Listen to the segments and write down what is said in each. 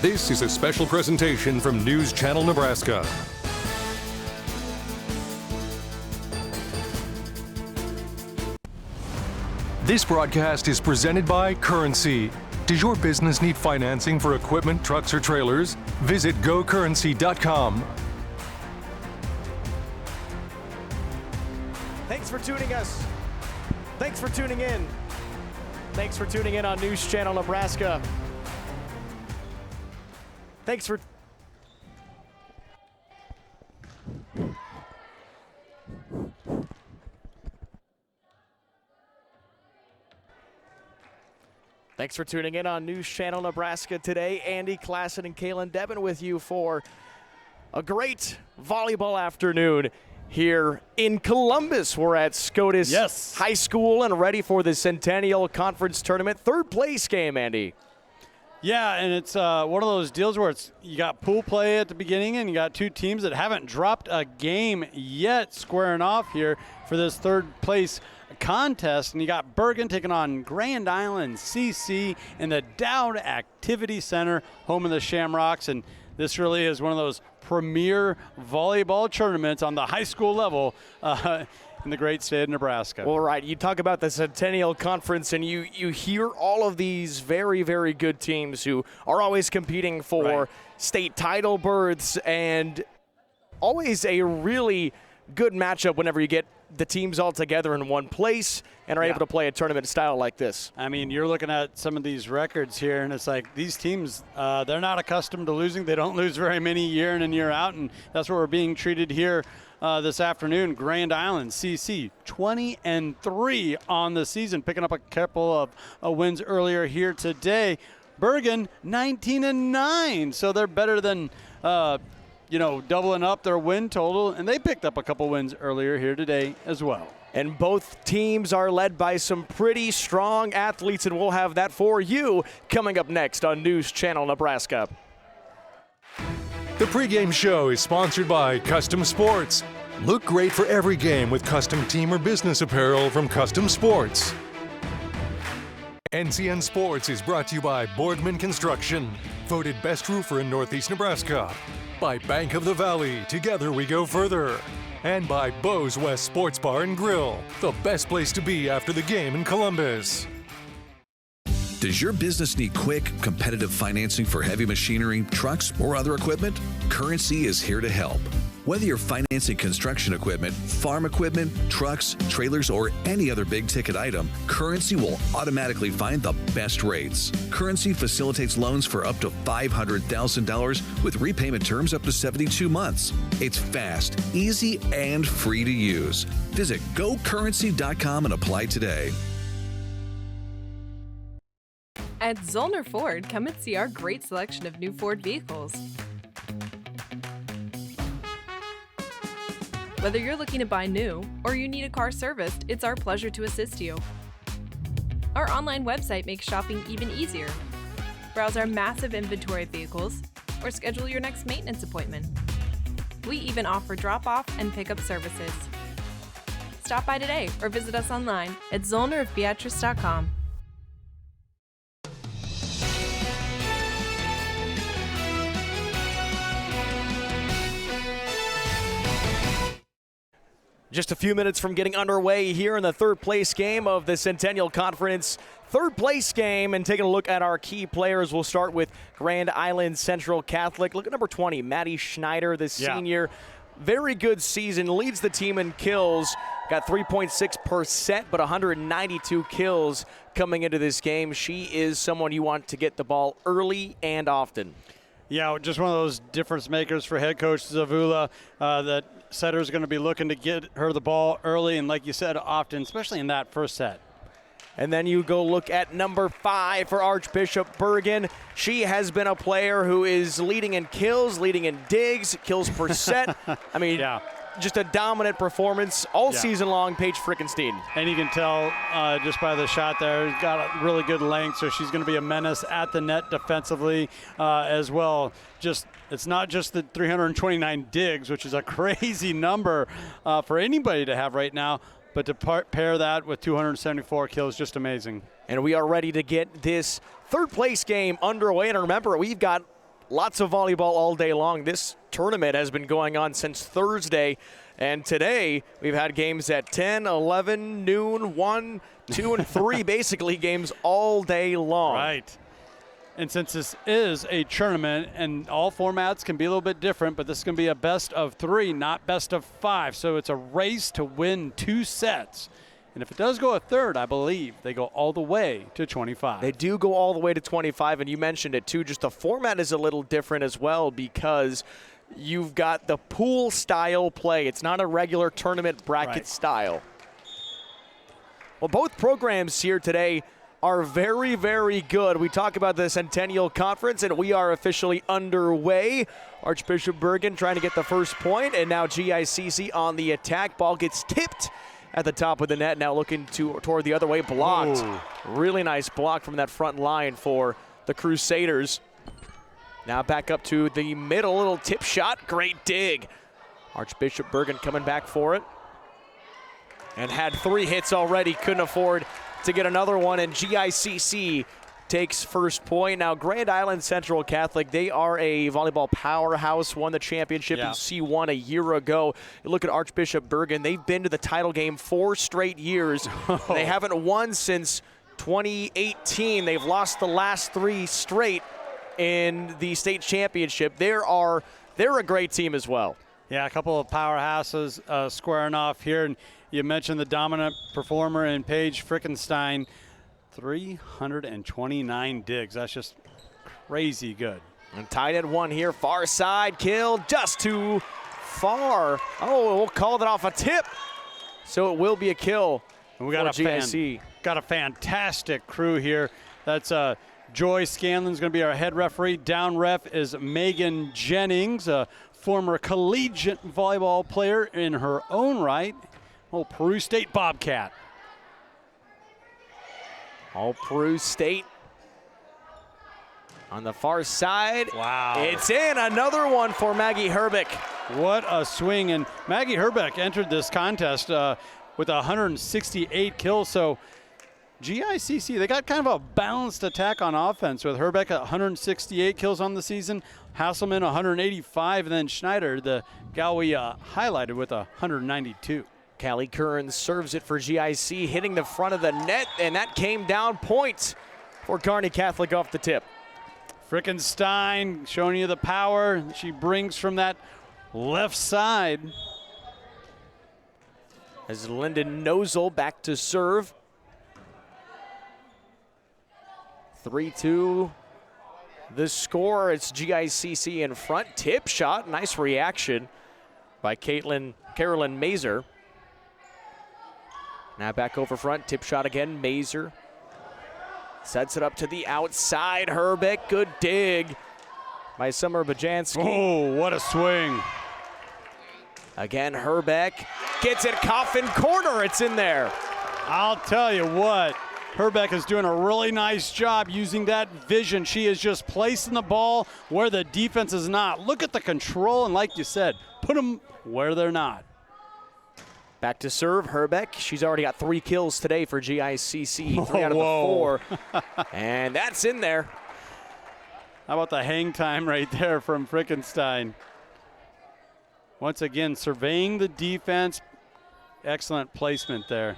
This is a special presentation from News Channel Nebraska. This broadcast is presented by Currency. Does your business need financing for equipment, trucks, or trailers? Visit gocurrency.com. Thanks for tuning us. Thanks for tuning in. Thanks for tuning in on News Channel Nebraska. Thanks for tuning in on News Channel Nebraska today. Andy Klassen and Kalen Devin with you for a great volleyball afternoon here in Columbus. We're at SCOTUS High School and ready for the Centennial Conference Tournament. Third place game, Andy. Yeah, and it's one of those deals where you got pool play at the beginning and you got two teams that haven't dropped a game yet squaring off here for this third place contest. And you got Bergen taking on Grand Island CC in the Dowd Activity Center, home of the Shamrocks. And this really is one of those premier volleyball tournaments on the high school level in the great state of Nebraska. Well, right. You talk about the Centennial Conference, and you hear all of these very, very good teams who are always competing for state title berths, and always a really good matchup whenever you get the teams all together in one place and are able to play a tournament style like this. I mean, you're looking at some of these records here, and it's like these teams, they're not accustomed to losing. They don't lose very many year in and year out, and that's what we're being treated here this afternoon. Grand Island CC 20-3 on the season, picking up a couple of wins earlier here today. Bergen 19-9, so they're better than doubling up their win total, and they picked up a couple wins earlier here today as well. And both teams are led by some pretty strong athletes, and we'll have that for you coming up next on News Channel Nebraska. The pregame show is sponsored by Custom Sports. Look great for every game with custom team or business apparel from Custom Sports. NCN Sports is brought to you by Boardman Construction, voted best roofer in Northeast Nebraska. By Bank of the Valley, together we go further. And by Bo's West Sports Bar and Grill, the best place to be after the game in Columbus. Does your business need quick, competitive financing for heavy machinery, trucks, or other equipment? Currency is here to help. Whether you're financing construction equipment, farm equipment, trucks, trailers, or any other big-ticket item, Currency will automatically find the best rates. Currency facilitates loans for up to $500,000 with repayment terms up to 72 months. It's fast, easy, and free to use. Visit gocurrency.com and apply today. At Zollner Ford, come and see our great selection of new Ford vehicles. Whether you're looking to buy new or you need a car serviced, it's our pleasure to assist you. Our online website makes shopping even easier. Browse our massive inventory of vehicles or schedule your next maintenance appointment. We even offer drop-off and pickup services. Stop by today or visit us online at zollnerofbeatrice.com. Just a few minutes from getting underway here in the third place game of the Centennial Conference. Third place game, and taking a look at our key players. We'll start with Grand Island Central Catholic. Look at number 20, Maddie Schneider, the senior. Very good season, leads the team in kills. Got 3.6%, but 192 kills coming into this game. She is someone you want to get the ball early and often. Yeah, just one of those difference makers for head coach Zavula. That setter's going to be looking to get her the ball early and, like you said, often, especially in that first set. And then you go look at number 5 for Archbishop Bergen. She has been a player who is leading in kills, leading in digs, kills per set. I mean, just a dominant performance all season long, Paige Frickenstein. And you can tell just by the shot there, got a really good length, so she's going to be a menace at the net defensively as well. It's not just the 329 digs, which is a crazy number for anybody to have right now, but to pair that with 274 kills, just amazing. And we are ready to get this third place game underway. And remember, we've got Lots of volleyball all day long. This tournament has been going on since Thursday, and today we've had games at 10, 11, noon, 1, 2, and 3, basically games all day long. Right. And since this is a tournament and all formats can be a little bit different, but this is going to be a best of 3, not best of 5. So it's a race to win 2 sets. And if it does go a third, I believe they go all the way to 25. They do go all the way to 25, and you mentioned it too. Just the format is a little different as well because you've got the pool style play. It's not a regular tournament bracket style. Well, both programs here today are very, very good. We talk about the Centennial Conference, and we are officially underway. Archbishop Bergan trying to get the first point, and now GICC on the attack. Ball gets tipped at the top of the net, now looking toward the other way, blocked. Ooh. Really nice block from that front line for the Crusaders. Now back up to the middle, little tip shot, great dig. Archbishop Bergan coming back for it. And had 3 hits already, couldn't afford to get another one, and GICC takes first point. Now, Grand Island Central Catholic, they are a volleyball powerhouse, won the championship in C1 a year ago. You look at Archbishop Bergan, they've been to the title game 4 straight years. They haven't won since 2018. They've lost the last 3 straight in the state championship. They're a great team as well. Yeah, a couple of powerhouses squaring off here. And you mentioned the dominant performer in Paige Frickenstein. 329 digs. That's just crazy good. And tied at 1 here. Far side kill, just too far. Oh, we'll call it off a tip. So it will be a kill. And we got a fantastic crew here. That's Joy Scanlon's going to be our head referee. Down ref is Megan Jennings, a former collegiate volleyball player in her own right. Oh, Peru State Bobcat. All Peru State on the far side. Wow. It's in. Another one for Maggie Herbeck. What a swing. And Maggie Herbeck entered this contest with 168 kills. So GICC, they got kind of a balanced attack on offense with Herbeck at 168 kills on the season, Hasselman 185, and then Schneider, the gal we highlighted, with 192. Callie Kearns serves it for GIC, hitting the front of the net, and that came down point for Kearney Catholic off the tip. Frickenstein showing you the power she brings from that left side. As Lyndon Nozel back to serve. 3-2 the score. It's GICC in front. Tip shot, nice reaction by Carolyn Mazer. Now back over front, tip shot again, Mazer. Sets it up to the outside, Herbeck, good dig by Summer Bajanski. Oh, what a swing. Again, Herbeck gets it, coffin corner, it's in there. I'll tell you what, Herbeck is doing a really nice job using that vision. She is just placing the ball where the defense is not. Look at the control, and like you said, put them where they're not. Back to serve, Herbeck. She's already got 3 kills today for GICC, 3 out of the 4. And that's in there. How about the hang time right there from Frickenstein? Once again, surveying the defense. Excellent placement there.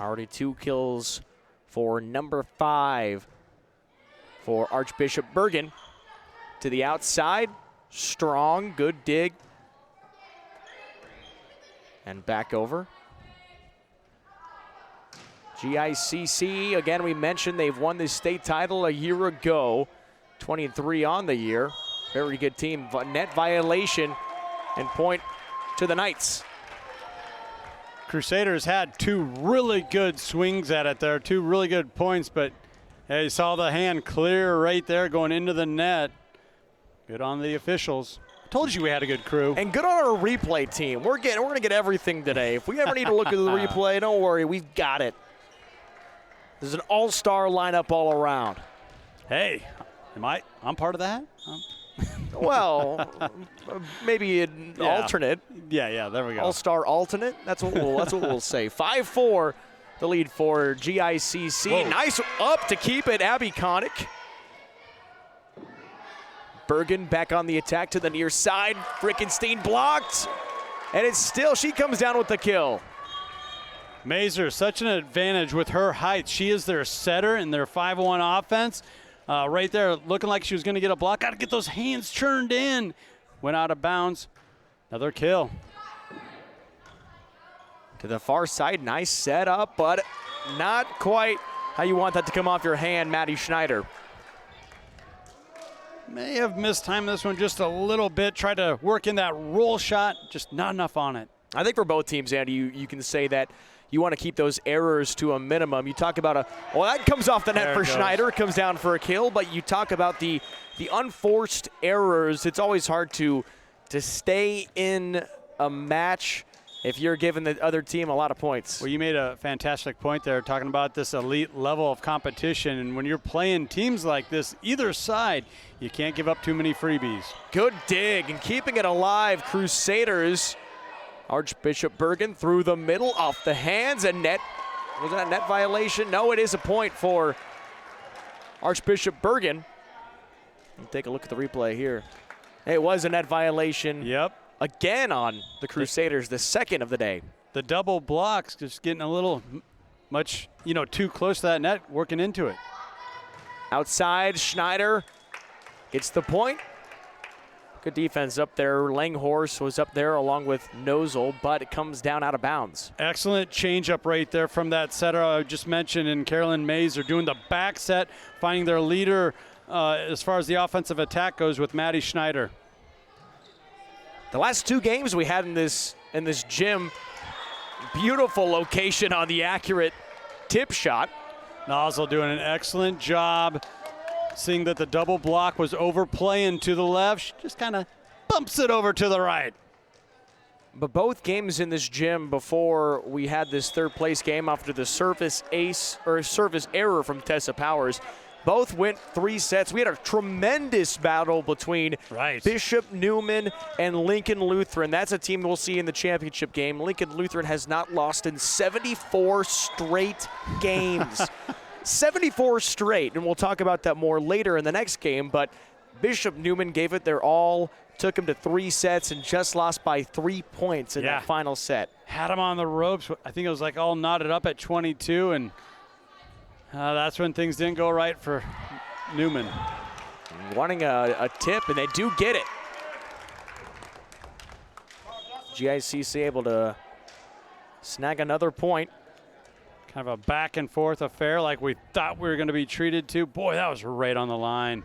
Already 2 kills for number 5 for Archbishop Bergan. To the outside, strong, good dig. And back over. GICC, again, we mentioned they've won the state title a year ago. 23 on the year. Very good team. Net violation and point to the Knights. Crusaders had 2 really good swings at it there, 2 really good points, but hey, you saw the hand clear right there going into the net. Good on the officials. Told you we had a good crew. And good on our replay team. We're going to get everything today. If we ever need to look at the replay, don't worry, we've got it. There's an all-star lineup all around. Hey, I'm part of that? Well, maybe an alternate. Yeah, there we go. All-star alternate. That's what we'll say. 5-4, the lead for GICC. Whoa. Nice up to keep it, Abby Connick. Bergen back on the attack to the near side. Frickenstein blocked. And it's still, she comes down with the kill. Mazur, such an advantage with her height. She is their setter in their 5-on-1 offense. Right there, looking like she was going to get a block. Got to get those hands turned in. Went out of bounds. Another kill. To the far side, nice setup, but not quite how you want that to come off your hand, Maddie Schneider. May have mistimed this one just a little bit. Tried to work in that roll shot, just not enough on it. I think for both teams, Andy, you can say that you want to keep those errors to a minimum. You talk about well, that comes off the net for Schneider. It comes down for a kill, but you talk about the unforced errors. It's always hard to stay in a match if you're giving the other team a lot of points. Well, you made a fantastic point there talking about this elite level of competition. And when you're playing teams like this, either side, you can't give up too many freebies. Good dig and keeping it alive, Crusaders. Archbishop Bergen through the middle, off the hands, and net. Was that a net violation? No, it is a point for Archbishop Bergen. Take a look at the replay here. It was a net violation. Yep. Again on the Crusaders, the second of the day. The double blocks just getting a little much, too close to that net, working into it. Outside, Schneider gets the point. Good defense up there. Langhorse was up there along with Nozel, but it comes down out of bounds. Excellent changeup right there from that setter I just mentioned, and Carolyn Mazur doing the back set, finding their leader as far as the offensive attack goes with Maddie Schneider. The last two games we had in this gym, beautiful location on the accurate tip shot. Nozel doing an excellent job. Seeing that the double block was overplaying to the left, she just kind of bumps it over to the right. But both games in this gym before we had this third place game after the service error from Tessa Powers, both went 3 sets. We had a tremendous battle between Bishop Neumann and Lincoln Lutheran. That's a team we'll see in the championship game. Lincoln Lutheran has not lost in 74 straight games. 74 straight, and we'll talk about that more later in the next game, but Bishop Neumann gave it their all, took him to 3 sets, and just lost by 3 points in that final set. Had him on the ropes. I think it was like all knotted up at 22, and that's when things didn't go right for Neumann. Wanting a tip, and they do get it. GICC able to snag another point. Kind of a back and forth affair like we thought we were going to be treated to. Boy, that was right on the line.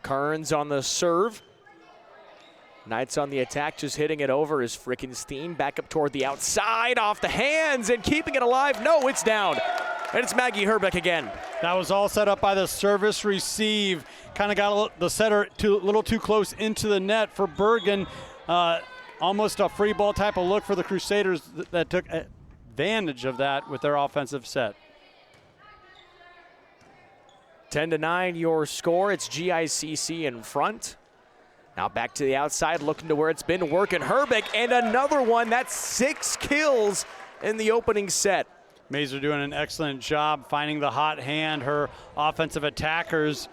Kearns on the serve. Knights on the attack, just hitting it over is Frickenstein. Back up toward the outside, off the hands, and keeping it alive. No, it's down. And it's Maggie Herbeck again. That was all set up by the service receive. Kind of got the setter a little too close into the net for Bergen. Almost a free ball type of look for the Crusaders that took advantage of that with their offensive set. 10-9 your score. It's GICC in front. Now back to the outside, looking to where it's been working. Herbeck, and another one. That's 6 kills in the opening set. Mazur doing an excellent job finding the hot hand, her offensive attackers.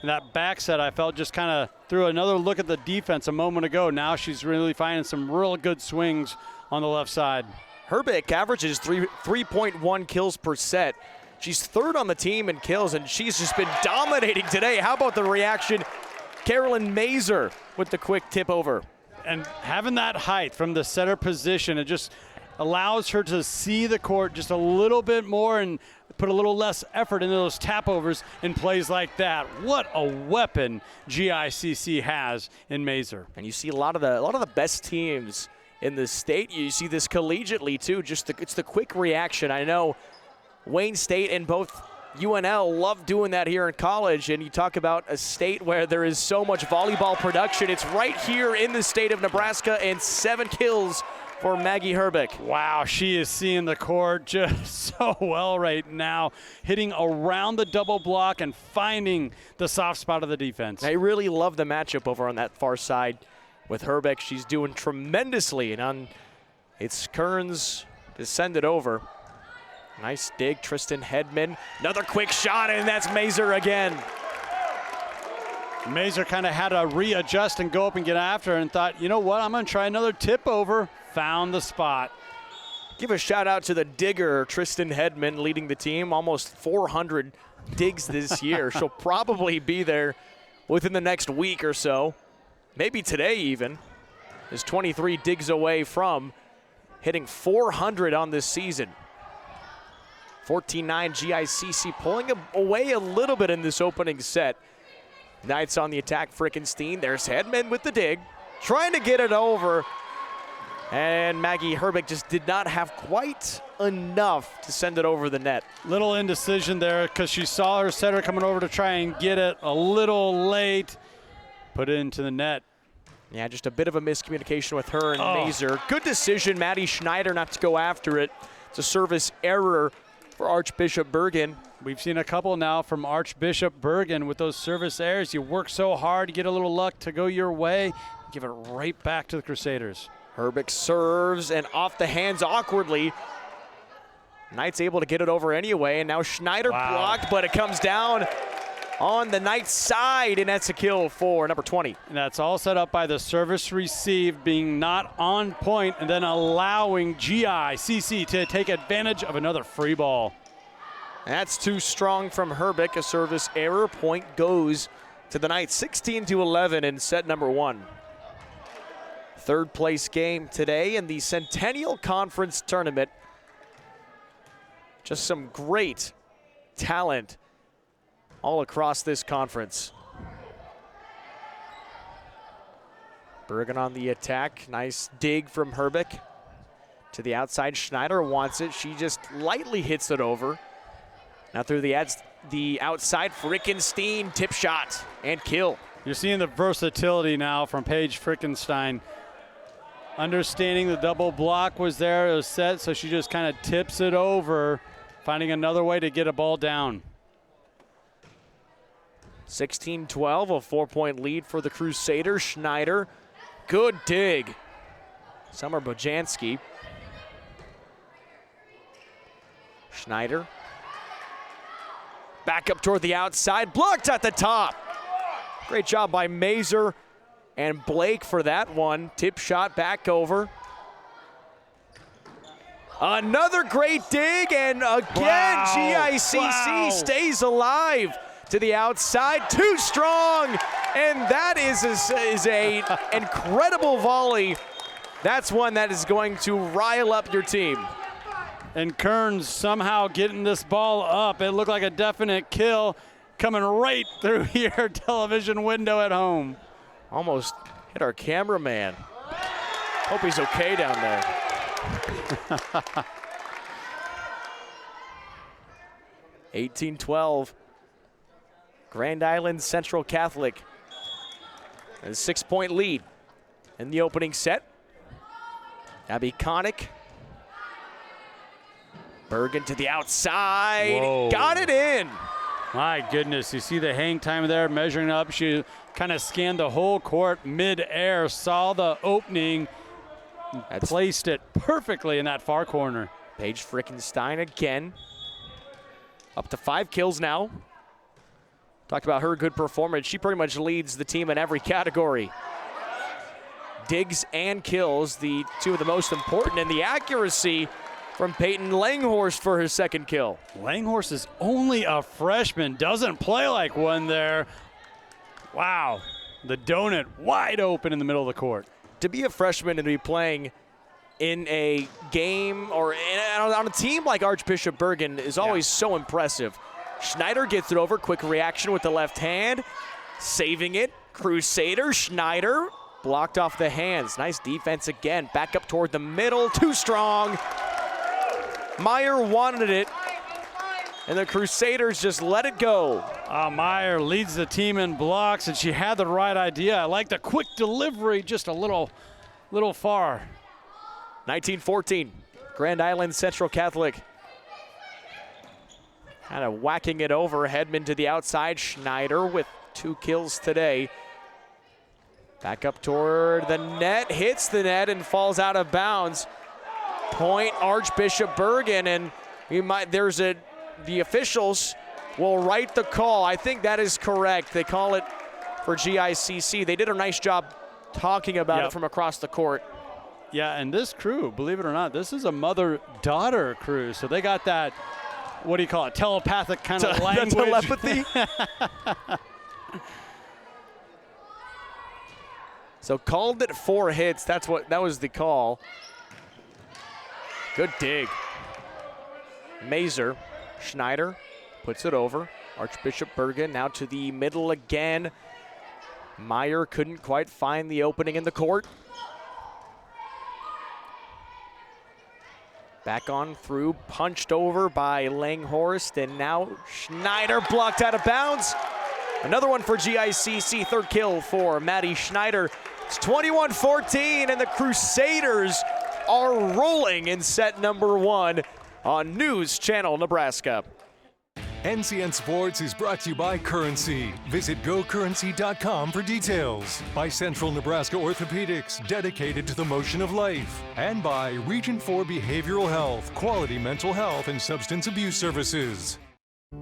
And that back set, I felt, just kind of threw another look at the defense a moment ago. Now she's really finding some real good swings on the left side. Herbeck averages 3.1 kills per set. She's third on the team in kills, and she's just been dominating today. How about the reaction? Carolyn Mazur with the quick tip over. And having that height from the setter position, it just allows her to see the court just a little bit more and put a little less effort into those tap overs in plays like that. What a weapon GICC has in Mazur. And you see a lot of the best teams in the state. You see this collegiately too. It's the quick reaction. I know Wayne State and both UNL love doing that here in college, and you talk about a state where there is so much volleyball production. It's right here in the state of Nebraska, and 7 kills for Maggie Herbeck. Wow, she is seeing the court just so well right now, hitting around the double block and finding the soft spot of the defense. I really love the matchup over on that far side with Herbeck. She's doing tremendously, and it's Kearns to send it over. Nice dig, Tristan Hedman. Another quick shot, and that's Mazer again. Mazer kind of had to readjust and go up and get after and thought, you know what, I'm going to try another tip over. Found the spot. Give a shout out to the digger, Tristan Hedman, leading the team. Almost 400 digs this year. She'll probably be there within the next week or so. Maybe today even. Is 23 digs away from hitting 400 on this season. 14-9 GICC pulling away a little bit in this opening set. Knights on the attack, Frickenstein. There's Hedman with the dig, trying to get it over. And Maggie Herbeck just did not have quite enough to send it over the net. Little indecision there because she saw her setter coming over to try and get it a little late. Put it into the net. Yeah, just a bit of a miscommunication with her and Mazer. Good decision, Maddie Schneider, not to go after it. It's a service error for Archbishop Bergen. We've seen a couple now from Archbishop Bergen with those service errors. You work so hard, you get a little luck to go your way, give it right back to the Crusaders. Herbeck serves and off the hands awkwardly. Knights able to get it over anyway, and now Schneider blocked, but it comes down on the Knights side, and that's a kill for number 20. And that's all set up by the service received being not on point and then allowing GICC to take advantage of another free ball. That's too strong from Herbeck. A service error. Point goes to the Knights, 16-11 in set number 1. Third place game today in the Centennial Conference Tournament. Just some great talent all across this conference. Bergen on the attack. Nice dig from Herbeck. To the outside, Schneider wants it. She just lightly hits it over. Now through the outside, Frickenstein, tip shot and kill. You're seeing the versatility now from Paige Frickenstein. Understanding the double block was there, it was set, so she just kind of tips it over, finding another way to get a ball down. 16-12, a 4-point lead for the Crusaders. Schneider, good dig. Summer Bojanski. Schneider. Back up toward the outside, blocked at the top. Great job by Mazer and Blake for that one. Tip shot back over. Another great dig, and again, GICC stays alive to the outside. Too strong, and that is a incredible volley. That's one that is going to rile up your team. And Kearns somehow getting this ball up. It looked like a definite kill coming right through your television window at home. Almost hit our cameraman. Hope he's okay down there. 18-12. Grand Island Central Catholic. A 6-point lead in the opening set. Abby Connick. Bergen to the outside. Whoa. Got it in. My goodness, you see the hang time there, measuring up. She kind of scanned the whole court mid-air, saw the opening, placed it perfectly in that far corner. Paige Frickenstein again. Up to 5 kills now. Talked about her good performance. She pretty much leads the team in every category. Digs and kills, the two of the most important, and the accuracy from Peyton Langhorst for her second kill. Langhorst is only a freshman, doesn't play like one there. Wow, the donut wide open in the middle of the court. To be a freshman and to be playing in a game or on a team like Archbishop Bergen is always so impressive. Schneider gets it over, quick reaction with the left hand, saving it. Crusader, Schneider, blocked off the hands. Nice defense again, back up toward the middle, too strong. Meyer wanted it, and the Crusaders just let it go. Meyer leads the team in blocks, and she had the right idea. I like the quick delivery, just a little far. 19-14, Grand Island Central Catholic. Kind of whacking it over, Hedman to the outside. Schneider with 2 kills today. Back up toward the net, hits the net and falls out of bounds. Point Archbishop Bergen, and the officials will write the call. I think that is correct. They call it for GICC. They did a nice job talking about it from across the court. Yeah, and this crew, believe it or not, this is a mother-daughter crew. So they got that, what do you call it, telepathic kind of language. Telepathy. So called it 4 hits. That was the call. Good dig. Mazer, Schneider puts it over. Archbishop Bergen now to the middle again. Meyer couldn't quite find the opening in the court. Back on through, punched over by Langhorst, and now Schneider blocked out of bounds. Another one for GICC, third kill for Maddie Schneider. It's 21-14, and the Crusaders are rolling in set number 1 on News Channel Nebraska. NCN Sports is brought to you by Currency. Visit gocurrency.com for details. By Central Nebraska Orthopedics, dedicated to the motion of life. And by Region 4 Behavioral Health, quality mental health and substance abuse services.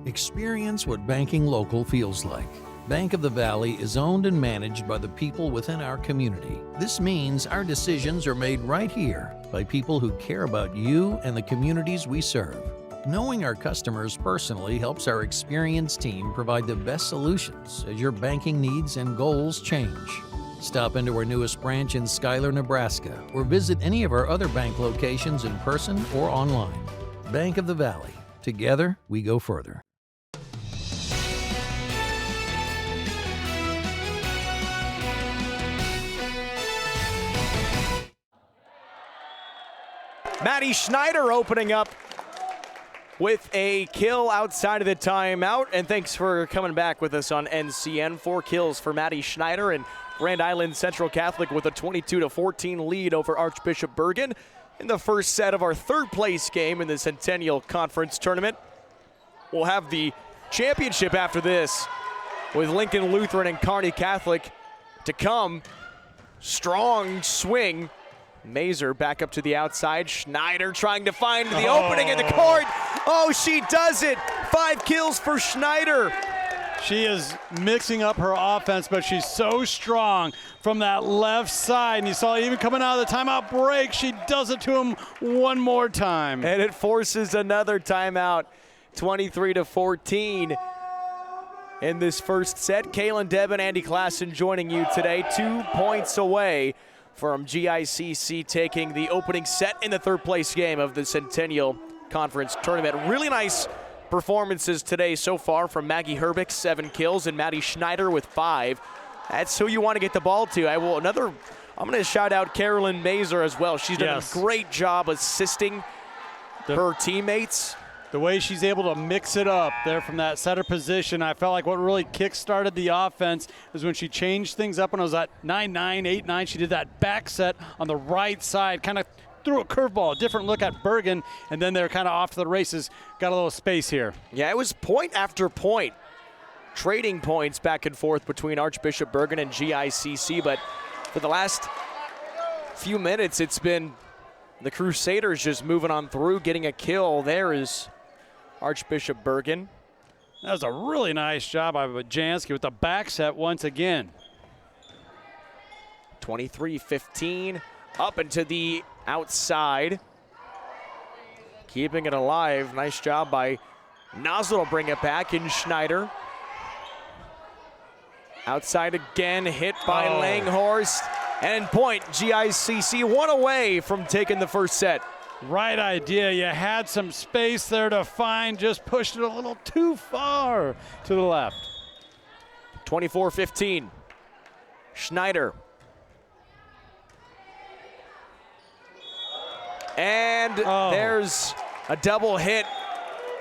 Experience what banking local feels like. Bank of the Valley is owned and managed by the people within our community. This means our decisions are made right here by people who care about you and the communities we serve. Knowing our customers personally helps our experienced team provide the best solutions as your banking needs and goals change. Stop into our newest branch in Schuyler, Nebraska, or visit any of our other bank locations in person or online. Bank of the Valley. Together, we go further. Maddie Schneider opening up with a kill outside of the timeout. And thanks for coming back with us on NCN. 4 kills for Maddie Schneider, and Grand Island Central Catholic with a 22-14 lead over Archbishop Bergen in the first set of our third place game in the Centennial Conference Tournament. We'll have the championship after this with Lincoln Lutheran and Kearney Catholic to come. Strong swing. Mazer back up to the outside. Schneider trying to find the opening in the court. Oh, she does it. 5 kills for Schneider. She is mixing up her offense, but she's so strong from that left side. And you saw even coming out of the timeout break, she does it to him one more time. And it forces another timeout. 23-14 in this first set. Kaylin Deb and Andy Klassen joining you today. 2 points away from GICC taking the opening set in the third place game of the Centennial Conference Tournament. Really nice performances today so far from Maggie Herbick, 7 kills, and Maddie Schneider with 5. That's who you want to get the ball to. I'm going to shout out Carolyn Mazer as well. She's done a great job assisting her teammates. The way she's able to mix it up there from that setter position, I felt like what really kick-started the offense was when she changed things up when it was at 9-9, 8-9. She did that back set on the right side, kind of threw a curveball, a different look at Bergen, and then they're kind of off to the races. Got a little space here. Yeah, it was point after point, trading points back and forth between Archbishop Bergen and GICC, but for the last few minutes, it's been the Crusaders just moving on through, getting a kill. There is Archbishop Bergen. That was a really nice job by Bajanski with the back set once again. 23-15, up into the outside. Keeping it alive. Nice job by Nozzle to bring it back in Schneider. Outside again, hit by Langhorst. And point, GICC 1 away from taking the first set. Right idea. You had some space there to find, just pushed it a little too far to the left. 24-15. Schneider. And there's a double hit,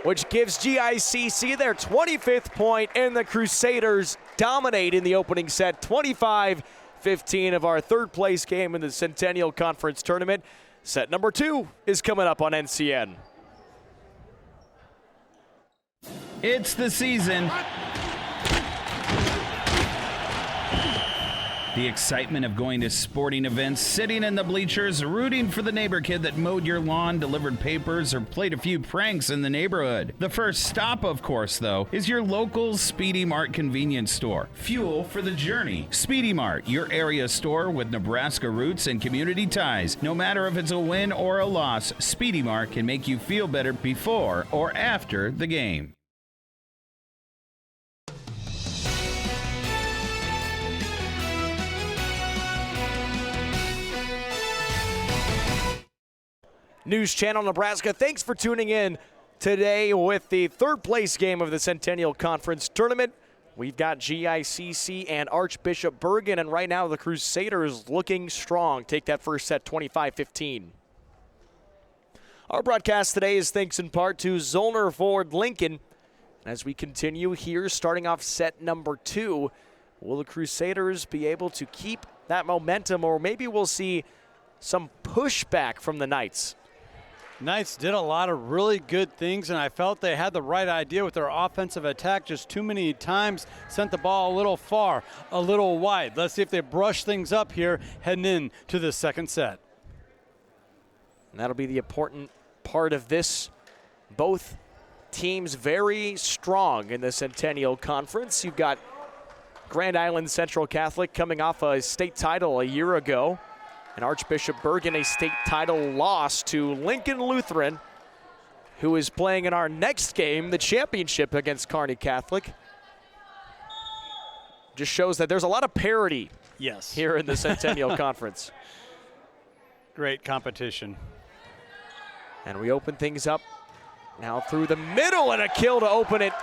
which gives GICC their 25th point, and the Crusaders dominate in the opening set. 25-15 of our third place game in the Centennial Conference Tournament. Set number 2 is coming up on NCN. It's the season. The excitement of going to sporting events, sitting in the bleachers, rooting for the neighbor kid that mowed your lawn, delivered papers, or played a few pranks in the neighborhood. The first stop, of course, though, is your local Speedy Mart convenience store. Fuel for the journey. Speedy Mart, your area store with Nebraska roots and community ties. No matter if it's a win or a loss, Speedy Mart can make you feel better before or after the game. News Channel Nebraska, thanks for tuning in today with the third place game of the Centennial Conference Tournament. We've got GICC and Archbishop Bergan, and right now the Crusaders looking strong. Take that first set 25-15. Our broadcast today is thanks in part to Zollner Ford Lincoln. As we continue here, starting off set number 2, will the Crusaders be able to keep that momentum, or maybe we'll see some pushback from the Knights? Knights did a lot of really good things, and I felt they had the right idea with their offensive attack. Just too many times sent the ball a little far, a little wide. Let's see if they brush things up here heading into the second set. And that'll be the important part of this. Both teams very strong in the Centennial Conference. You've got Grand Island Central Catholic coming off a state title a year ago, and Archbishop Bergan a state title loss to Lincoln Lutheran, who is playing in our next game, the championship against Kearney Catholic. Just shows that there's a lot of parity here in the Centennial Conference. Great competition. And we open things up now through the middle, and a kill to open it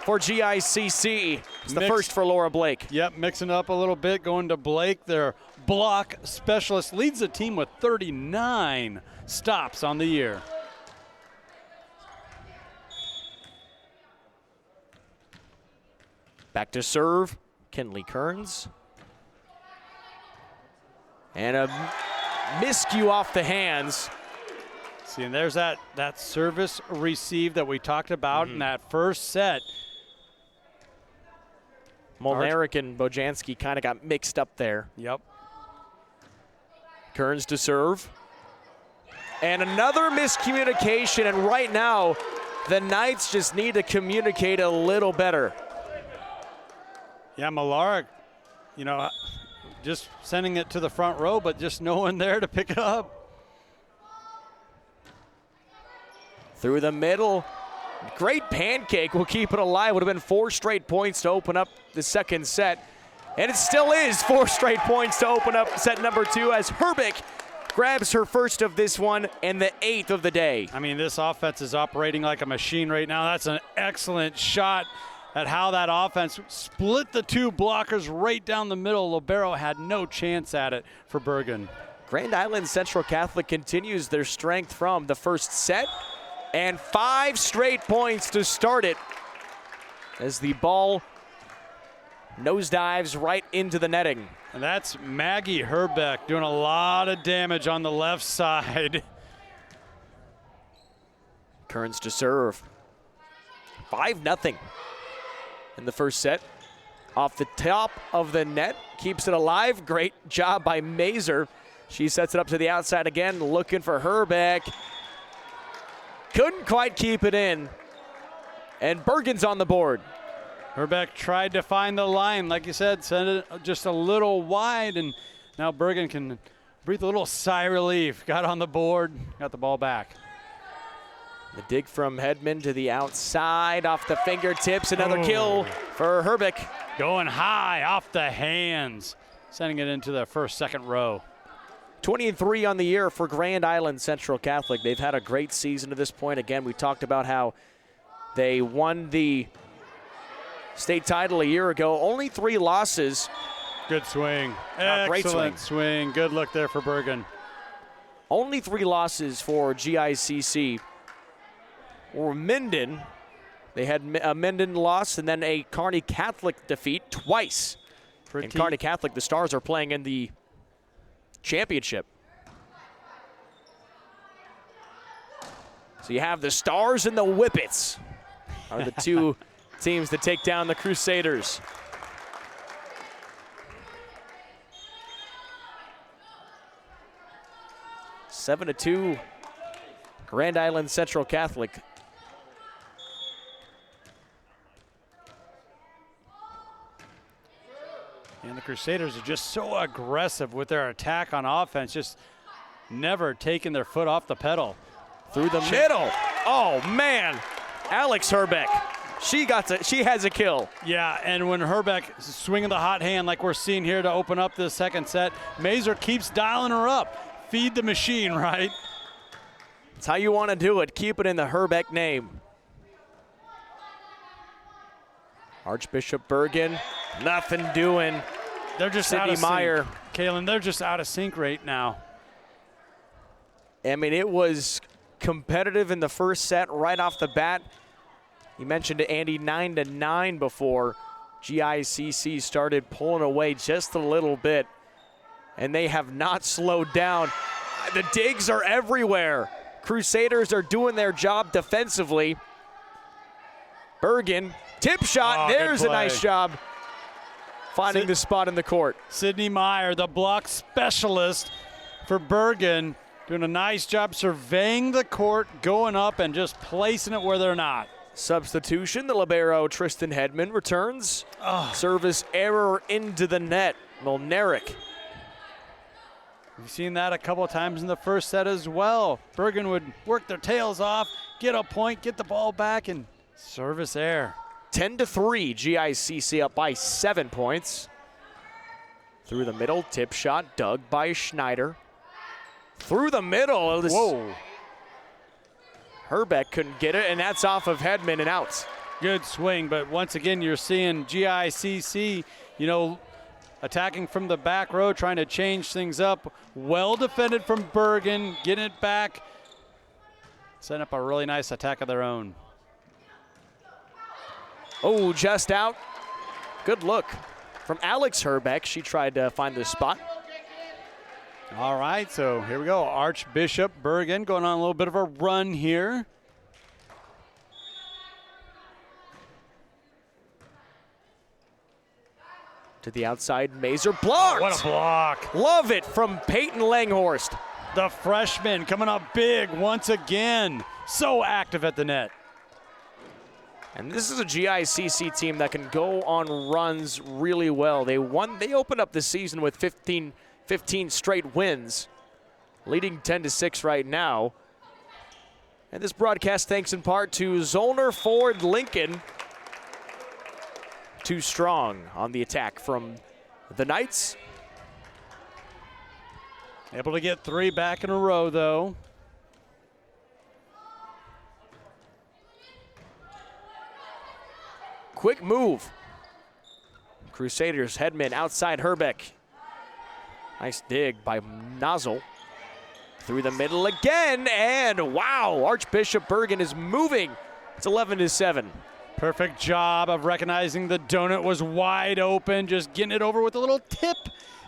for GICC. It's the first for Laura Blake. Yep, mixing up a little bit, going to Blake. Their block specialist leads the team with 39 stops on the year. Back to serve, Kenley Kearns. And a miscue off the hands. See, and there's that service receive that we talked about in that first set. Molnaric and Bojanski kind of got mixed up there. Yep. Kearns to serve. And another miscommunication, and right now, the Knights just need to communicate a little better. Yeah, Molnaric, you know, just sending it to the front row, but just no one there to pick it up. Through the middle. Great pancake will keep it alive. Would have been 4 straight points to open up the second set. And it still is 4 straight points to open up set number 2 as Herbeck grabs her first of this one and the 8th of the day. I mean, this offense is operating like a machine right now. That's an excellent shot at how that offense split the two blockers right down the middle. Libero had no chance at it for Bergan. Grand Island Central Catholic continues their strength from the first set. And 5 straight points to start it as the ball nosedives right into the netting. And that's Maggie Herbeck doing a lot of damage on the left side. Kearns to serve. 5-0 in the first set. Off the top of the net, keeps it alive. Great job by Mazer. She sets it up to the outside again, looking for Herbeck. Couldn't quite keep it in. And Bergan's on the board. Herbeck tried to find the line. Like you said, sent it just a little wide, and now Bergan can breathe a little sigh of relief. Got on the board, got the ball back. The dig from Hedman to the outside, off the fingertips. Another kill for Herbeck. Going high off the hands, sending it into the first, second row. 20-3 on the year for Grand Island Central Catholic. They've had a great season to this point. Again, we talked about how they won the state title a year ago. Only 3 losses. Good swing. Great Excellent swing. Good look there for Bergan. Only 3 losses for GICC. Or Minden. They had a Minden loss and then a Kearney Catholic defeat twice. In Kearney Catholic, the Stars are playing in the championship. So you have the Stars and the Whippets are the two teams that take down the Crusaders. 7-2, Grand Island Central Catholic. And the Crusaders are just so aggressive with their attack on offense, just never taking their foot off the pedal. Through the middle. Oh, man. Alex Herbeck. She has a kill. Yeah, and when Herbeck is swinging the hot hand like we're seeing here to open up the second set, Mazer keeps dialing her up. Feed the machine, right? That's how you want to do it. Keep it in the Herbeck name. Archbishop Bergen, nothing doing. They're just Sydney out of Meyer. sync. Kaylin, they're just out of sync right now. I mean, it was competitive in the first set right off the bat. You mentioned to Andy 9-9 before GICC started pulling away just a little bit, and they have not slowed down. The digs are everywhere. Crusaders are doing their job defensively. Bergen, tip shot. There's a nice job finding the spot in the court. Sydney Meyer, the block specialist for Bergen, doing a nice job surveying the court, going up and just placing it where they're not. Substitution, the libero Tristan Hedman returns. Service error into the net. Molnaric. We've seen that a couple of times in the first set as well. Bergen would work their tails off, get a point, get the ball back, and service error. 10-3, GICC up by 7 points. Through the middle, tip shot, dug by Schneider. Through the middle. Whoa. Herbeck couldn't get it, and that's off of Hedman and out. Good swing, but once again, you're seeing GICC, attacking from the back row, trying to change things up. Well defended from Bergen, getting it back. Setting up a really nice attack of their own. Oh, just out. Good look from Alex Herbeck. She tried to find the spot. All right, so here we go. Archbishop Bergen going on a little bit of a run here. To the outside, Mazer blocked. What a block. Love it from Peyton Langhorst. The freshman coming up big once again. So active at the net. And this is a GICC team that can go on runs really well. They opened up the season with 15 straight wins, leading 10-6 right now. And this broadcast thanks in part to Zollner Ford Lincoln. Too strong on the attack from the Knights. Able to get 3 back in a row, though. Quick move. Crusaders Hedman outside Herbeck. Nice dig by Nozzle. Through the middle again, and wow, Archbishop Bergen is moving. It's 11-7. Perfect job of recognizing the donut was wide open, just getting it over with a little tip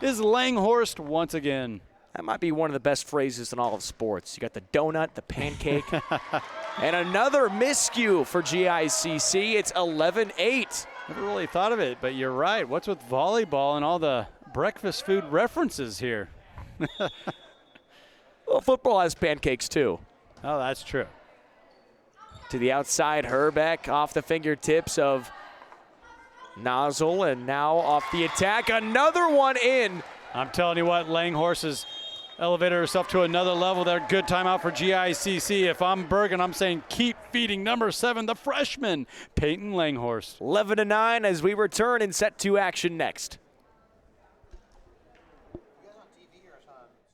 is Langhorst once again. That might be one of the best phrases in all of sports. You got the donut, the pancake, and another miscue for GICC. It's 11-8. Never really thought of it, but you're right. What's with volleyball and all the breakfast food references here? Well, football has pancakes too. Oh, that's true. To the outside, Herbeck off the fingertips of Nozzle, and now off the attack. Another one in. I'm telling you what, Langhorst has elevated herself to another level there. Good timeout for GICC. If I'm Bergen, I'm saying keep feeding number 7, the freshman, Peyton Langhorst. 11-9 as we return in set 2 action next.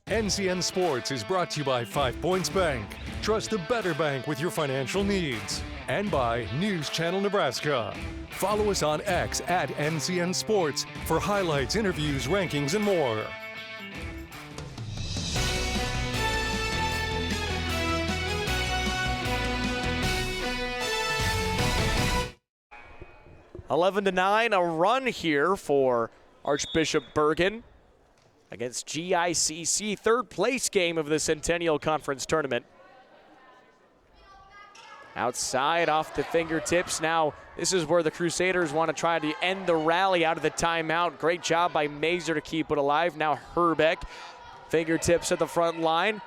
NCN Sports is brought to you by 5 Points Bank. Trust a better bank with your financial needs. And by News Channel Nebraska. Follow us on X at NCN Sports for highlights, interviews, rankings, and more. Eleven to 9, a run here for Archbishop Bergen against GICC, third place game of the Centennial Conference Tournament. Outside off the fingertips. Now this is where the Crusaders want to try to end the rally out of the timeout. Great job by Mazer to keep it alive. Now Herbeck, fingertips at the front line.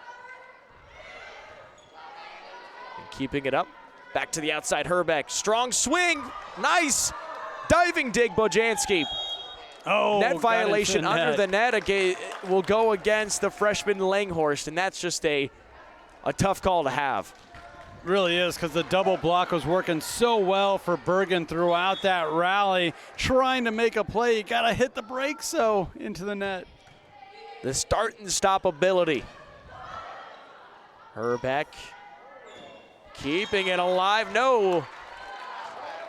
keeping it up. Back to the outside, Herbeck. Strong swing. Nice. Diving dig, Bojanski. Oh, Net violation under the net. net will go against the freshman Langhorst, and that's just a tough call to have. Really is, because the double block was working so well for Bergen throughout that rally. Trying to make a play, you gotta hit the brakes, so into the net. The start and stop ability. Herbeck keeping it alive. No.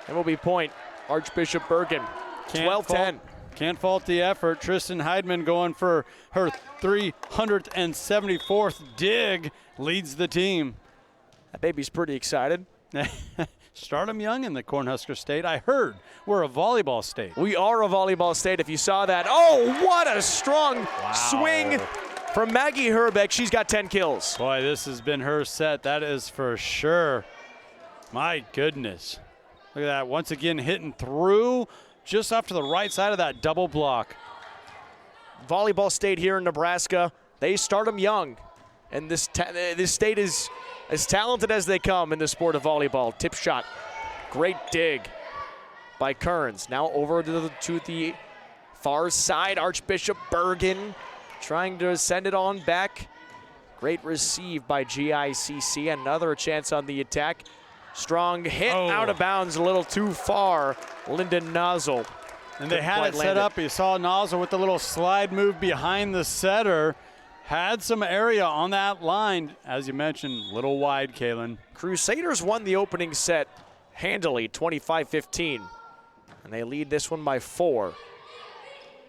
It will be point. Archbishop Bergen. 12-10. Can't fault the effort. Tristan Heidman going for her 374th dig, leads the team. That baby's pretty excited. Start 'em young in the Cornhusker State. I heard we're a volleyball state. We are a volleyball state, if you saw that. Oh, what a strong swing from Maggie Herbeck. She's got 10 kills. Boy, this has been her set. That is for sure. My goodness. Look at that. Once again, hitting through just off to the right side of that double block. Volleyball state here in Nebraska. They start them young. And this state is as talented as they come in the sport of volleyball. Tip shot. Great dig by Kearns. Now over to the far side. Archbishop Bergen trying to send it on back. Great receive by GICC. Another chance on the attack. Strong hit out of bounds, a little too far. Lyndon Nozzle. And they had it set up. You saw Nozzle with the little slide move behind the setter. Had some area on that line. As you mentioned, little wide, Kalen. Crusaders won the opening set handily, 25-15. And they lead this one by 4.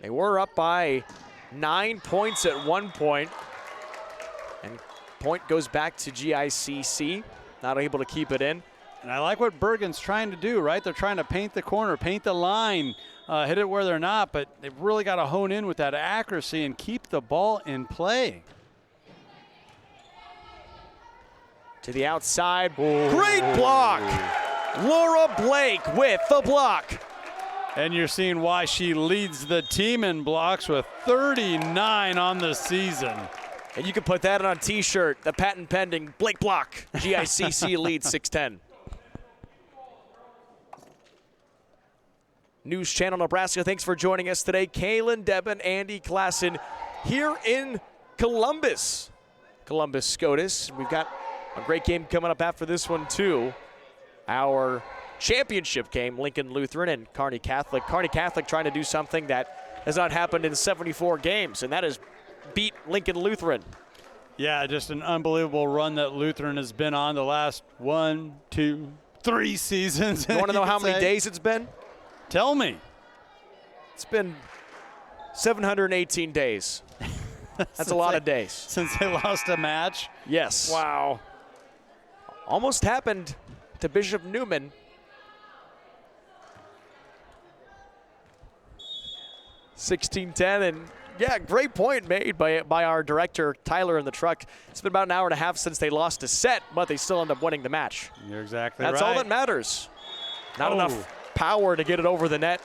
They were up by 9 points at one point. And point goes back to GICC. Not able to keep it in. And I like what Bergen's trying to do, right? They're trying to paint the corner, paint the line, hit it where they're not, but they've really got to hone in with that accuracy and keep the ball in play. To the outside. Ooh. Great block. Laura Blake with the block. And you're seeing why she leads the team in blocks with 39 on the season. And you can put that on a t-shirt, the patent pending Blake block. GICC leads 6-10. News Channel Nebraska, thanks for joining us today. Kalen, Devin, Andy, Klassen here in Columbus. Columbus SCOTUS. We've got a great game coming up after this one too. Our championship game, Lincoln Lutheran and Kearney Catholic. Kearney Catholic trying to do something that has not happened in 74 games, and that is beat Lincoln Lutheran. Yeah, just an unbelievable run that Lutheran has been on the last 1, 2, 3 seasons. You want to know how many days it's been? Tell me. It's been 718 days. That's a lot of days. Since they lost a match? Yes. Wow. Almost happened to Bishop Newman. $16-10, and yeah, great point made by our director, Tyler, in the truck. It's been about an hour and a half since they lost a set, but they still end up winning the match. You're exactly right. That's all that matters. Not enough power to get it over the net.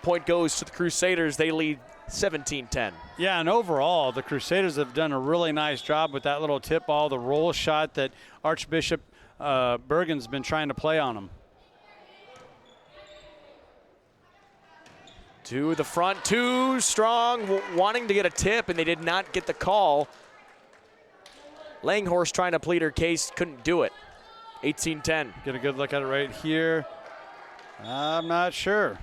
Point goes to the Crusaders. They lead 17-10. Yeah, and overall, the Crusaders have done a really nice job with that little tip ball, the roll shot that Archbishop Bergen's been trying to play on them. To the front, too strong, wanting to get a tip, and they did not get the call. Langhorst trying to plead her case, couldn't do it. 18-10. Get a good look at it right here. I'm not sure.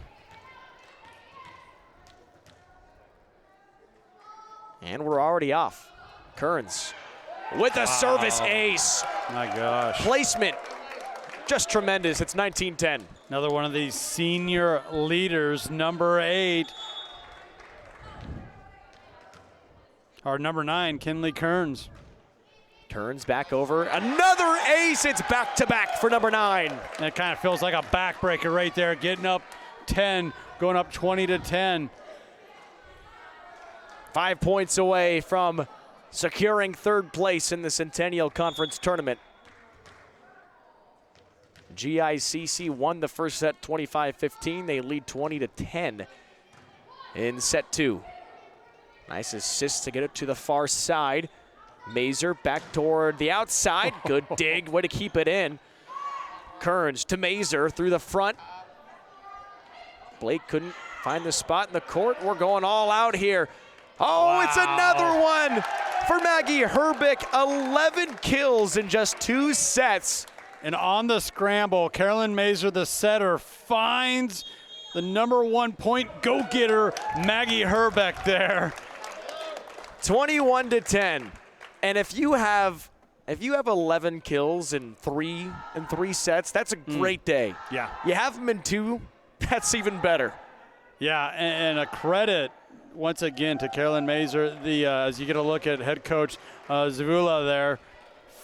And we're already off. Kearns with a service ace. My gosh. Placement, just tremendous. It's 19-10. Another one of these senior leaders, number 8. Our number 9, Kinley Kearns. Turns back over. Another ace. It's back-to-back for number 9. And it kind of feels like a backbreaker right there, getting up 10, going up 20-10. 5 points away from securing third place in the Centennial Conference Tournament. GICC won the first set 25-15. They lead 20-10 in set 2. Nice assist to get it to the far side. Mazer back toward the outside. Good dig, way to keep it in. Kearns to Mazer through the front. Blake couldn't find the spot in the court. We're going all out here. Oh, wow. It's another one for Maggie Herbeck. 11 kills in just 2 sets. And on the scramble, Carolyn Mazer, the setter, finds the #1 point go-getter, Maggie Herbeck there. 21-10. And if you have 11 kills in three sets, that's a great day. Yeah. You have them in 2, that's even better. Yeah, and a credit once again to Carolyn Mazer. As you get a look at head coach Zavula there,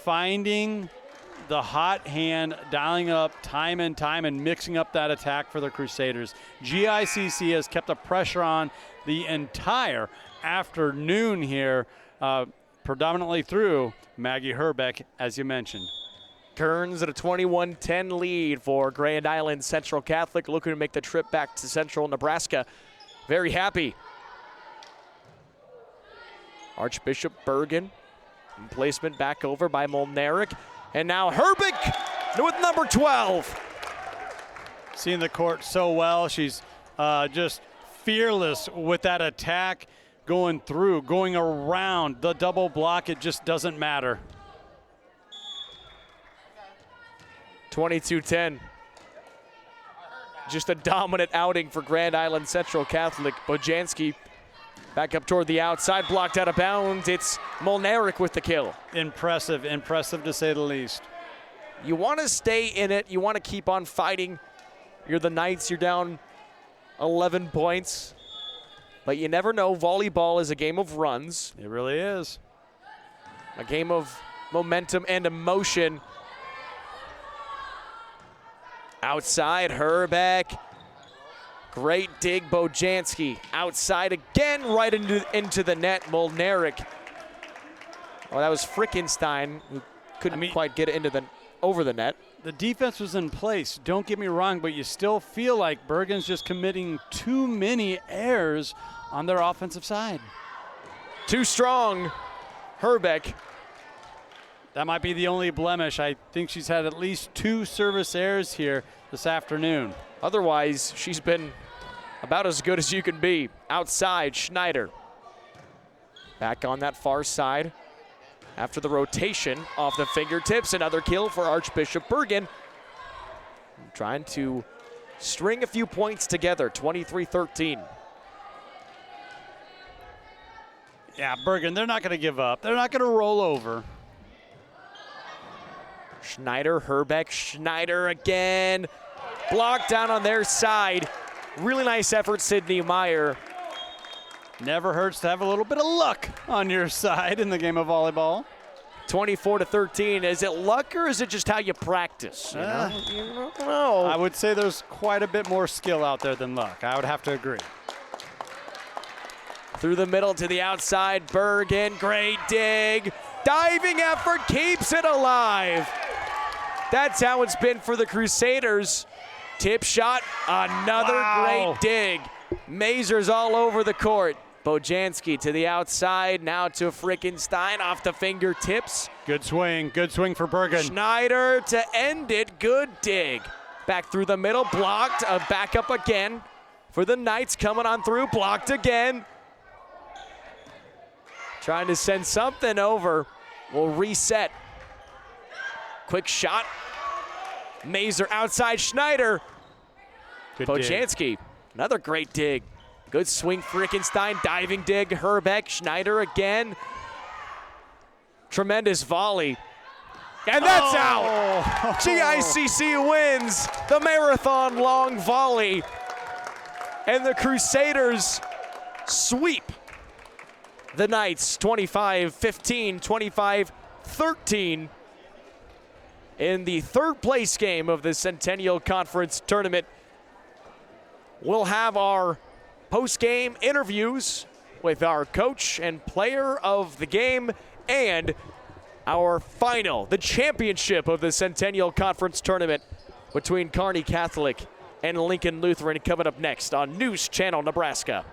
finding the hot hand, dialing up time and time and mixing up that attack for the Crusaders. GICC has kept the pressure on the entire afternoon here, predominantly through Maggie Herbeck, as you mentioned. Kearns at a 21-10 lead for Grand Island Central Catholic, looking to make the trip back to Central Nebraska. Very happy. Archbishop Bergen, in placement back over by Molnaric. And now Herbeck with number 12. Seeing the court so well. She's just fearless with that attack, going through, going around the double block. It just doesn't matter. 22-10. Just a dominant outing for Grand Island Central Catholic. Bojanski back up toward the outside, blocked out of bounds. It's Molnaric with the kill. Impressive to say the least. You want to stay in it. You want to keep on fighting. You're the Knights. You're down 11 points. But you never know. Volleyball is a game of runs. It really is. A game of momentum and emotion. Outside, Herbeck. Great dig, Bojanski. Outside again, right into the net, Molnaric. Oh, that was Frickenstein, who couldn't quite get it over the net. The defense was in place, don't get me wrong, but you still feel like Bergen's just committing too many errors on their offensive side. Too strong, Herbeck. That might be the only blemish. I think she's had at least 2 service errors here this afternoon. Otherwise, she's been about as good as you can be. Outside, Schneider. Back on that far side. After the rotation off the fingertips, another kill for Archbishop Bergen. Trying to string a few points together, 23-13. Yeah, Bergen, they're not going to give up. They're not going to roll over. Schneider, Herbeck, Schneider again. Blocked down on their side. Really nice effort, Sydney Meyer. Never hurts to have a little bit of luck on your side in the game of volleyball. 24-13. Is it luck or is it just how you practice? You don't know. I would say there's quite a bit more skill out there than luck. I would have to agree. Through the middle to the outside, Bergen, great dig. Diving effort keeps it alive. That's how it's been for the Crusaders. Tip shot, another great dig. Mazer's all over the court. Bojanski to the outside, now to Frickenstein off the fingertips. Good swing for Bergen. Schneider to end it, good dig. Back through the middle, blocked, back up again for the Knights coming on through, blocked again. Trying to send something over, will reset. Quick shot, Mazer outside, Schneider. Good Bojanski, dig. Another great dig. Good swing, Frickenstein, diving dig, Herbeck, Schneider again. Tremendous volley. And that's out! GICC wins the marathon long volley. And the Crusaders sweep the Knights 25-15, 25-13 in the third place game of the Centennial Conference Tournament. We'll have our post-game interviews with our coach and player of the game and our final, the championship of the Centennial Conference Tournament between Kearney Catholic and Lincoln Lutheran, coming up next on News Channel Nebraska.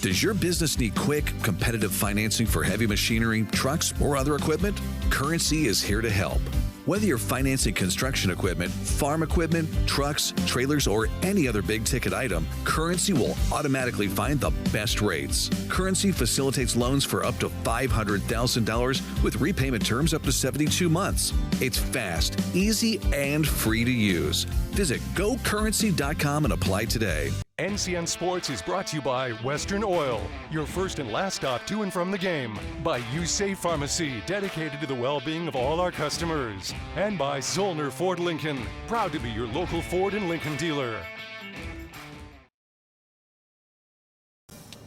Does your business need quick, competitive financing for heavy machinery, trucks, or other equipment? Currency is here to help. Whether you're financing construction equipment, farm equipment, trucks, trailers, or any other big-ticket item, Currency will automatically find the best rates. Currency facilitates loans for up to $500,000 with repayment terms up to 72 months. It's fast, easy, and free to use. Visit GoCurrency.com and apply today. NCN Sports is brought to you by Western Oil, your first and last stop to and from the game. By USafe Pharmacy, dedicated to the well-being of all our customers. And by Zollner Ford Lincoln, proud to be your local Ford and Lincoln dealer.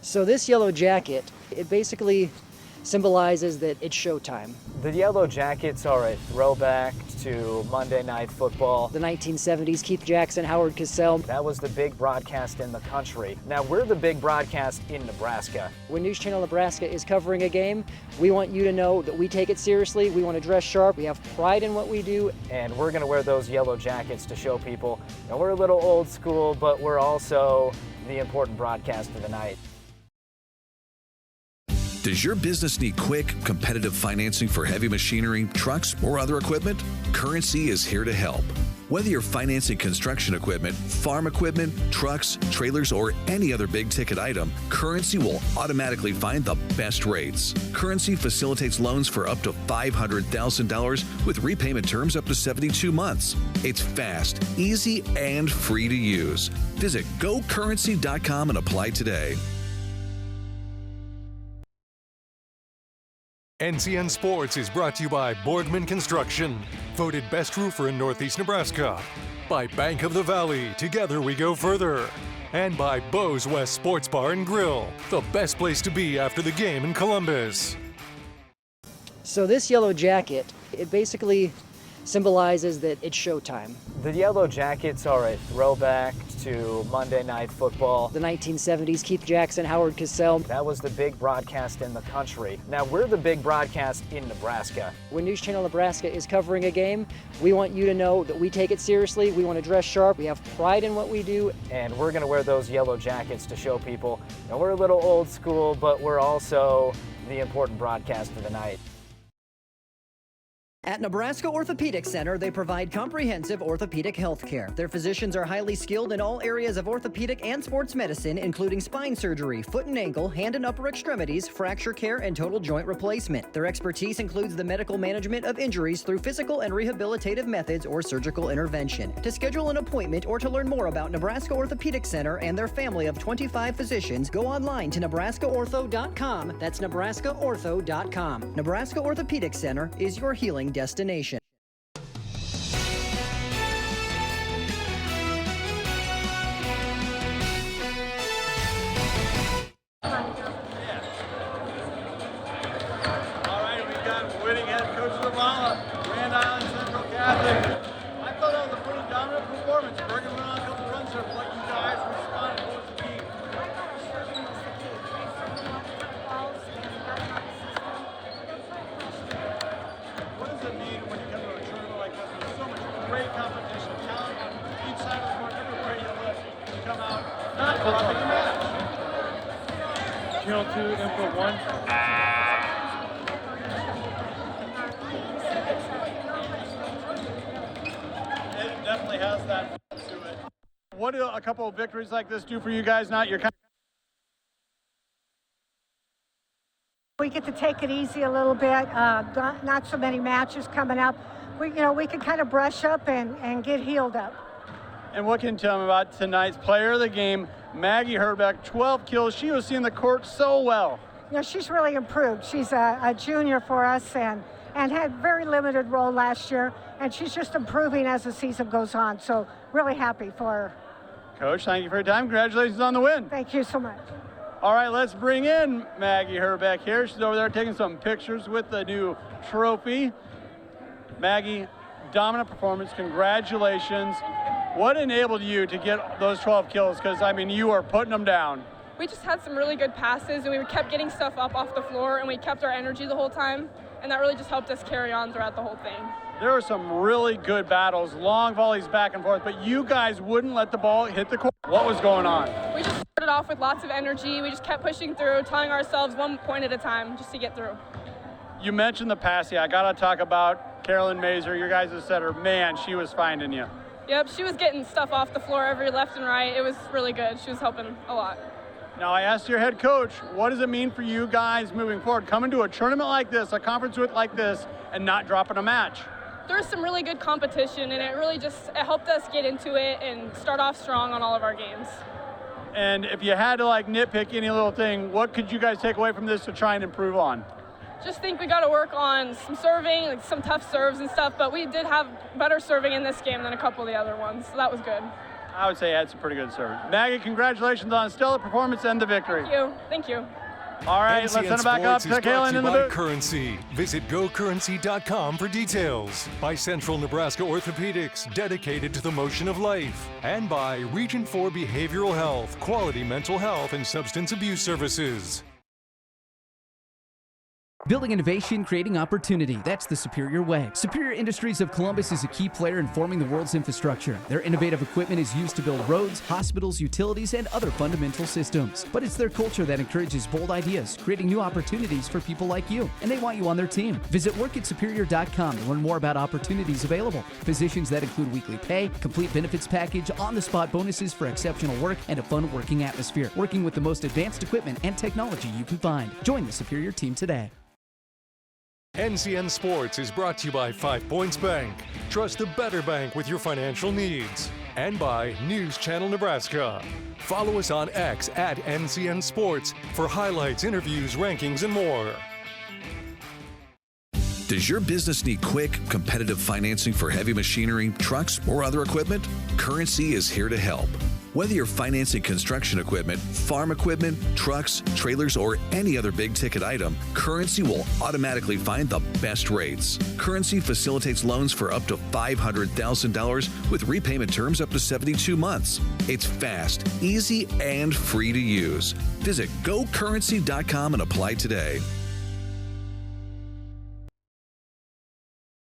So this yellow jacket, it basically symbolizes that it's showtime. The yellow jackets are a throwback to Monday Night Football. The 1970s, Keith Jackson, Howard Cosell. That was the big broadcast in the country. Now we're the big broadcast in Nebraska. When News Channel Nebraska is covering a game, we want you to know that we take it seriously, we want to dress sharp, we have pride in what we do. And we're gonna wear those yellow jackets to show people, you know, we're a little old school, but we're also the important broadcast of the night. Does your business need quick, competitive financing for heavy machinery, trucks, or other equipment? Currency is here to help. Whether you're financing construction equipment, farm equipment, trucks, trailers, or any other big-ticket item, Currency will automatically find the best rates. Currency facilitates loans for up to $500,000 with repayment terms up to 72 months. It's fast, easy, and free to use. Visit GoCurrency.com and apply today. NCN Sports is brought to you by Borgman Construction, voted best roofer in Northeast Nebraska. By Bank of the Valley, together we go further. And by Bo's West Sports Bar and Grill, the best place to be after the game in Columbus. So this yellow jacket, it basically symbolizes that it's showtime. The yellow jackets are a throwback to Monday Night Football. The 1970s, Keith Jackson, Howard Cosell. That was the big broadcast in the country. Now we're the big broadcast in Nebraska. When News Channel Nebraska is covering a game, we want you to know that we take it seriously, we want to dress sharp, we have pride in what we do. And we're gonna wear those yellow jackets to show people, you know, we're a little old school, but we're also the important broadcast of the night. At Nebraska Orthopedic Center, they provide comprehensive orthopedic health care. Their physicians are highly skilled in all areas of orthopedic and sports medicine, including spine surgery, foot and ankle, hand and upper extremities, fracture care, and total joint replacement. Their expertise includes the medical management of injuries through physical and rehabilitative methods or surgical intervention. To schedule an appointment or to learn more about Nebraska Orthopedic Center and their family of 25 physicians, go online to nebraskaortho.com. That's nebraskaortho.com. Nebraska Orthopedic Center is your healing destination. Winning head coach of the Mala, Grand Island Central Catholic. I thought that was a pretty dominant performance. Bergen went on a couple runs there, but you guys responded. What was the key? What does it mean when you come to a tournament like this? There's so much great competition, talent on each side of the court, everywhere you look. You come out, not dropping the match. Channel 2, input 1. Definitely has that to it. What do a couple of victories like this do for you guys now? We get to take it easy a little bit. Not so many matches coming up. We can kind of brush up and get healed up. And what can you tell me about tonight's player of the game, Maggie Herbeck, 12 kills. She was seeing the court so well. She's really improved. She's a junior for us and had very limited role last year, and she's just improving as the season goes on. So really happy for her. Coach, thank you for your time. Congratulations on the win. Thank you so much. All right, let's bring in Maggie Herbeck here. She's over there taking some pictures with the new trophy. Maggie, dominant performance. Congratulations. What enabled you to get those 12 kills? Because, I mean, you are putting them down. We just had some really good passes, and we kept getting stuff up off the floor, and we kept our energy the whole time, and that really just helped us carry on throughout the whole thing. There were some really good battles, long volleys back and forth, but you guys wouldn't let the ball hit the court. What was going on? We just started started off with lots of energy. We just kept pushing through, telling ourselves 1 point at a time just to get through. You mentioned the passing. I got to talk about Carolyn Mazer, your guys' setter. Man, she was finding you. Yep, she was getting stuff off the floor every left and right. It was really good. She was helping a lot. Now, I asked your head coach, what does it mean for you guys moving forward? Coming to a tournament like this, a conference like this, and not dropping a match? There was some really good competition, and it helped us get into it and start off strong on all of our games. And if you had to nitpick any little thing, what could you guys take away from this to try and improve on? Just think we got to work on some serving, some tough serves and stuff, but we did have better serving in this game than a couple of the other ones, so that was good. I would say you had some pretty good serves. Maggie, congratulations on a stellar performance and the victory. Thank you. All right, let's send it back up to Kaylin in the booth. Currency. Visit gocurrency.com for details. By Central Nebraska Orthopedics, dedicated to the motion of life. And by Region 4 Behavioral Health, quality mental health and substance abuse services. Building innovation, creating opportunity. That's the Superior way. Superior Industries of Columbus is a key player in forming the world's infrastructure. Their innovative equipment is used to build roads, hospitals, utilities, and other fundamental systems. But it's their culture that encourages bold ideas, creating new opportunities for people like you. And they want you on their team. Visit workatsuperior.com to learn more about opportunities available. Positions that include weekly pay, complete benefits package, on-the-spot bonuses for exceptional work, and a fun working atmosphere. Working with the most advanced equipment and technology you can find. Join the Superior team today. NCN Sports is brought to you by 5 Points Bank. Trust the better bank with your financial needs. And by News Channel Nebraska. Follow us on X at NCN Sports for highlights, interviews, rankings, and more. Does your business need quick, competitive financing for heavy machinery, trucks, or other equipment? Currency is here to help. Whether you're financing construction equipment, farm equipment, trucks, trailers, or any other big-ticket item, Currency will automatically find the best rates. Currency facilitates loans for up to $500,000 with repayment terms up to 72 months. It's fast, easy, and free to use. Visit gocurrency.com and apply today.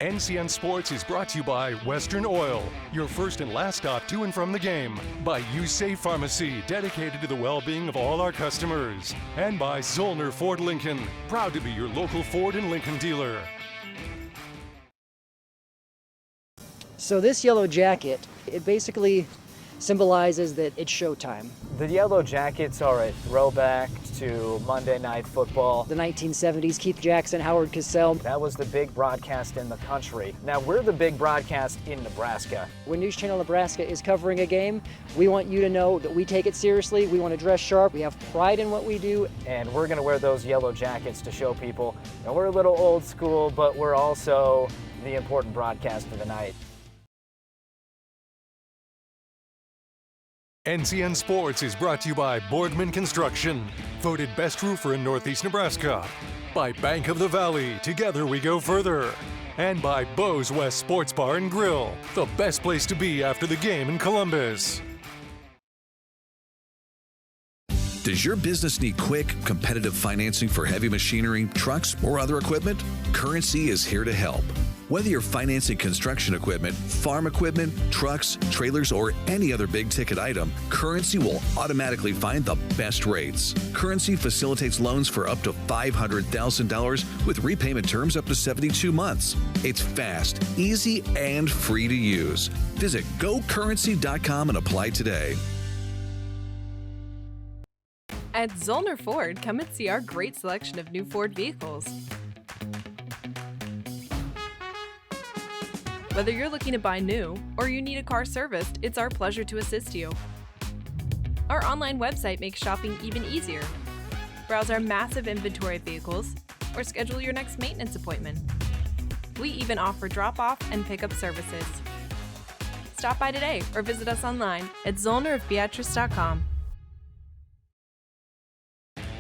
NCN Sports is brought to you by Western Oil, your first and last stop to and from the game. By USafe Pharmacy, dedicated to the well-being of all our customers. And by Zollner Ford Lincoln, proud to be your local Ford and Lincoln dealer. So this yellow jacket, it basically symbolizes that it's showtime. The Yellow Jackets are a throwback to Monday Night Football. The 1970s, Keith Jackson, Howard Cosell. That was the big broadcast in the country. Now we're the big broadcast in Nebraska. When News Channel Nebraska is covering a game, we want you to know that we take it seriously. We want to dress sharp. We have pride in what we do. And we're going to wear those yellow jackets to show people, we're a little old school, but we're also the important broadcast of the night. NCN Sports is brought to you by Boardman Construction, voted best roofer in Northeast Nebraska. By Bank of the Valley, together we go further. And by Bo's West Sports Bar and Grill, the best place to be after the game in Columbus. Does your business need quick, competitive financing for heavy machinery, trucks, or other equipment? Currency is here to help. Whether you're financing construction equipment, farm equipment, trucks, trailers, or any other big-ticket item, Currency will automatically find the best rates. Currency facilitates loans for up to $500,000 with repayment terms up to 72 months. It's fast, easy, and free to use. Visit gocurrency.com and apply today. At Zollner Ford, come and see our great selection of new Ford vehicles. Whether you're looking to buy new or you need a car serviced, it's our pleasure to assist you. Our online website makes shopping even easier. Browse our massive inventory of vehicles or schedule your next maintenance appointment. We even offer drop-off and pickup services. Stop by today or visit us online at zollnerofbeatrice.com.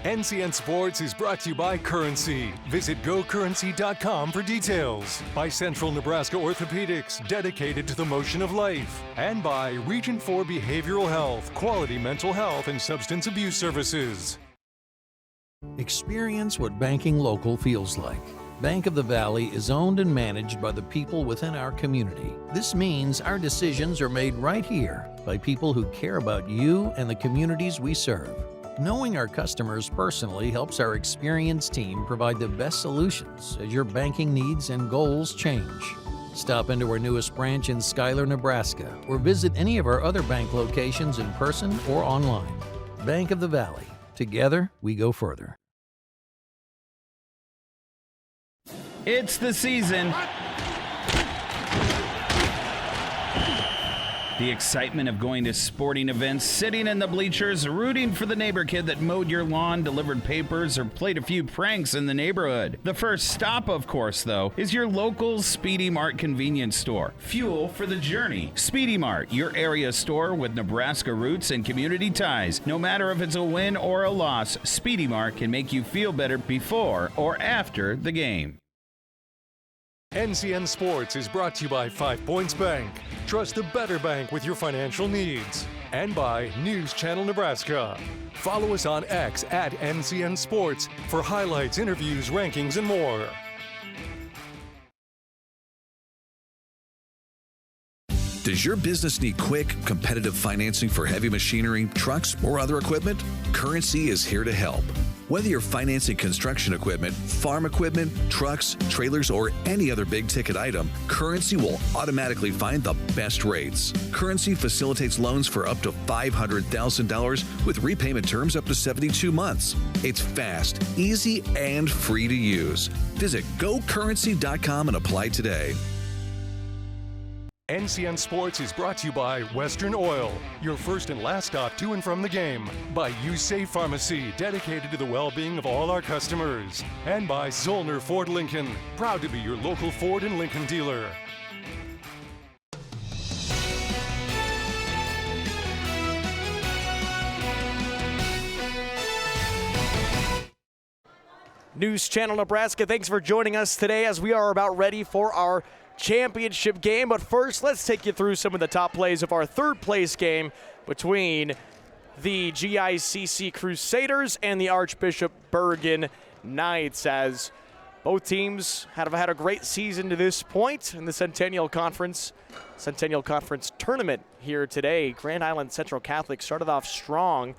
NCN Sports is brought to you by Currency. Visit gocurrency.com for details. By Central Nebraska Orthopedics, dedicated to the motion of life. And by Region 4 Behavioral Health, quality mental health and substance abuse services. Experience what banking local feels like. Bank of the Valley is owned and managed by the people within our community. This means our decisions are made right here by people who care about you and the communities we serve. Knowing our customers personally helps our experienced team provide the best solutions as your banking needs and goals change. Stop into our newest branch in Schuyler, Nebraska, or visit any of our other bank locations in person or online. Bank of the Valley. Together, we go further. It's the season. The excitement of going to sporting events, sitting in the bleachers, rooting for the neighbor kid that mowed your lawn, delivered papers, or played a few pranks in the neighborhood. The first stop, of course, though, is your local Speedy Mart convenience store. Fuel for the journey. Speedy Mart, your area store with Nebraska roots and community ties. No matter if it's a win or a loss, Speedy Mart can make you feel better before or after the game. NCN Sports is brought to you by 5 Points Bank. Trust the better bank with your financial needs. And by News Channel Nebraska. Follow us on X at NCN Sports for highlights, interviews, rankings, and more. Does your business need quick, competitive financing for heavy machinery, trucks, or other equipment? Currency is here to help. Whether you're financing construction equipment, farm equipment, trucks, trailers, or any other big-ticket item, Currency will automatically find the best rates. Currency facilitates loans for up to $500,000 with repayment terms up to 72 months. It's fast, easy, and free to use. Visit gocurrency.com and apply today. NCN Sports is brought to you by Western Oil, your first and last stop to and from the game. By USafe Pharmacy, dedicated to the well-being of all our customers. And by Zollner Ford Lincoln, proud to be your local Ford and Lincoln dealer. News Channel Nebraska, thanks for joining us today as we are about ready for our championship game. But first, let's take you through some of the top plays of our third place game between the GICC Crusaders and the Archbishop Bergan Knights, as both teams have had a great season to this point in the Centennial Conference tournament here today. Grand Island Central Catholic started off strong,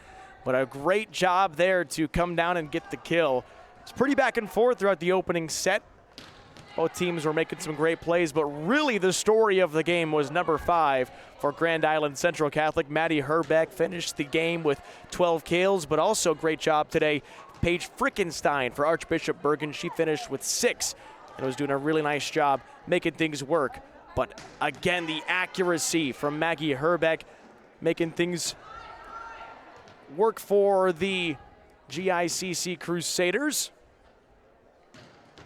but a great job there to come down and get the kill. It's pretty back and forth throughout the opening set. Both teams were making some great plays, but really the story of the game was number 5 for Grand Island Central Catholic. Maddie Herbeck finished the game with 12 kills, but also great job today. Paige Frickenstein for Archbishop Bergan. She finished with 6 and was doing a really nice job making things work. But again, the accuracy from Maggie Herbeck making things work for the GICC Crusaders.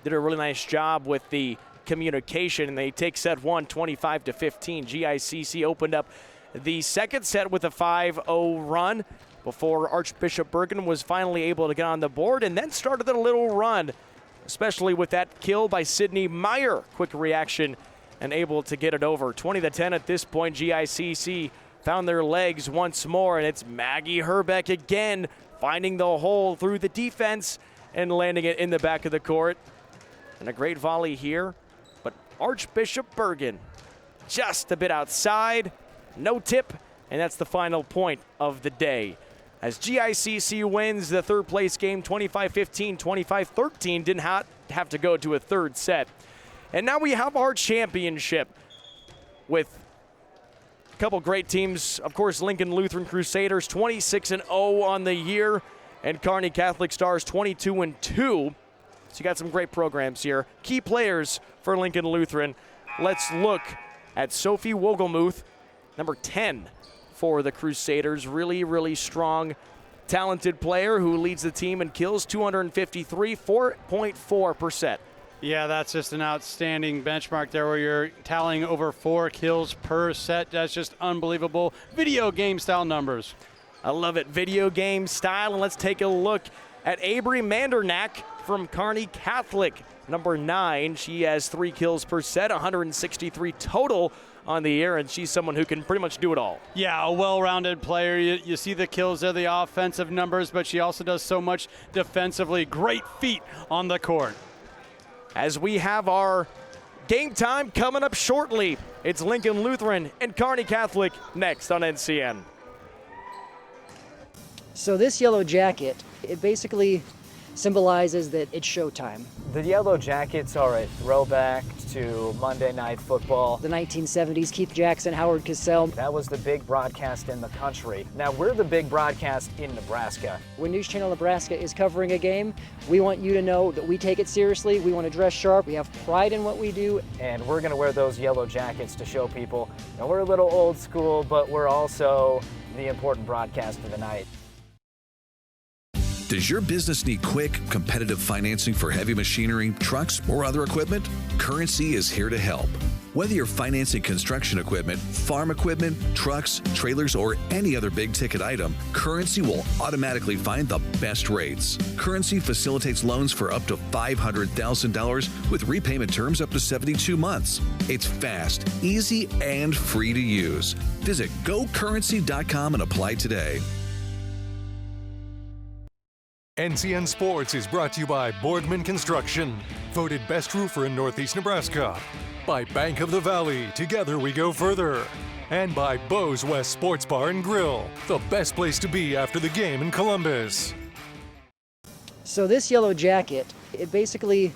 Did a really nice job with the communication, and they take set 1 25-15. GICC opened up the second set with a 5-0 run before Archbishop Bergan was finally able to get on the board, and then started a little run, especially with that kill by Sydney Meyer. Quick reaction and able to get it over. 20-10 at this point. GICC found their legs once more, and it's Maggie Herbeck again finding the hole through the defense and landing it in the back of the court. And a great volley here, but Archbishop Bergan just a bit outside, no tip, and that's the final point of the day. As GICC wins the third place game 25-15, 25-13, didn't have to go to a third set. And now we have our championship with a couple great teams. Of course, Lincoln Lutheran Crusaders 26-0 on the year, and Kearney Catholic Stars 22-2. So you got some great programs here. Key players for Lincoln Lutheran. Let's look at Sophie Wogelmuth, number 10 for the Crusaders. Really, really strong, talented player who leads the team in kills, 253, 4.4%. Yeah, that's just an outstanding benchmark there where you're tallying over 4 kills per set. That's just unbelievable. Video game style numbers. I love it, video game style. And let's take a look at Avery Mandernack from Kearney Catholic, number 9. She has 3 kills per set, 163 total on the year, and she's someone who can pretty much do it all. Yeah, a well-rounded player. You see the kills there, the offensive numbers, but she also does so much defensively. Great feet on the court. as we have our game time coming up shortly. It's Lincoln Lutheran and Kearney Catholic next on NCN. So this yellow jacket, it basically symbolizes that it's showtime. The Yellow Jackets are a throwback to Monday Night Football. The 1970s, Keith Jackson, Howard Cosell. That was the big broadcast in the country. Now we're the big broadcast in Nebraska. When News Channel Nebraska is covering a game, we want you to know that we take it seriously, we want to dress sharp, we have pride in what we do. And we're going to wear those yellow jackets to show people. Now we're a little old school, but we're also the important broadcast of the night. Does your business need quick, competitive financing for heavy machinery, trucks, or other equipment? Currency is here to help. Whether you're financing construction equipment, farm equipment, trucks, trailers, or any other big-ticket item, Currency will automatically find the best rates. Currency facilitates loans for up to $500,000 with repayment terms up to 72 months. It's fast, easy, and free to use. Visit gocurrency.com and apply today. NCN Sports is brought to you by Boardman Construction, voted best roofer in Northeast Nebraska. By Bank of the Valley, together we go further. And by Bo's West Sports Bar and Grill, the best place to be after the game in Columbus. So this yellow jacket, it basically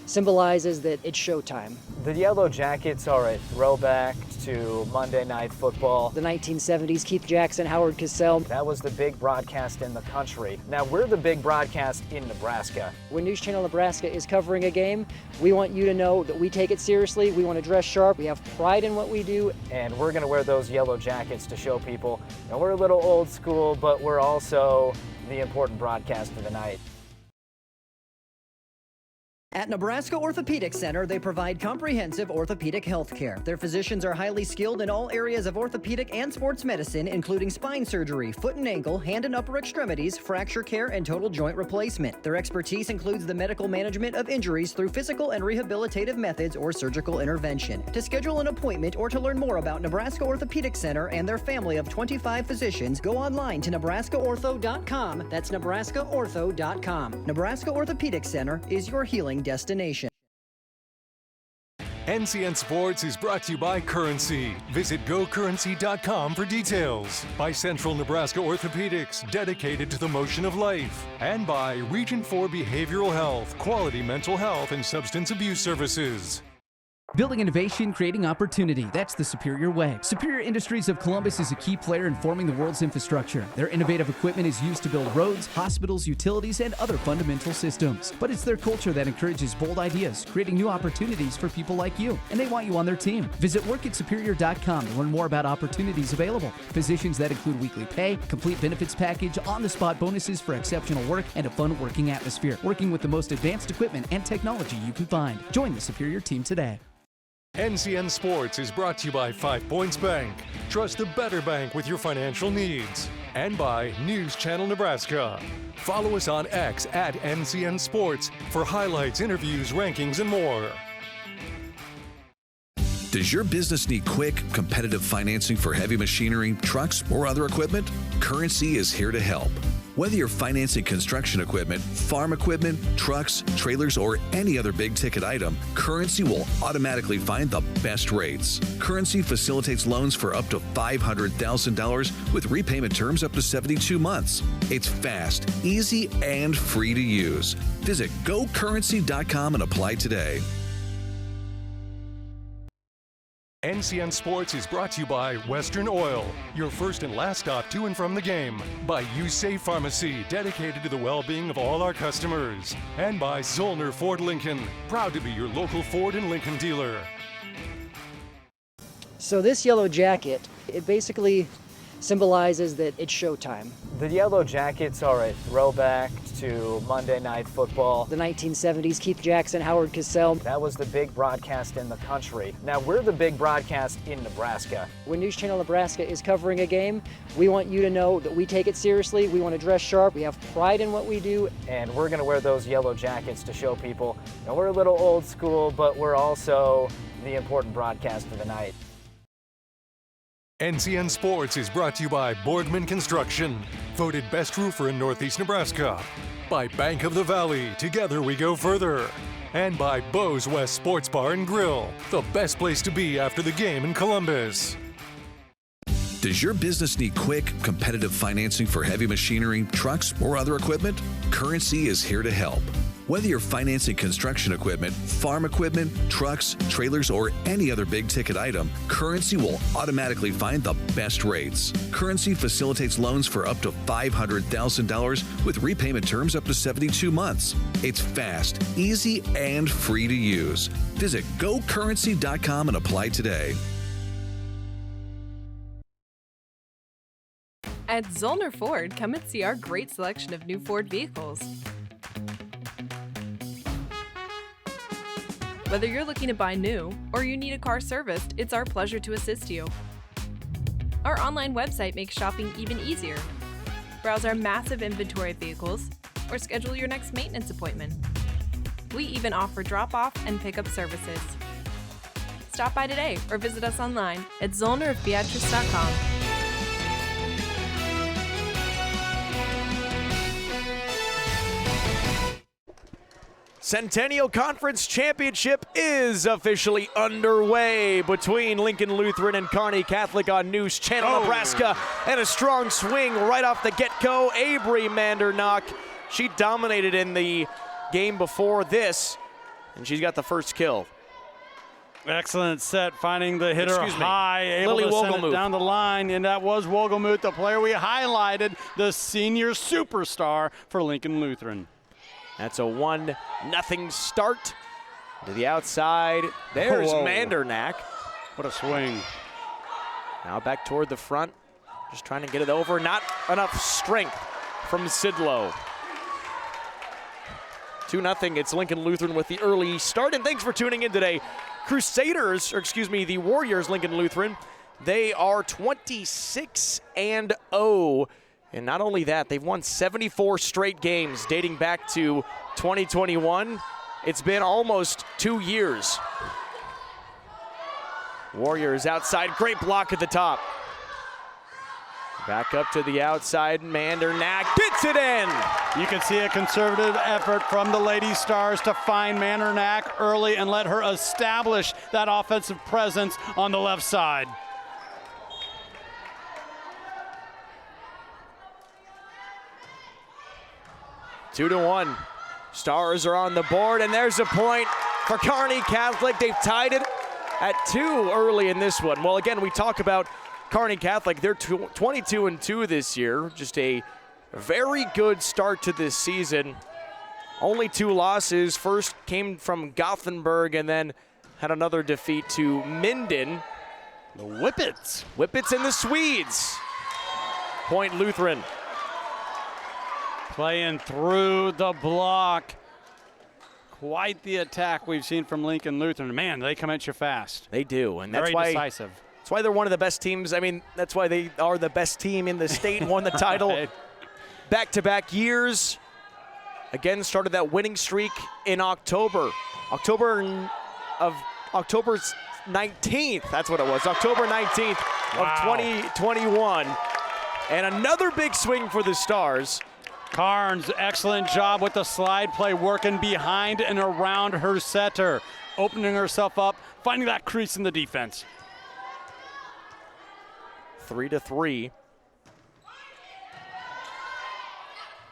symbolizes that it's showtime. The Yellow Jackets are a throwback to Monday Night Football. The 1970s, Keith Jackson, Howard Cosell. That was the big broadcast in the country. Now we're the big broadcast in Nebraska. When News Channel Nebraska is covering a game, we want you to know that we take it seriously, we want to dress sharp, we have pride in what we do. And we're going to wear those yellow jackets to show people. Now we're a little old school, but we're also the important broadcast of the night. At Nebraska Orthopedic Center, they provide comprehensive orthopedic health care. Their physicians are highly skilled in all areas of orthopedic and sports medicine, including spine surgery, foot and ankle, hand and upper extremities, fracture care, and total joint replacement. Their expertise includes the medical management of injuries through physical and rehabilitative methods or surgical intervention. To schedule an appointment or to learn more about Nebraska Orthopedic Center and their family of 25 physicians, go online to nebraskaortho.com. That's nebraskaortho.com. Nebraska Orthopedic Center is your healing destination. NCN Sports is brought to you by Currency. Visit gocurrency.com for details. By Central Nebraska Orthopedics, dedicated to the motion of life. And by Region 4 Behavioral Health, quality mental health and substance abuse services. Building innovation, creating opportunity. That's the Superior way. Superior Industries of Columbus is a key player in forming the world's infrastructure. Their innovative equipment is used to build roads, hospitals, utilities, and other fundamental systems. But it's their culture that encourages bold ideas, creating new opportunities for people like you. And they want you on their team. Visit workatsuperior.com to learn more about opportunities available. Positions that include weekly pay, complete benefits package, on-the-spot bonuses for exceptional work, and a fun working atmosphere. Working with the most advanced equipment and technology you can find. Join the Superior team today. NCN Sports is brought to you by 5 Points Bank. Trust the better bank with your financial needs. And by News Channel Nebraska. Follow us on X at NCN Sports for highlights, interviews, rankings, and more. Does your business need quick, competitive financing for heavy machinery, trucks, or other equipment? Currency is here to help. Whether you're financing construction equipment, farm equipment, trucks, trailers, or any other big-ticket item, Currency will automatically find the best rates. Currency facilitates loans for up to $500,000 with repayment terms up to 72 months. It's fast, easy, and free to use. Visit gocurrency.com and apply today. NCN Sports is brought to you by Western Oil, your first and last stop to and from the game. By USafe Pharmacy, dedicated to the well-being of all our customers. And by Zollner Ford Lincoln, proud to be your local Ford and Lincoln dealer. So this yellow jacket, it basically symbolizes that it's showtime. The Yellow Jackets are a throwback to Monday Night Football. The 1970s, Keith Jackson, Howard Cosell. That was the big broadcast in the country. Now we're the big broadcast in Nebraska. When News Channel Nebraska is covering a game, we want you to know that we take it seriously, we want to dress sharp, we have pride in what we do. And we're going to wear those yellow jackets to show people. Now we're a little old school, but we're also the important broadcast of the night. NCN Sports is brought to you by Boardman Construction, voted best roofer in Northeast Nebraska. By Bank of the Valley, together we go further. And by Bo's West Sports Bar and Grill, the best place to be after the game in Columbus. Does your business need quick, competitive financing for heavy machinery, trucks, or other equipment? Currency is here to help. Whether you're financing construction equipment, farm equipment, trucks, trailers, or any other big-ticket item, Currency will automatically find the best rates. Currency facilitates loans for up to $500,000 with repayment terms up to 72 months. It's fast, easy, and free to use. Visit gocurrency.com and apply today. At Zollner Ford, come and see our great selection of new Ford vehicles. Whether you're looking to buy new or you need a car serviced, it's our pleasure to assist you. Our online website makes shopping even easier. Browse our massive inventory of vehicles or schedule your next maintenance appointment. We even offer drop-off and pickup services. Stop by today or visit us online at zollnerofbeatrice.com. Centennial Conference Championship is officially underway between Lincoln Lutheran and Kearney Catholic on News Channel, Nebraska. And a strong swing right off the get-go. Avery Mandernock, she dominated in the game before this, and she's got the first kill. Excellent set, finding the hitter high, able to send it down the line, and that was Wogelmuth, the player we highlighted, the senior superstar for Lincoln Lutheran. That's a 1-0 start to the outside. There's Mandernack. What a swing. Now back toward the front, just trying to get it over. Not enough strength from Sidlow. 2-0, it's Lincoln Lutheran with the early start. And thanks for tuning in today. The Warriors, Lincoln Lutheran, they are 26-0. And not only that, they've won 74 straight games dating back to 2021. It's been almost 2 years. Warriors outside, great block at the top. Back up to the outside, Mandernack gets it in. You can see a conservative effort from the Lady Stars to find Mandernack early and let her establish that offensive presence on the left side. 2-1. Stars are on the board, and there's a point for Kearney Catholic. They've tied it at 2 early in this one. Well, again, we talk about Kearney Catholic. They're 22-2 this year. Just a very good start to this season. Only 2 losses. First came from Gothenburg, and then had another defeat to Minden. The Whippets. Whippets and the Swedes. Point Lutheran. Playing through the block. Quite the attack we've seen from Lincoln Lutheran. Man, they come at you fast. They do, and that's very decisive. That's why they're one of the best teams. I mean, that's why they are the best team in the state and won the title Right. back-to-back years. Again, started that winning streak in October. October 19th, that's what it was. October 19th of 2021. And another big swing for the Stars. Carnes, excellent job with the slide play, working behind and around her setter, opening herself up, finding that crease in the defense. 3-3.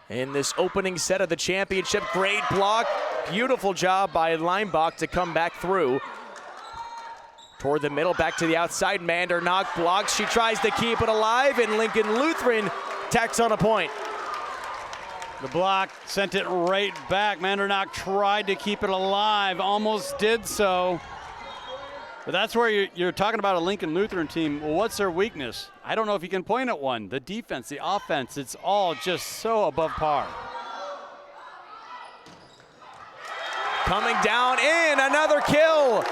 In this opening set of the championship, great block. Beautiful job by Leinbach to come back through. Toward the middle, back to the outside. Mandernock blocks. She tries to keep it alive, and Lincoln Lutheran tacks on a point. The block sent it right back. Mandernock tried to keep it alive, almost did so. But that's where you're talking about a Lincoln Lutheran team. Well, what's their weakness? I don't know if you can point at one. The defense, the offense, it's all just so above par. Coming down in, another kill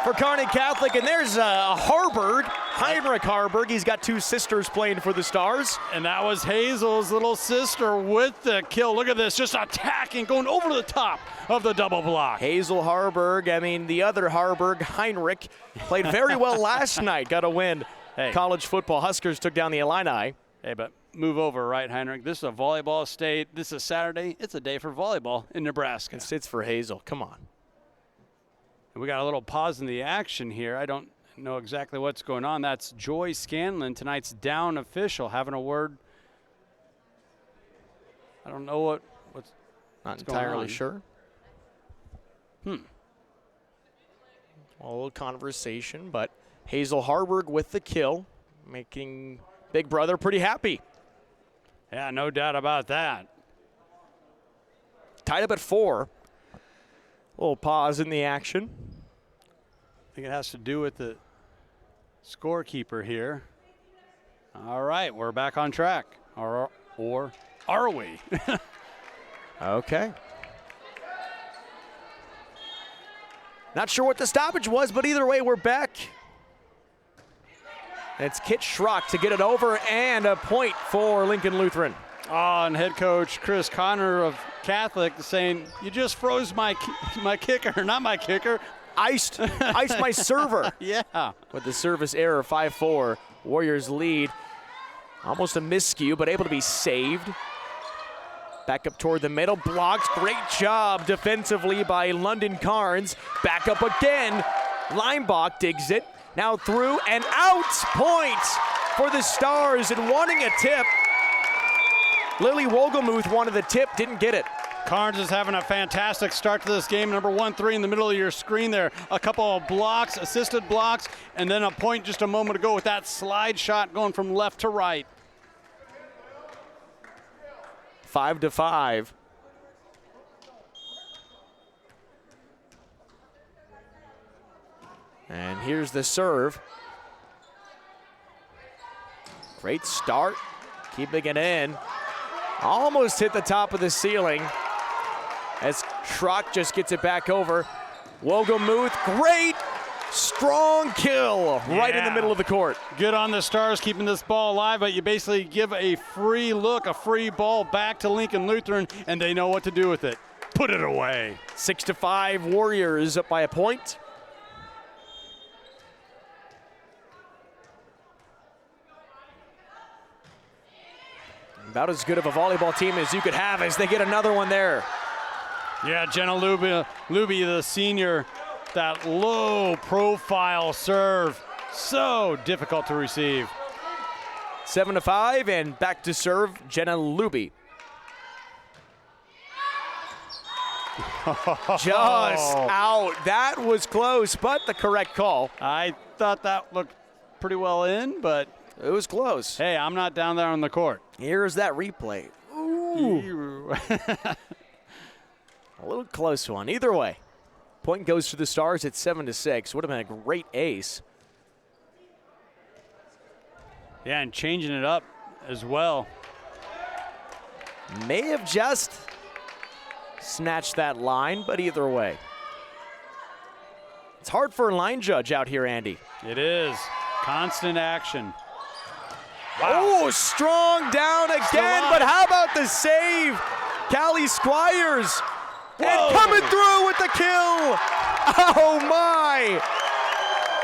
for Kearney Catholic, and there's Heinrich Harburg. He's got 2 sisters playing for the Stars. And that was Hazel's little sister with the kill. Look at this, just attacking, going over the top of the double block. Hazel Harburg, the other Harburg, Heinrich, played very well last night. Got a win. Hey. College football. Huskers took down the Illini. Hey, but move over, right, Heinrich? This is a volleyball state. This is Saturday. It's a day for volleyball in Nebraska. It's for Hazel. Come on. And we got a little pause in the action here. I don't know exactly what's going on. That's Joy Scanlon, tonight's down official, having a word. I don't know what's not entirely sure. A little conversation, but Hazel Harburg with the kill, making Big Brother pretty happy. Yeah, no doubt about that. Tied up at 4. A little pause in the action. I think it has to do with the scorekeeper here. All right, we're back on track. Or are we? Okay. Not sure what the stoppage was, but either way, we're back. It's Kit Schrock to get it over, and a point for Lincoln Lutheran. Oh, and head coach Chris Connor of Catholic saying, you just froze my kicker, not my kicker. Iced my server. Yeah. With the service error, 5-4. Warriors lead. Almost a miscue, but able to be saved. Back up toward the middle, blocks. Great job defensively by London Carnes. Back up again. Linebach digs it. Now through and out. Points for the Stars, and wanting a tip. Lily Wogelmuth wanted the tip, didn't get it. Carnes is having a fantastic start to this game. Number 1-3 in the middle of your screen there. A couple of blocks, assisted blocks, and then a point just a moment ago with that slide shot going from left to right. 5-5. And here's the serve. Great start, keeping it in. Almost hit the top of the ceiling as Schrock just gets it back over. Wogelmuth, great, strong kill right in the middle of the court. Good on the Stars keeping this ball alive, but you basically give a free look, a free ball back to Lincoln Lutheran, and they know what to do with it. Put it away. 6-5 Warriors up by a point. About as good of a volleyball team as you could have as they get another one there. Yeah, Jenna Luby, the senior, that low-profile serve, so difficult to receive. 7-5, and back to serve Jenna Luby. Just out. That was close, but the correct call. I thought that looked pretty well in, but it was close. Hey, I'm not down there on the court. Here's that replay. Ooh. A little close one. Either way, point goes to the Stars at 7-6. Would have been a great ace. Yeah, and changing it up as well. May have just snatched that line, but either way. It's hard for a line judge out here, Andy. It is. Constant action. Wow. Oh, strong down again, but how about the save? Callie Squires. Whoa. And coming through with the kill. Oh, my.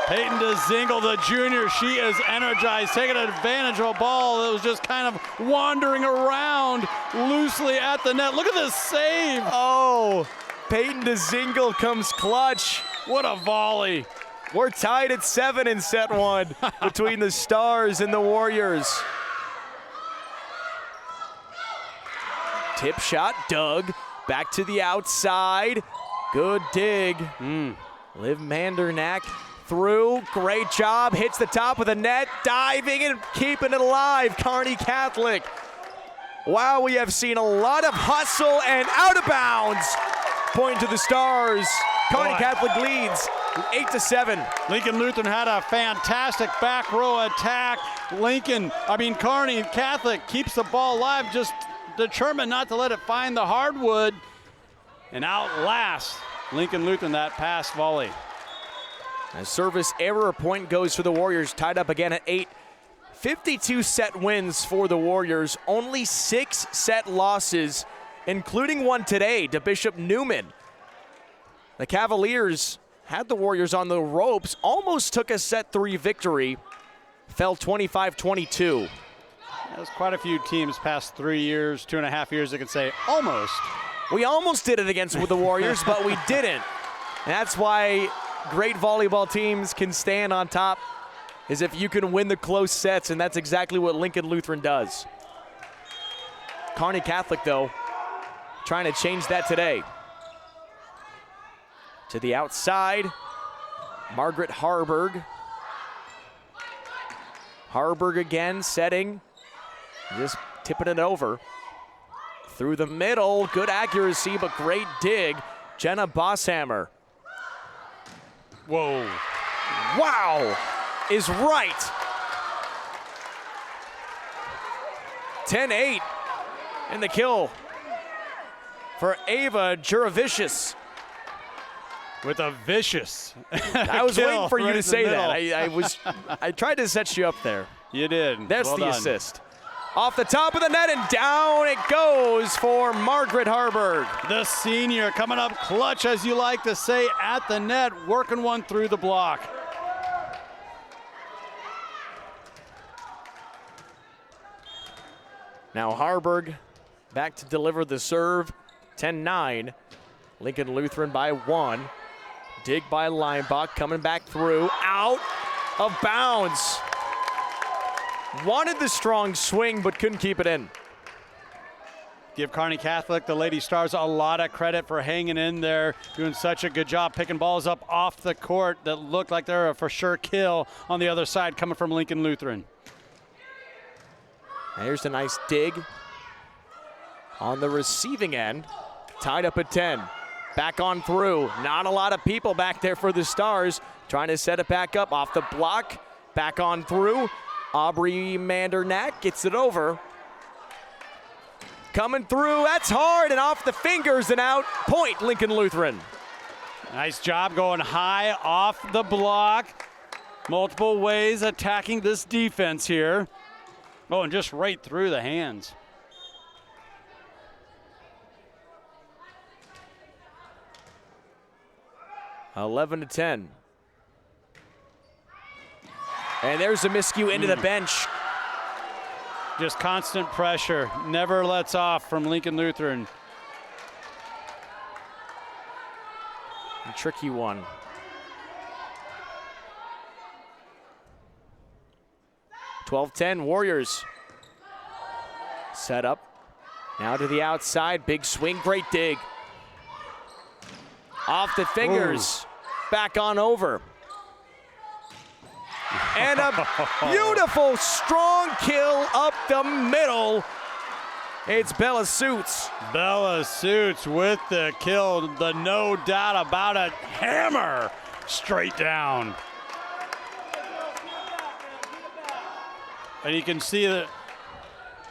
Peyton DeZingle, the junior, she is energized, taking advantage of a ball that was just kind of wandering around loosely at the net. Look at this save. Oh, Peyton DeZingle comes clutch. What a volley. We're tied at 7 in set 1 between the Stars and the Warriors. Tip shot, Doug, back to the outside. Good dig. Liv Mandernack through, great job, hits the top of the net, diving and keeping it alive, Kearney Catholic. Wow, we have seen a lot of hustle and out of bounds. Point to the Stars. Kearney Catholic leads 8-7. Lincoln Lutheran had a fantastic back row attack. Kearney Catholic keeps the ball alive, just determined not to let it find the hardwood and outlast Lincoln Lutheran that pass volley. A service error point goes for the Warriors, tied up again at 8. 52 set wins for the Warriors, only 6 set losses, including one today to Bishop Neumann. The Cavaliers had the Warriors on the ropes, almost took a set 3 victory, fell 25-22. There's quite a few teams past 3 years, 2.5 years that can say almost. We almost did it against the Warriors, but we didn't. And that's why great volleyball teams can stand on top, is if you can win the close sets, and that's exactly what Lincoln Lutheran does. Kearney Catholic, though, trying to change that today. To the outside, Margaret Harburg. Harburg again, setting, just tipping it over. Through the middle, good accuracy, but great dig. Jenna Bosshammer. Whoa. Wow, is right. 10-8 in the kill for Ava Juravicius. With a vicious I was waiting for you right to say that. middle. I tried to set you up there. You did. There's well the done. assist. Off the top of the net and down it goes for Margaret Harburg. The senior coming up clutch, as you like to say, at the net, working one through the block. Now Harburg back to deliver the serve. 10-9. Lincoln Lutheran by 1. Dig by Leinbach, coming back through. Out of bounds. Wanted the strong swing, but couldn't keep it in. Give Kearney Catholic, the Lady Stars, a lot of credit for hanging in there, doing such a good job picking balls up off the court that looked like they're a for sure kill on the other side coming from Lincoln Lutheran. Here's a nice dig on the receiving end. Tied up at 10. Back on through. Not a lot of people back there for the Stars. Trying to set it back up off the block. Back on through. Aubrey Mandernack gets it over. Coming through. That's hard and off the fingers and out. Point Lincoln Lutheran. Nice job going high off the block. Multiple ways attacking this defense here. Oh, and just right through the hands. Eleven to 10. And there's a miscue into the bench. Just constant pressure. Never lets off from Lincoln Lutheran. A tricky one. (12-10) Warriors. Set up. Now to the outside. Big swing. Great dig. Off the fingers. Back on over. And a beautiful, strong kill up the middle. It's Bella Suits. Bella Suits with the kill. The no doubt about it. Hammer straight down. And you can see that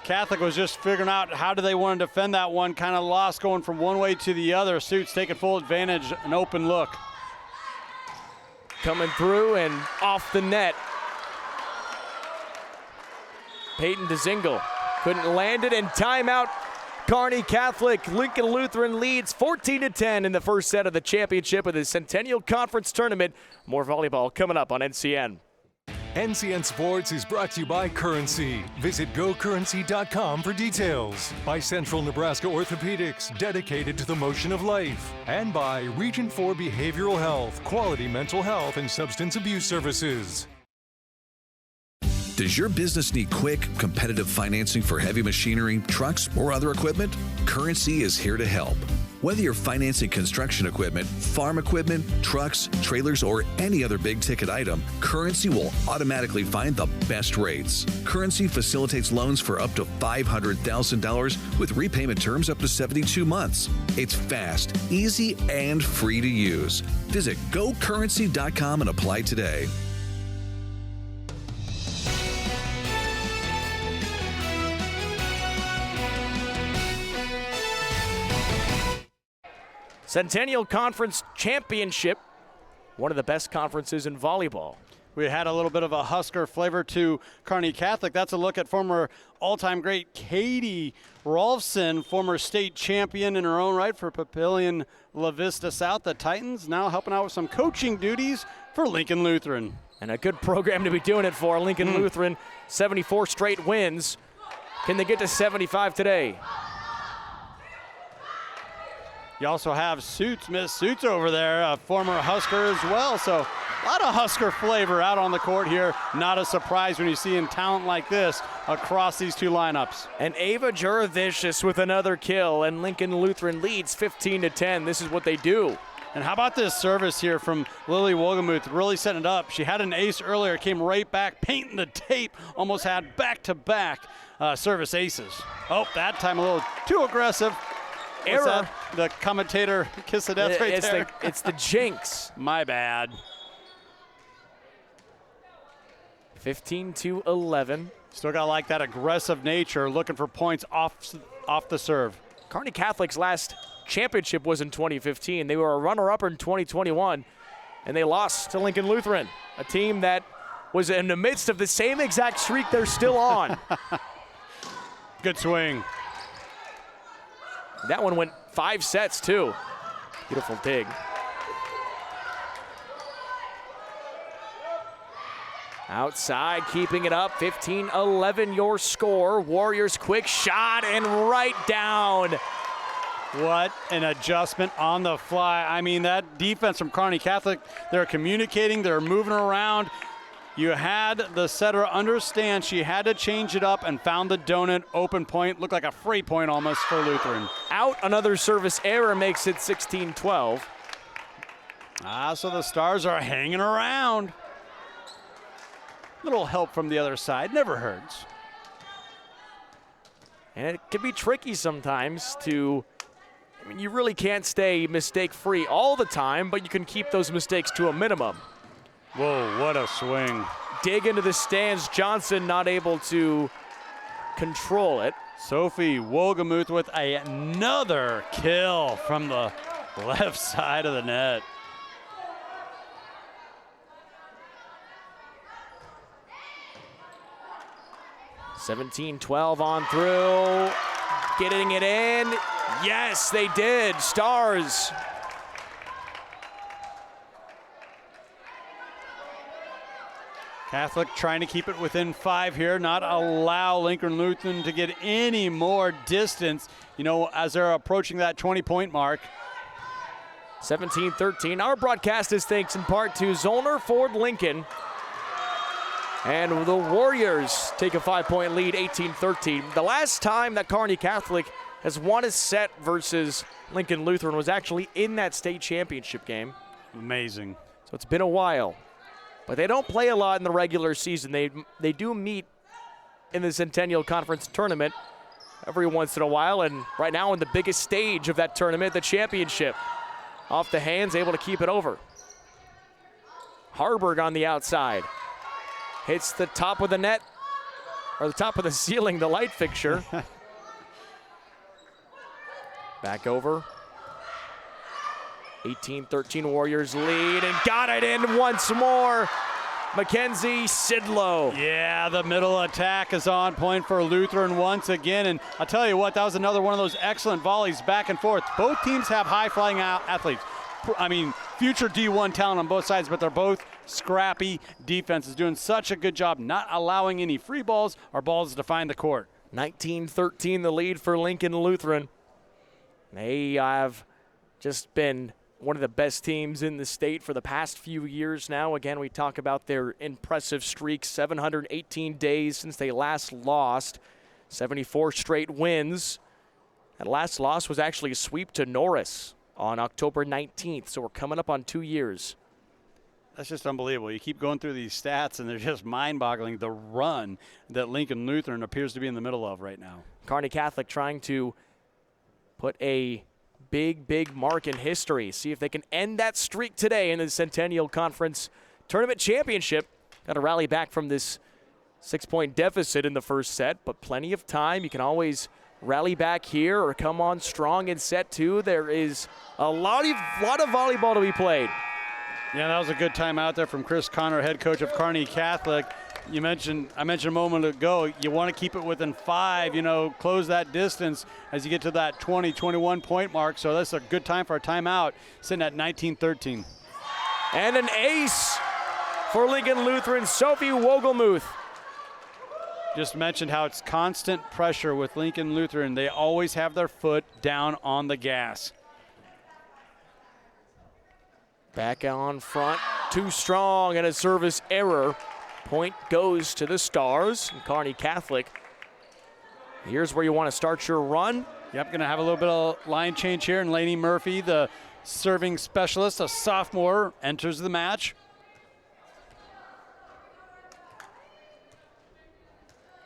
Catholic was just figuring out how do they want to defend that one. Kind of lost going from one way to the other. Suits taking full advantage, an open look. Coming through and off the net. Peyton DeZingle couldn't land it, and timeout. Kearney Catholic. Lincoln Lutheran leads 14-10 in the first set of the championship of the Centennial Conference Tournament. More volleyball coming up on NCN. NCN Sports is brought to you by Currency. Visit gocurrency.com for details. By Central Nebraska Orthopedics, dedicated to the motion of life. And by Region 4 Behavioral Health, quality mental health and substance abuse services. Does your business need quick, competitive financing for heavy machinery, trucks, or other equipment? Currency is here to help. Whether you're financing construction equipment, farm equipment, trucks, trailers, or any other big-ticket item, Currency will automatically find the best rates. Currency facilitates loans for up to $500,000 with repayment terms up to 72 months. It's fast, easy, and free to use. Visit gocurrency.com and apply today. Centennial Conference Championship, one of the best conferences in volleyball. We had a little bit of a Husker flavor to Kearney Catholic. That's a look at former all-time great Katie Rolfson, former state champion in her own right for Papillion La Vista South. The Titans now helping out with some coaching duties for Lincoln Lutheran. And a good program to be doing it for. Lincoln Lutheran, 74 straight wins. Can they get to 75 today? You also have Miss Suits over there, a former Husker as well. So a lot of Husker flavor out on the court here. Not a surprise when you see talent like this across these two lineups. And Ava Juravicius with another kill, and Lincoln Lutheran leads 15-10. This is what they do. And how about this service here from Lily Wogemuth, really setting it up. She had an ace earlier, came right back, painting the tape, almost had back-to-back service aces. Oh, that time a little too aggressive. What's Error. that? The commentator kiss of death right there. It's the jinx. My bad. 15-11. Still got like that aggressive nature, looking for points off the serve. Kearney Catholic's last championship was in 2015. They were a runner-up in 2021, and they lost to Lincoln Lutheran, a team that was in the midst of the same exact streak they're still on. Good swing. That one went 5 sets, too. Beautiful dig. Outside, keeping it up, 15-11 your score. Warriors quick shot and right down. What an adjustment on the fly. I mean, that defense from Kearney Catholic, they're communicating, they're moving around. You had the setter understand she had to change it up and found the donut open point. Looked like a free point almost for Lutheran. Out, another service error makes it 16-12. So the Stars are hanging around. Little help from the other side, never hurts. And it can be tricky sometimes to, I mean, you really can't stay mistake-free all the time, but you can keep those mistakes to a minimum. Whoa, what a swing. Dig into the stands. Johnson not able to control it. Sophie Wogemuth with another kill from the left side of the net. (17-12) on through. Getting it in. Yes, they did. Stars. Catholic trying to keep it within 5 here, not allow Lincoln Lutheran to get any more distance, you know, as they're approaching that 20-point mark. 17-13. Our broadcast is thanks in part to Zollner Ford Lincoln. And the Warriors take a 5-point lead, 18-13. The last time that Kearney Catholic has won a set versus Lincoln Lutheran was actually in that state championship game. Amazing. So it's been a while. But they don't play a lot in the regular season. They do meet in the Centennial Conference tournament every once in a while, and right now in the biggest stage of that tournament, the championship. Off the hands, able to keep it over. Harburg on the outside. Hits the top of the net, or the top of the ceiling, the light fixture. Back over. 18-13 Warriors lead, and got it in once more. Mackenzie Sidlow. Yeah, the middle attack is on point for Lutheran once again. And I'll tell you what, that was another one of those excellent volleys back and forth. Both teams have high-flying athletes. I mean, future D1 talent on both sides, but they're both scrappy defenses, doing such a good job not allowing any free balls or balls to find the court. 19-13 the lead for Lincoln Lutheran. They have just been one of the best teams in the state for the past few years now. Again, we talk about their impressive streak, 718 days since they last lost, 74 straight wins. That last loss was actually a sweep to Norris on October 19th, so we're coming up on 2 years. That's just unbelievable. You keep going through these stats, and they're just mind-boggling, the run that Lincoln Lutheran appears to be in the middle of right now. Kearney Catholic trying to put a big mark in history. See if they can end that streak today in the Centennial Conference Tournament Championship. Got to rally back from this 6-point deficit in the first set, but plenty of time. You can always rally back here or come on strong in set 2. There is a lot of volleyball to be played. Yeah, that was a good time out there from Chris Connor, head coach of Kearney Catholic. I mentioned a moment ago, you want to keep it within 5, close that distance as you get to that 20, 21 point mark. So that's a good time for a timeout, sitting at 19-13. And an ace for Lincoln Lutheran, Sophie Wogemuth. just mentioned how it's constant pressure with Lincoln Lutheran. They always have their foot down on the gas. Back on front, too strong, and a service error. Point goes to the Stars. And Kearney Catholic, here's where you want to start your run. Yep, going to have a little bit of line change here, and Lainey Murphy, the serving specialist, a sophomore, enters the match.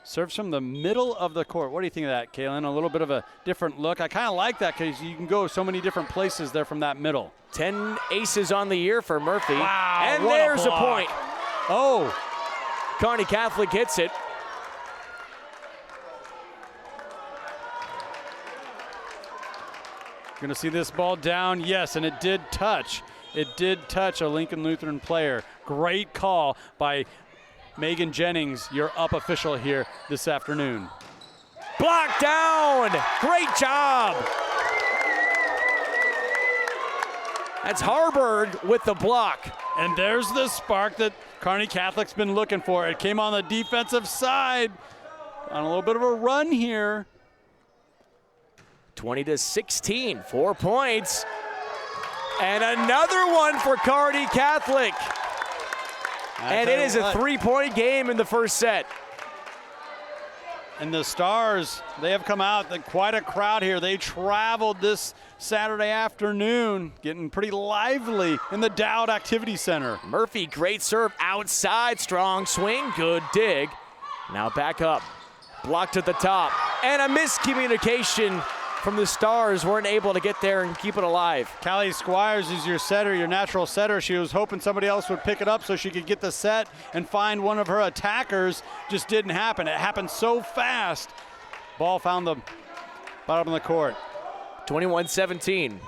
Serves from the middle of the court. What do you think of that, Kaylin? A little bit of a different look. I kind of like that because you can go so many different places there from that middle. 10 aces on the year for Murphy. Wow, and what there's a a point. Oh. Kearney Catholic hits it. Going to see this ball down. Yes, and it did touch. It did touch a Lincoln Lutheran player. Great call by Megan Jennings, your up official here this afternoon. Blocked down. Great job. That's Harburg with the block. And there's the spark that Kearney Catholic's been looking for. It came on the defensive side. On a little bit of a run here. 20-16, 4 points. And another one for Kearney Catholic. And it is a 3-point game in the first set. And the Stars, they have come out, quite a crowd here. They traveled this Saturday afternoon, getting pretty lively in the Dowd Activity Center. Murphy, great serve outside, strong swing, good dig. Now back up, blocked at the top, and a miscommunication from the Stars. Weren't able to get there and keep it alive. Callie Squires is your setter, your natural setter. She was hoping somebody else would pick it up so she could get the set and find one of her attackers. Just didn't happen. It happened so fast. Ball found the bottom of the court. 21-17.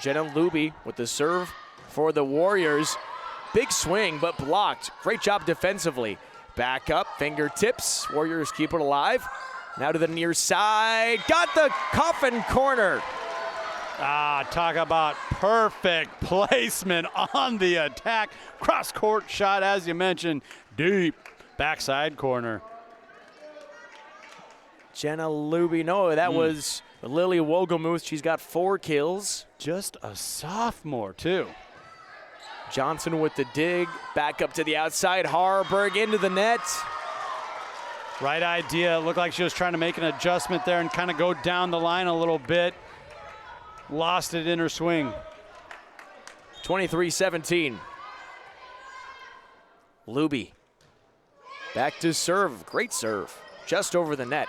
Jenna Luby with the serve for the Warriors. Big swing, but blocked. Great job defensively. Back up, fingertips. Warriors keep it alive. Now to the near side. Got the coffin corner. Talk about perfect placement on the attack. Cross-court shot, as you mentioned. Deep backside corner. Jenna Luby. No, that was Lily Wogelmuth. She's got 4 kills. Just a sophomore, too. Johnson with the dig, back up to the outside. Harburg into the net. Right idea. It looked like she was trying to make an adjustment there and kind of go down the line a little bit. Lost it in her swing. 23-17. Luby. Back to serve. Great serve. Just over the net.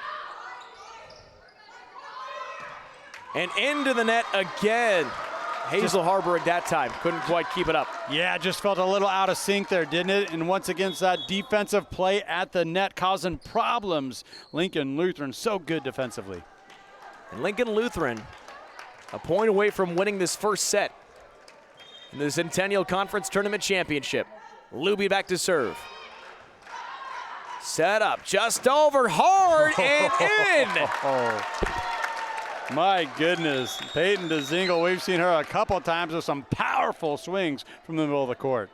And into the net again. Hazel Harburg that time couldn't quite keep it up. Yeah, just felt a little out of sync there, didn't it? And once again, that defensive play at the net causing problems. Lincoln Lutheran so good defensively. And Lincoln Lutheran a point away from winning this first set in the Centennial Conference Tournament Championship. Luby back to serve. Set up just over hard and in. My goodness, Peyton DeZingle, we've seen her a couple times with some powerful swings from the middle of the court.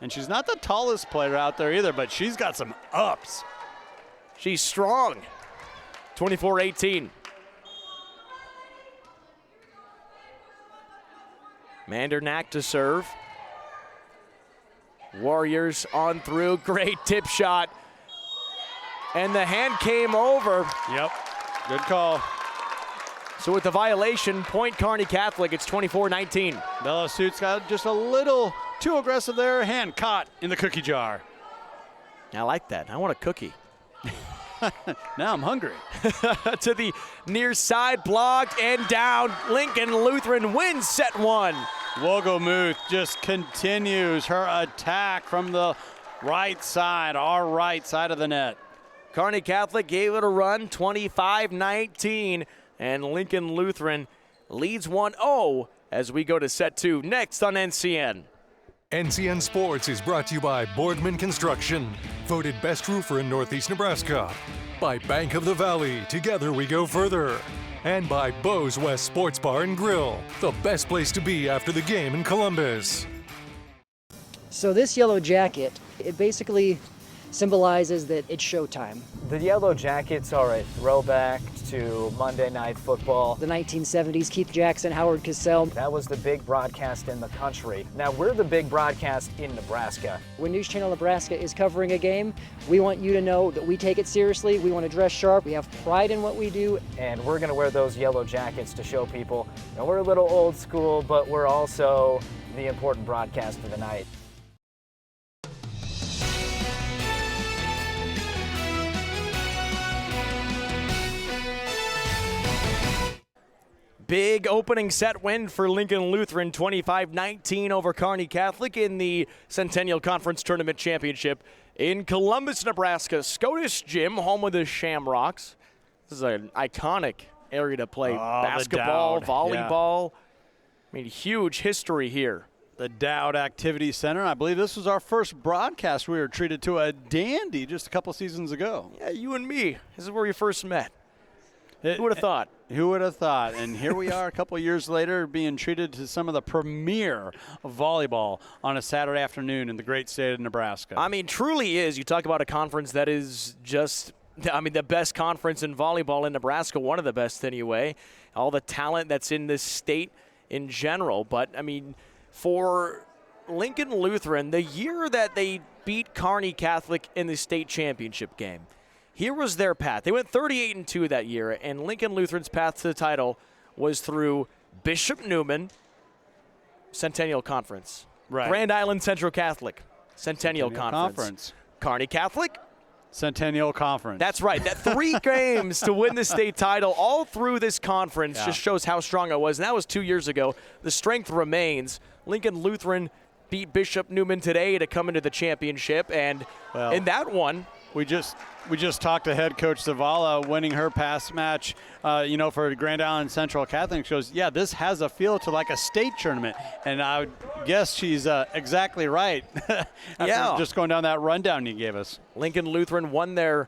And she's not the tallest player out there either, but she's got some ups. She's strong. 24-18. Mandernack to serve. Warriors on through, great tip shot. And the hand came over. Yep, good call. So with the violation, point Kearney Catholic, it's 24-19. Bella Suits got just a little too aggressive there. Hand caught in the cookie jar. I like that. I want a cookie. Now I'm hungry. To the near side, blocked and down. Lincoln Lutheran wins set 1. Wogelmuth just continues her attack from the right side, our right side of the net. Kearney Catholic gave it a run, 25-19. And Lincoln Lutheran leads 1-0 as we go to set 2 next on NCN. NCN Sports is brought to you by Boardman Construction, voted best roofer in Northeast Nebraska. By Bank of the Valley, together we go further. And by Bo's West Sports Bar and Grill, the best place to be after the game in Columbus. So this yellow jacket, it basically symbolizes that it's showtime. The yellow jackets are a throwback to Monday Night Football. The 1970s, Keith Jackson, Howard Cosell. That was the big broadcast in the country. Now we're the big broadcast in Nebraska. When News Channel Nebraska is covering a game, we want you to know that we take it seriously. We want to dress sharp. We have pride in what we do. And we're going to wear those yellow jackets to show people, we're a little old school, but we're also the important broadcast of the night. Big opening set win for Lincoln Lutheran, 25-19 over Kearney Catholic in the Centennial Conference Tournament Championship in Columbus, Nebraska. SCOTUS Gym, home of the Shamrocks. This is an iconic area to play basketball, volleyball. I mean, huge history here. The Dowd Activity Center. I believe this was our first broadcast. We were treated to a dandy just a couple seasons ago. Yeah, you and me. This is where we first met. Who would have thought? Who would have thought? And here we are a couple years later being treated to some of the premier volleyball on a Saturday afternoon in the great state of Nebraska. I mean, truly is. You talk about a conference that is just, the best conference in volleyball in Nebraska, one of the best anyway. All the talent that's in this state in general. But, for Lincoln Lutheran, the year that they beat Kearney Catholic in the state championship game, here was their path. They went 38-2 that year, and Lincoln Lutheran's path to the title was through Bishop Neumann, Centennial Conference. Right. Grand Island Central Catholic, Centennial Conference. Kearney Catholic, Centennial Conference. That's right. That 3 games to win the state title all through this conference just shows how strong it was. And that was 2 years ago. The strength remains. Lincoln Lutheran beat Bishop Neumann today to come into the championship, and in that one, we just talked to head coach Zavala winning her past match, for Grand Island Central Catholic. She goes, yeah, this has a feel to like a state tournament. And I would guess she's exactly right. Just going down that rundown you gave us. Lincoln Lutheran won their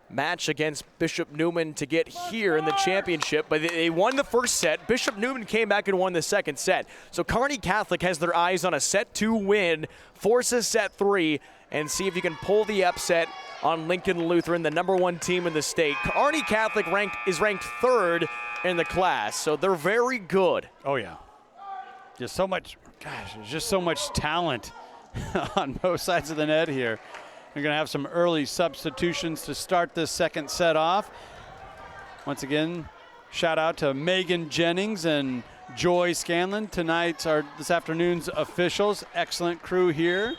match against Bishop Neumann to get here in the championship, but they won the first set. Bishop Neumann came back and won the second set. So Kearney Catholic has their eyes on a set 2 win, forces set 3, and see if you can pull the upset on Lincoln Lutheran, the #1 team in the state. Kearney Catholic is ranked 3rd in the class, so they're very good. Oh, yeah. There's just so much talent on both sides of the net here. You're going to have some early substitutions to start this second set off. Once again, shout out to Megan Jennings and Joy Scanlon, this afternoon's officials. Excellent crew here.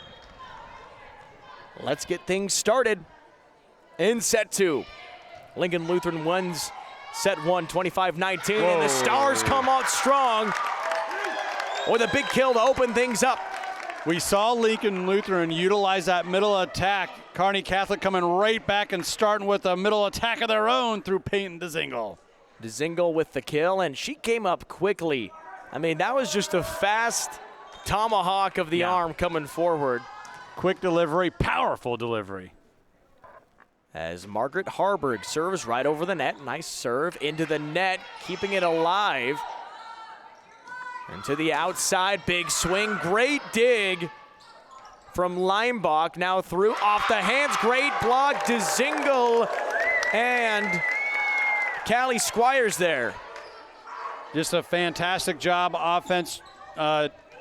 Let's get things started in set 2. Lincoln Lutheran wins set 1, 25-19, and the Stars come out strong with a big kill to open things up. We saw Lincoln Lutheran utilize that middle attack. Kearney Catholic coming right back and starting with a middle attack of their own through Peyton DeZingle. DeZingle with the kill, and she came up quickly. That was just a fast tomahawk of the arm coming forward. Quick delivery, powerful delivery. As Margaret Harburg serves right over the net. Nice serve into the net, keeping it alive. And to the outside, big swing, great dig from Leimbach. Now through, off the hands, great block, DeZingle and Callie Squires there. Just a fantastic job, offense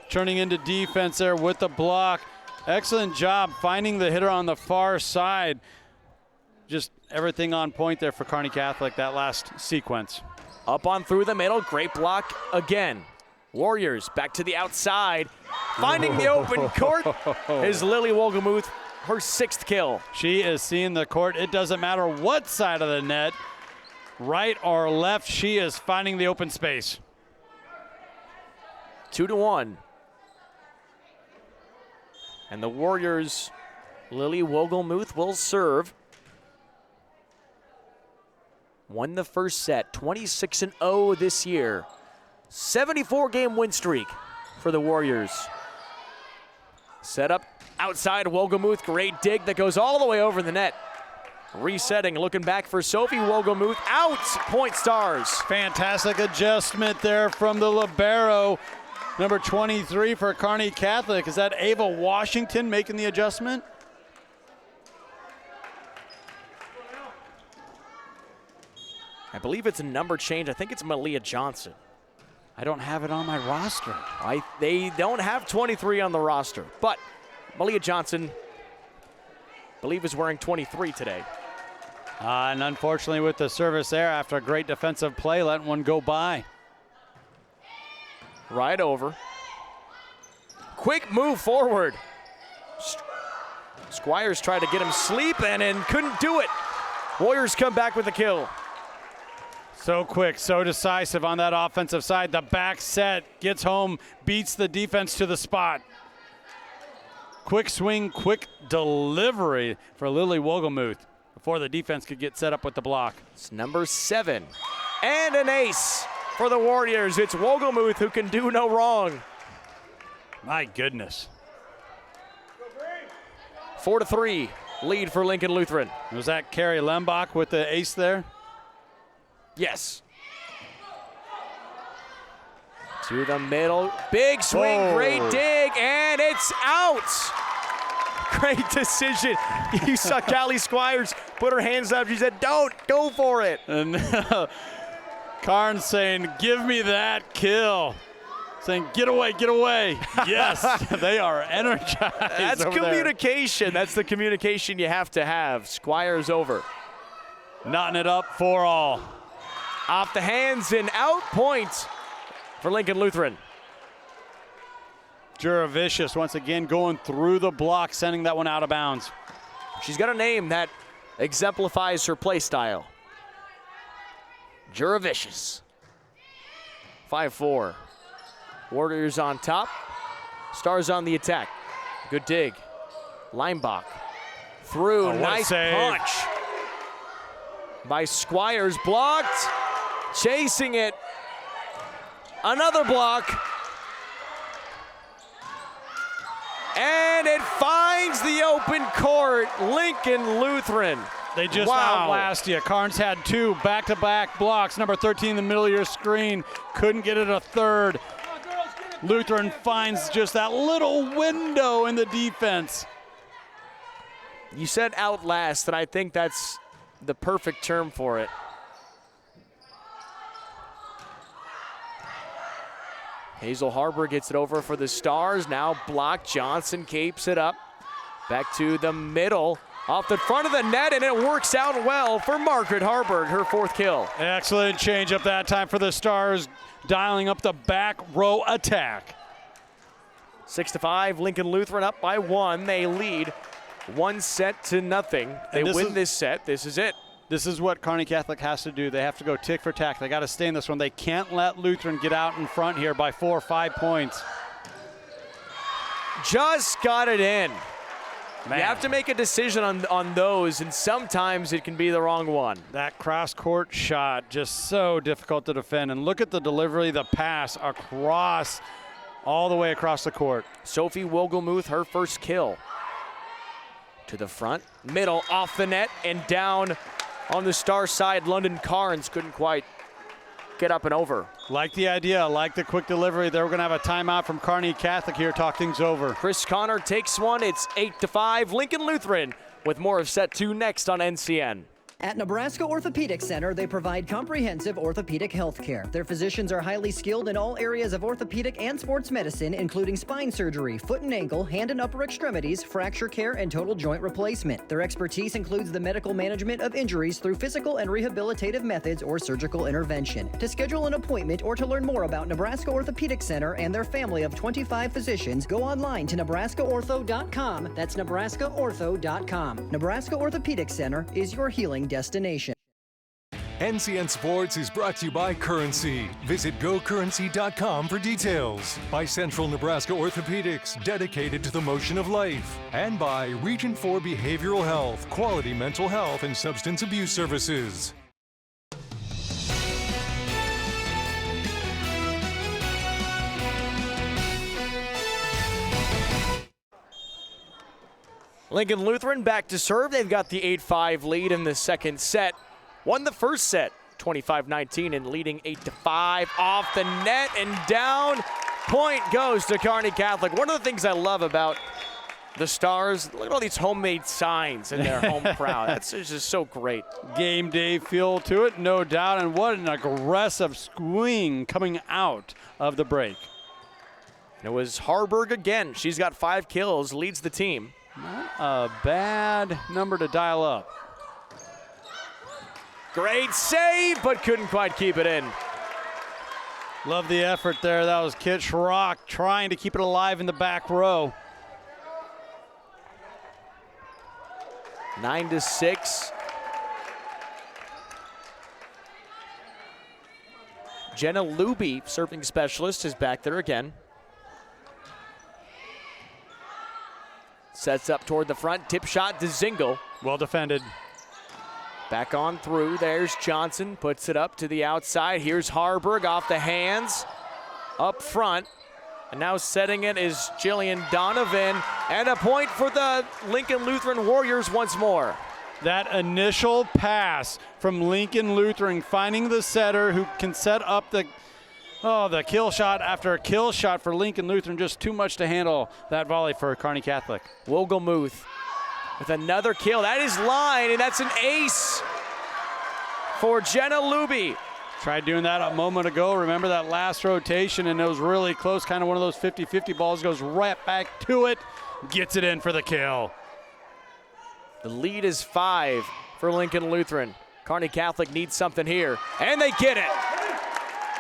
turning into defense there with the block. Excellent job finding the hitter on the far side. Just everything on point there for Kearney Catholic, that last sequence. Up on through the middle, great block again. Warriors back to the outside. Finding the open court is Lily Wolgemuth, her 6th kill. She is seeing the court. It doesn't matter what side of the net, right or left, she is finding the open space. 2-1. And the Warriors, Lily Wolgemuth will serve. Won the first set, 26-0 this year. 74-game win streak for the Warriors. Set up outside Wolgemuth, great dig that goes all the way over the net. Resetting, looking back for Sophie Wolgemuth, out, point Stars. Fantastic adjustment there from the libero. Number 23 for Kearney Catholic. Is that Ava Washington making the adjustment? I believe it's a number change. I think it's Malia Johnson. I don't have it on my roster. They don't have 23 on the roster, but Malia Johnson, I believe, is wearing 23 today. And unfortunately with the service there, after a great defensive play, letting one go by. Right over. Quick move forward. Squires tried to get him sleeping and couldn't do it. Warriors come back with a kill. So quick, so decisive on that offensive side. The back set gets home, beats the defense to the spot. Quick swing, quick delivery for Lily Wogelmuth before the defense could get set up with the block. It's number 7. And an ace for the Warriors. It's Wogelmuth who can do no wrong. My goodness. 4-3 lead for Lincoln Lutheran. Was that Carrie Lembach with the ace there? Yes. To the middle. Big swing, Whoa. Great dig, and it's out. Great decision. You saw Callie Squires put her hands up. She said, don't, go for it. And Karn saying, give me that kill. Saying, get away, get away. Yes, they are energized. That's communication. That's the communication you have to have. Squires over. Knotting it up for all. Off the hands and out, point for Lincoln Lutheran. Juravicious once again going through the block, sending that one out of bounds. She's got a name that exemplifies her play style. Juravicious. 5-4. Warriors on top. Stars on the attack. Good dig. Leinbach. Through. Nice punch by Squires. Blocked. Chasing it. Another block. And it finds the open court. Lincoln Lutheran. They just outlast you. Carnes had 2 back-to-back blocks. Number 13 in the middle of your screen. Couldn't get it a third. Lutheran finds just that little window in the defense. You said outlast, and I think that's the perfect term for it. Hazel Harbor gets it over for the Stars. Now blocked. Johnson capes it up. Back to the middle. Off the front of the net, and it works out well for Margaret Harburg, her 4th kill. Excellent change up that time for the Stars, dialing up the back row attack. 6-5, Lincoln Lutheran up by 1. They lead 1-0. They win this set. This is it. This is what Kearney Catholic has to do. They have to go tick for tack. They got to stay in this one. They can't let Lutheran get out in front here by 4 or 5 points. Just got it in. Man. You have to make a decision on those, and sometimes it can be the wrong one. That cross-court shot, just so difficult to defend. And look at the delivery, the pass across, all the way across the court. Sophie Wogelmuth, her 1st kill. To the front, middle, off the net, and down on the Star side. London Carnes couldn't quite get up and over. Like the idea, like the quick delivery. They're going to have a timeout from Kearney Catholic here, talk things over. Chris Connor takes one. It's 8-5. Lincoln Lutheran with more of set 2 next on NCN. At Nebraska Orthopedic Center, they provide comprehensive orthopedic health care. Their physicians are highly skilled in all areas of orthopedic and sports medicine, including spine surgery, foot and ankle, hand and upper extremities, fracture care, and total joint replacement. Their expertise includes the medical management of injuries through physical and rehabilitative methods or surgical intervention. To schedule an appointment or to learn more about Nebraska Orthopedic Center and their family of 25 physicians, go online to nebraskaortho.com. That's nebraskaortho.com. Nebraska Orthopedic Center is your healing destination. NCN Sports is brought to you by Currency. Visit gocurrency.com for details. By Central Nebraska Orthopedics, dedicated to the motion of life. And by Region 4 Behavioral Health, quality mental health and substance abuse services. Lincoln Lutheran back to serve. They've got the 8-5 lead in the 2nd set. Won the 1st set, 25-19, and leading 8-5. Off the net and down. Point goes to Kearney Catholic. One of the things I love about the Stars, look at all these homemade signs in their home crowd. That's just so great. Game day feel to it, no doubt. And what an aggressive swing coming out of the break. It was Harburg again. She's got 5 kills, leads the team. Not a bad number to dial up. Great save, but couldn't quite keep it in. Love the effort there. That was Kit Schrock trying to keep it alive in the back row. 9-6. Jenna Luby, serving specialist, is back there again. Sets up toward the front, tip shot to Zingle. Well defended. Back on through, there's Johnson, puts it up to the outside. Here's Harburg off the hands, up front. And now setting it is Jillian Donovan, and a point for the Lincoln Lutheran Warriors once more. That initial pass from Lincoln Lutheran, finding the setter who can set up the kill shot after a kill shot for Lincoln Lutheran. Just too much to handle that volley for Kearney Catholic. Wogelmuth with another kill. That is line, and that's an ace for Jenna Luby. Tried doing that a moment ago. Remember that last rotation, and it was really close, kind of one of those 50-50 balls. Goes right back to it, gets it in for the kill. The lead is 5 for Lincoln Lutheran. Kearney Catholic needs something here, and they get it.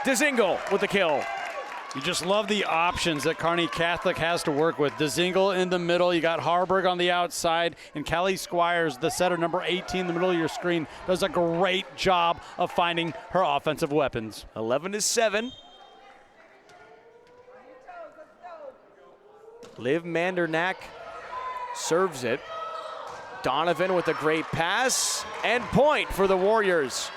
DeZingle with the kill. You just love the options that Kearney Catholic has to work with. DeZingle in the middle. You got Harburg on the outside. And Callie Squires, the setter, number 18 in the middle of your screen, does a great job of finding her offensive weapons. 11-7. Liv Mandernack serves it. Donovan with a great pass. And point for the Warriors.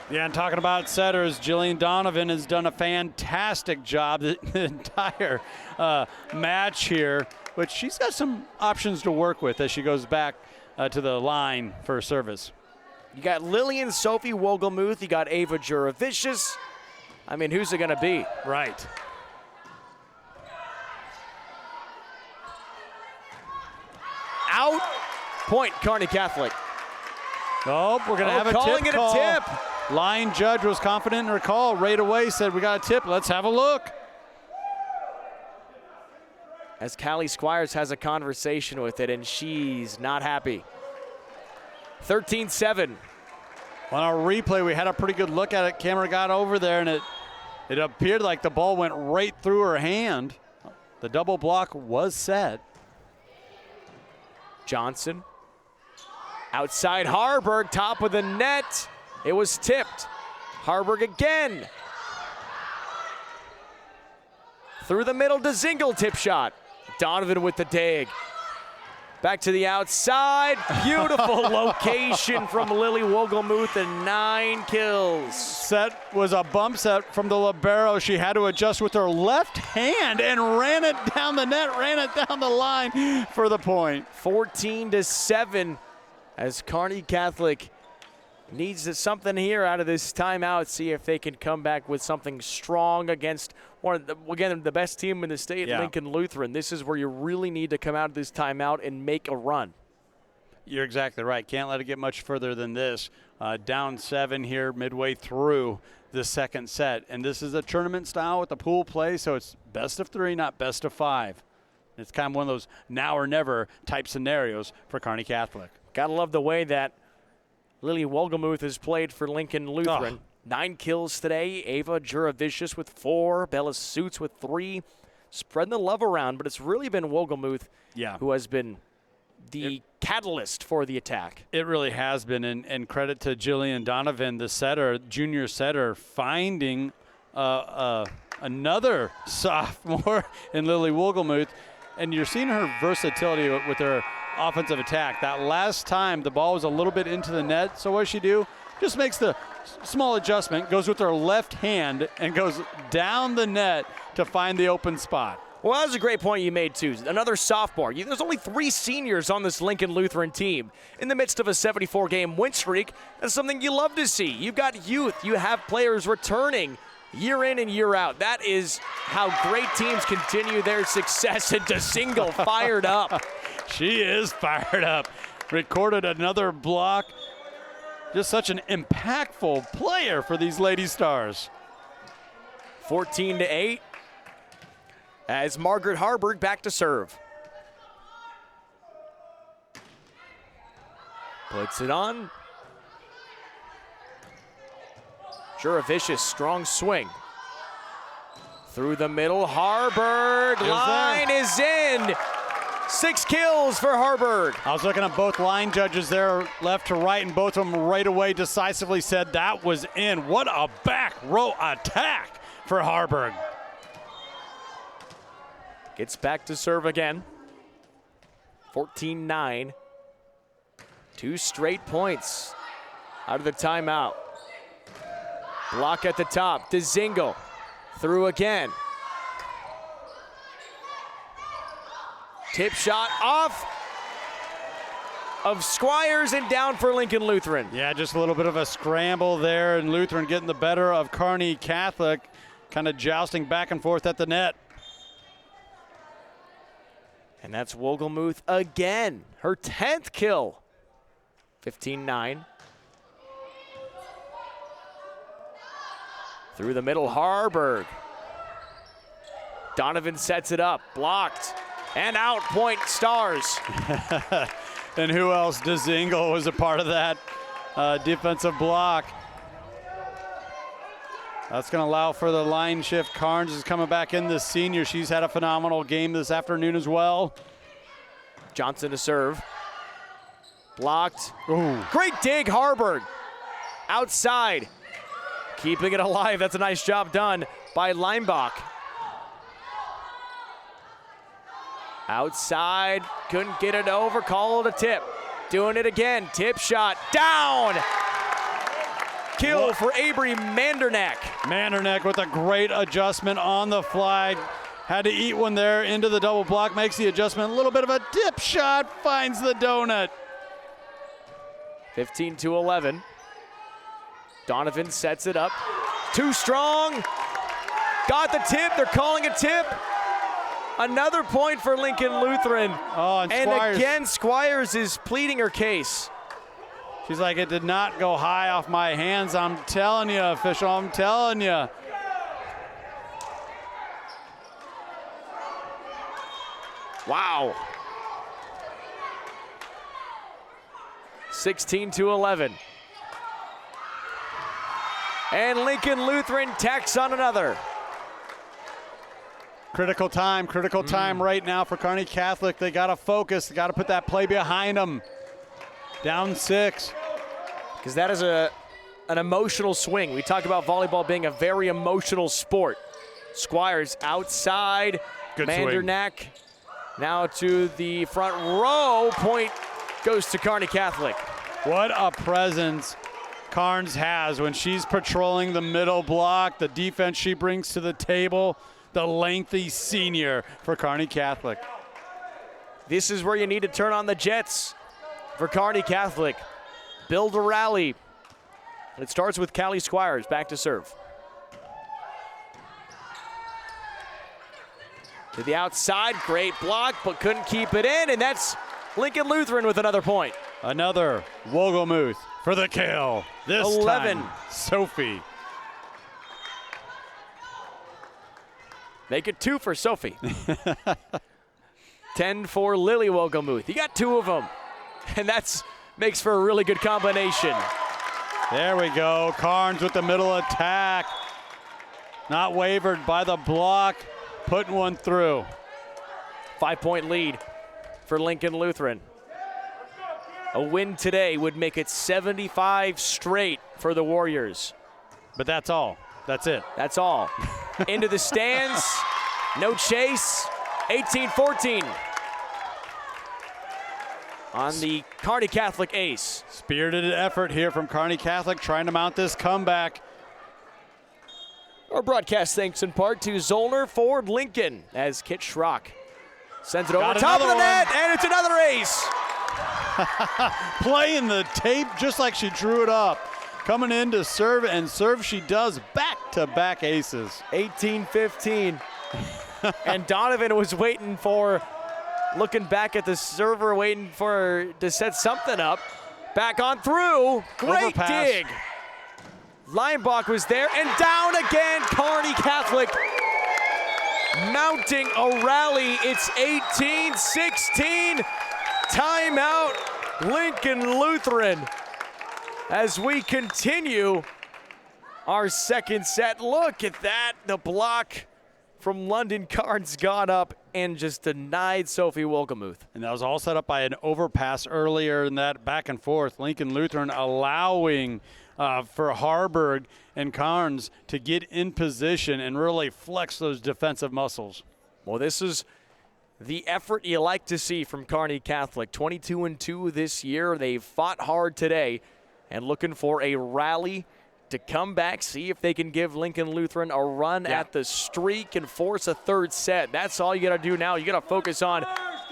Yeah, and talking about setters, Jillian Donovan has done a fantastic job the entire match here, but she's got some options to work with as she goes back to the line for service. You got Lillian Sophie Wogelmuth. You got Ava Juravicius. I mean, who's it going to be? Right. Out. Point, Kearney Catholic. Oh, we're going to have a calling tip it call. A tip. Line judge was confident in her call right away, said we got a tip, let's have a look. As Callie Squires has a conversation with it, and she's not happy. 13-7. On our replay, we had a pretty good look at it. Camera got over there, and it appeared like the ball went right through her hand. The double block was set. Johnson. Outside Harburg, top of the net. It was tipped. Harburg again. Through the middle to Zingle, tip shot. Donovan with the dig. Back to the outside. Beautiful location from Lily Wogelmuth and 9 kills. Set was a bump set from the libero. She had to adjust with her left hand and ran it down the net, ran it down the line for the point. 14-7 as Kearney Catholic needs something here out of this timeout. See if they can come back with something strong against the best team in the state, Lincoln Lutheran. This is where you really need to come out of this timeout and make a run. You're exactly right. Can't let it get much further than this. Down 7 here midway through the second set. And this is a tournament style with the pool play, so it's best of 3, not best of 5. It's kind of one of those now or never type scenarios for Kearney Catholic. Gotta love the way that Lily Wogelmuth has played for Lincoln Lutheran. 9 kills today. Ava Juravicius with 4. Bella Suits with 3. Spreading the love around, but it's really been Wogelmuth who has been the catalyst for the attack. It really has been, and credit to Jillian Donovan, the setter, junior setter, finding another sophomore in Lily Wogelmuth, and you're seeing her versatility with her offensive attack. That last time the ball was a little bit into the net, so what does she do? Just makes the small adjustment, goes with her left hand and goes down the net to find the open spot. Well, that was a great point you made, too. Another sophomore. There's only 3 seniors on this Lincoln Lutheran team. In the midst of a 74-game win streak, that's something you love to see. You've got youth. You have players returning. year in and year out. That is how great teams continue their success. And DeSingle fired up. She is fired up. Recorded another block. Just such an impactful player for these Lady Stars. 14-8 as Margaret Harburg back to serve. Puts it on. Jurevicius, strong swing. Through the middle, Harburg, line is in. 6 kills for Harburg. I was looking at both line judges there, left to right, and both of them right away decisively said that was in. What a back row attack for Harburg. Gets back to serve again. 14-9. 2 straight points out of the timeout. Block at the top. DeZingle through again. Tip shot off of Squires and down for Lincoln Lutheran. Yeah, just a little bit of a scramble there, and Lutheran getting the better of Kearney Catholic, kind of jousting back and forth at the net. And that's Wogelmuth again, her 10th kill. 15-9. Through the middle, Harburg. Donovan sets it up, blocked, and out, point Stars. And who else? DeZingle was a part of that defensive block. That's going to allow for the line shift. Carnes is coming back in, the senior. She's had a phenomenal game this afternoon as well. Johnson to serve. Blocked. Ooh. Great dig, Harburg. Outside. Keeping it alive. That's a nice job done by Leinbach. Outside. Couldn't get it over. Called a tip. Doing it again. Tip shot. Down. Kill for Avery Mandernack. Mandernack with a great adjustment on the fly. Had to eat one there into the double block. Makes the adjustment. A little bit of a dip shot. Finds the donut. 15-11. Donovan sets it up. Too strong. Got the tip. They're calling a tip. Another point for Lincoln Lutheran. Oh, and Squires. Again, Squires is pleading her case. She's like, it did not go high off my hands. I'm telling you, official, I'm telling you. Wow. 16-11. And Lincoln Lutheran tacks on another. Critical time right now for Kearney Catholic. They got to focus. They got to put that play behind them. Down 6. Because that is an emotional swing. We talk about volleyball being a very emotional sport. Squires outside. Good Mandernack swing. Now to the front row. Point goes to Kearney Catholic. What a presence Carnes has when she's patrolling the middle block. The defense she brings to the table. The lengthy senior for Kearney Catholic. This is where you need to turn on the jets for Kearney Catholic. Build a rally. And it starts with Callie Squires back to serve. To the outside, great block, but couldn't keep it in, and that's Lincoln Lutheran with another point. Another Wogelmuth for the kill. This 11. time, Sophie. Make it 2 for Sophie. 10 for Lily Wogelmuth. You got 2 of them, and that's makes for a really good combination. There we go. Carnes with the middle attack. Not wavered by the block. Putting one through. 5-point lead for Lincoln Lutheran. A win today would make it 75 straight for the Warriors. But that's all. That's it. That's all. Into the stands. No chase. 18-14. On the Kearney Catholic ace. Spirited effort here from Kearney Catholic trying to mount this comeback. Our broadcast thanks in part to Zollner Ford Lincoln as Kit Schrock sends it over top of the net, and it's another ace. Playing the tape just like she drew it up. Coming in to serve, and serve she does back back-to-back aces. 18-15. And Donovan was looking back at the server, waiting to set something up. Back on through. Great Overpass. dig. Leinbach was there, and down again. Kearney Catholic mounting a rally. It's 18-16. Timeout, Lincoln Lutheran. As we continue our second set. Look at that. The block from London Carnes got up and just denied Sophie Wolgemuth. And that was all set up by an overpass earlier in that back and forth. Lincoln Lutheran allowing for Harburg and Carnes to get in position and really flex those defensive muscles. Well, this is the effort you like to see from Kearney Catholic. 22-2 this year. They fought hard today and looking for a rally to come back, see if they can give Lincoln Lutheran a run at the streak and force a third set. That's all you got to do now. You got to focus on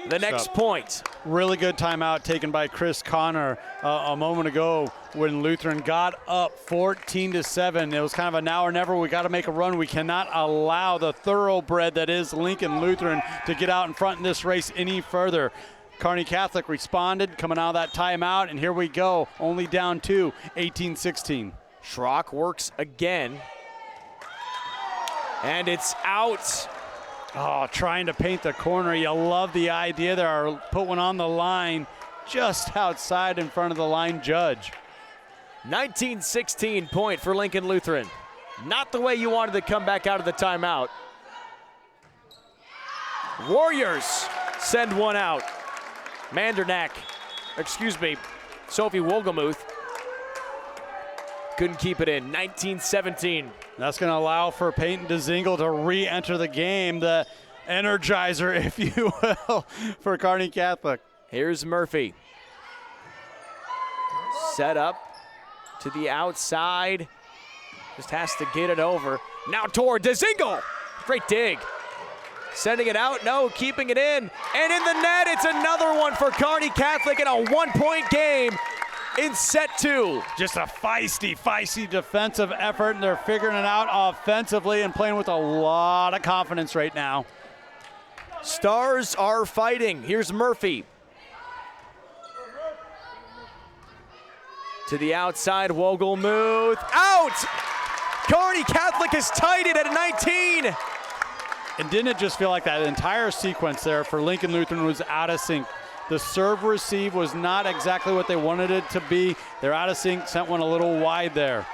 the next point. Really good timeout taken by Chris Connor a moment ago when Lutheran got up 14-7. It was kind of a now or never. We got to make a run. We cannot allow the thoroughbred that is Lincoln Lutheran to get out in front in this race any further. Kearney Catholic responded, coming out of that timeout, and here we go. Only down 2, 18-16. Schrock works again. And it's out. Oh, trying to paint the corner. You love the idea there. Put one on the line just outside in front of the line judge. 19-16 point for Lincoln Lutheran. Not the way you wanted to come back out of the timeout. Warriors send one out. Sophie Wolgemuth couldn't keep it in. 19-17. That's going to allow for Peyton DeZingle to re-enter the game, the energizer, if you will, for Kearney Catholic. Here's Murphy. Set up to the outside. Just has to get it over. Now toward DeZingle. Great dig. Sending it out, no, keeping it in. And in the net, it's another one for Kearney Catholic in a one-point game in set 2. Just a feisty defensive effort, and they're figuring it out offensively and playing with a lot of confidence right now. Stars are fighting. Here's Murphy. To the outside, Wolgemuth. Out! Kearney Catholic has tied it at 19. And didn't it just feel like that entire sequence there for Lincoln Lutheran was out of sync? The serve receive was not exactly what they wanted it to be. They're out of sync, sent one a little wide there.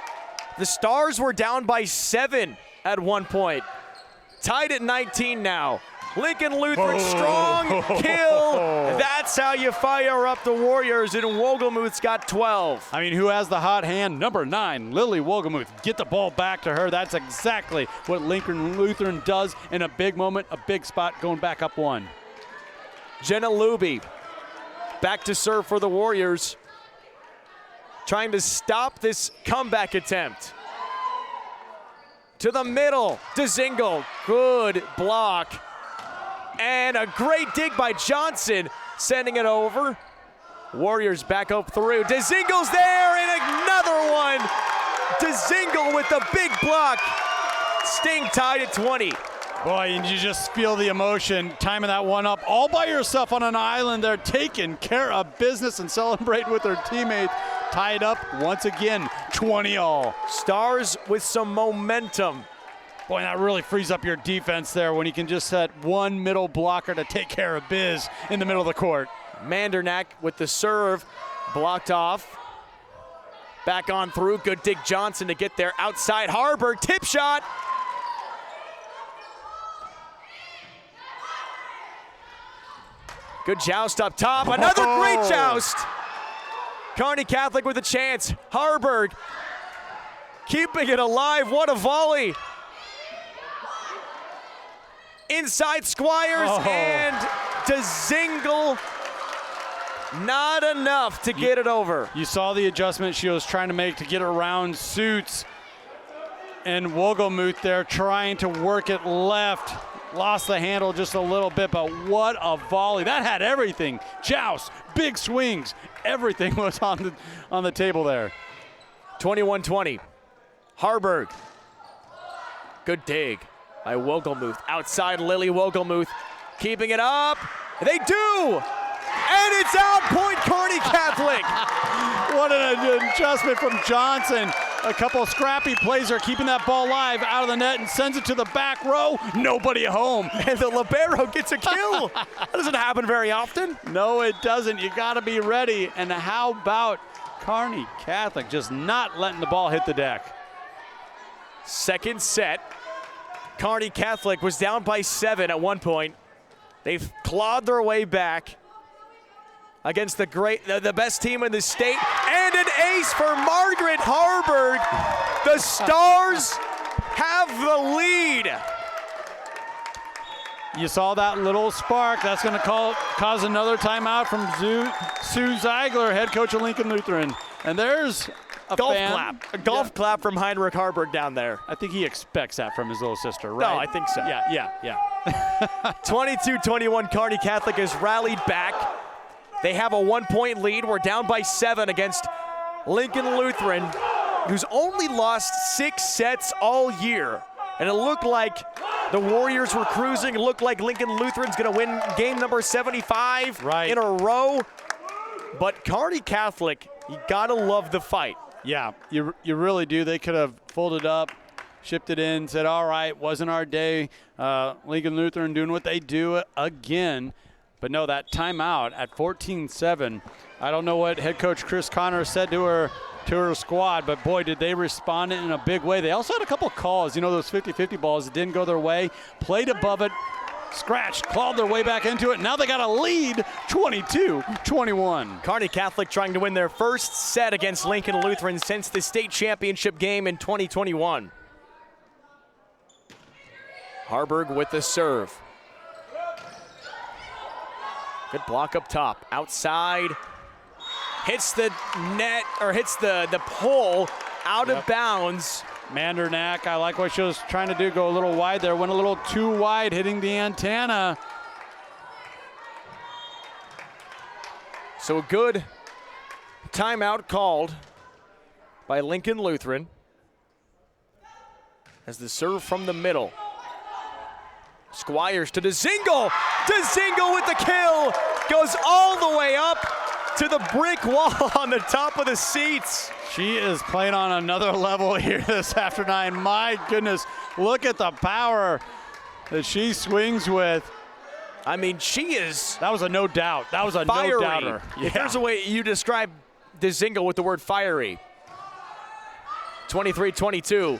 The Stars were down by 7 at one point. Tied at 19 now. Lincoln Lutheran, strong kill. That's how you fire up the Warriors, and Wolgemuth's got 12. I mean, who has the hot hand? Number 9, Lily Wolgemuth. Get the ball back to her. That's exactly what Lincoln Lutheran does in a big moment, a big spot, going back up 1. Jenna Luby back to serve for the Warriors, trying to stop this comeback attempt. To the middle, DeZingle, good block. And a great dig by Johnson, sending it over. Warriors back up through. DeZingle's there, and another one. DeZingle with the big block. Sting tied at 20. Boy, and you just feel the emotion, timing that one up all by yourself on an island. They're taking care of business and celebrating with their teammates. Tied up once again, 20-all. Stars with some momentum. Boy, that really frees up your defense there when you can just set one middle blocker to take care of biz in the middle of the court. Mandernack with the serve, blocked off. Back on through, good dig Johnson to get there. Outside Harburg, tip shot. Good joust up top, another great joust. Kearney Catholic with a chance. Harburg keeping it alive, what a volley. Inside Squires and DeZingle, not enough to get it over. You saw the adjustment she was trying to make to get around Suits, and Wolgemuth there trying to work it left. Lost the handle just a little bit, but what a volley. That had everything. Joust, big swings, everything was on the table there. 21-20. Harburg Good dig by Wogelmuth. Outside Lily Wogelmuth, keeping it up. They do! And it's out, point Kearney Catholic. What an adjustment from Johnson. A couple scrappy plays are keeping that ball live out of the net and sends it to the back row. Nobody home. And the libero gets a kill. That doesn't happen very often. No, it doesn't. You got to be ready. And how about Kearney Catholic just not letting the ball hit the deck? Second set. Kearney Catholic was down by 7 at one point. They've clawed their way back against the best team in the state, and an ace for Margaret Harburg. The Stars have the lead. You saw that little spark. That's going to cause another timeout from Sue Ziegler, head coach of Lincoln Lutheran. And there's a golf clap from Heinrich Harburg down there. I think he expects that from his little sister, right? No, I think so. Yeah. 22-21, Kearney Catholic has rallied back. They have a 1-point lead. We're down by 7 against Lincoln Lutheran, who's only lost 6 sets all year. And it looked like the Warriors were cruising. It looked like Lincoln Lutheran's going to win game number 75 in a row. But Kearney Catholic, you got to love the fight. Yeah, you really do. They could have folded up, shipped it in, said, all right, wasn't our day. Lincoln Lutheran doing what they do again. But no, that timeout at 14-7, I don't know what head coach Chris Connor said to her squad, but boy, did they respond in a big way. They also had a couple calls, those 50-50 balls that didn't go their way, played above it, scratched, clawed their way back into it. Now they got a lead, 22-21. Kearney Catholic trying to win their first set against Lincoln Lutheran since the state championship game in 2021. Harburg with the serve. Good block up top. Outside. Hits the net, or hits the pole out of bounds. Mandernack, I like what she was trying to do, go a little wide there. Went a little too wide, hitting the antenna. So a good timeout called by Lincoln Lutheran as the serve from the middle. Squires to Dzingel. Dzingel with the kill. Goes all the way up to the brick wall on the top of the seats. She is playing on another level here this afternoon. My goodness, look at the power that she swings with. I mean, she is. That was a no doubt. That was a fiery. No doubter. Yeah. If there's a way you describe Dzingel with the word fiery. 23-22.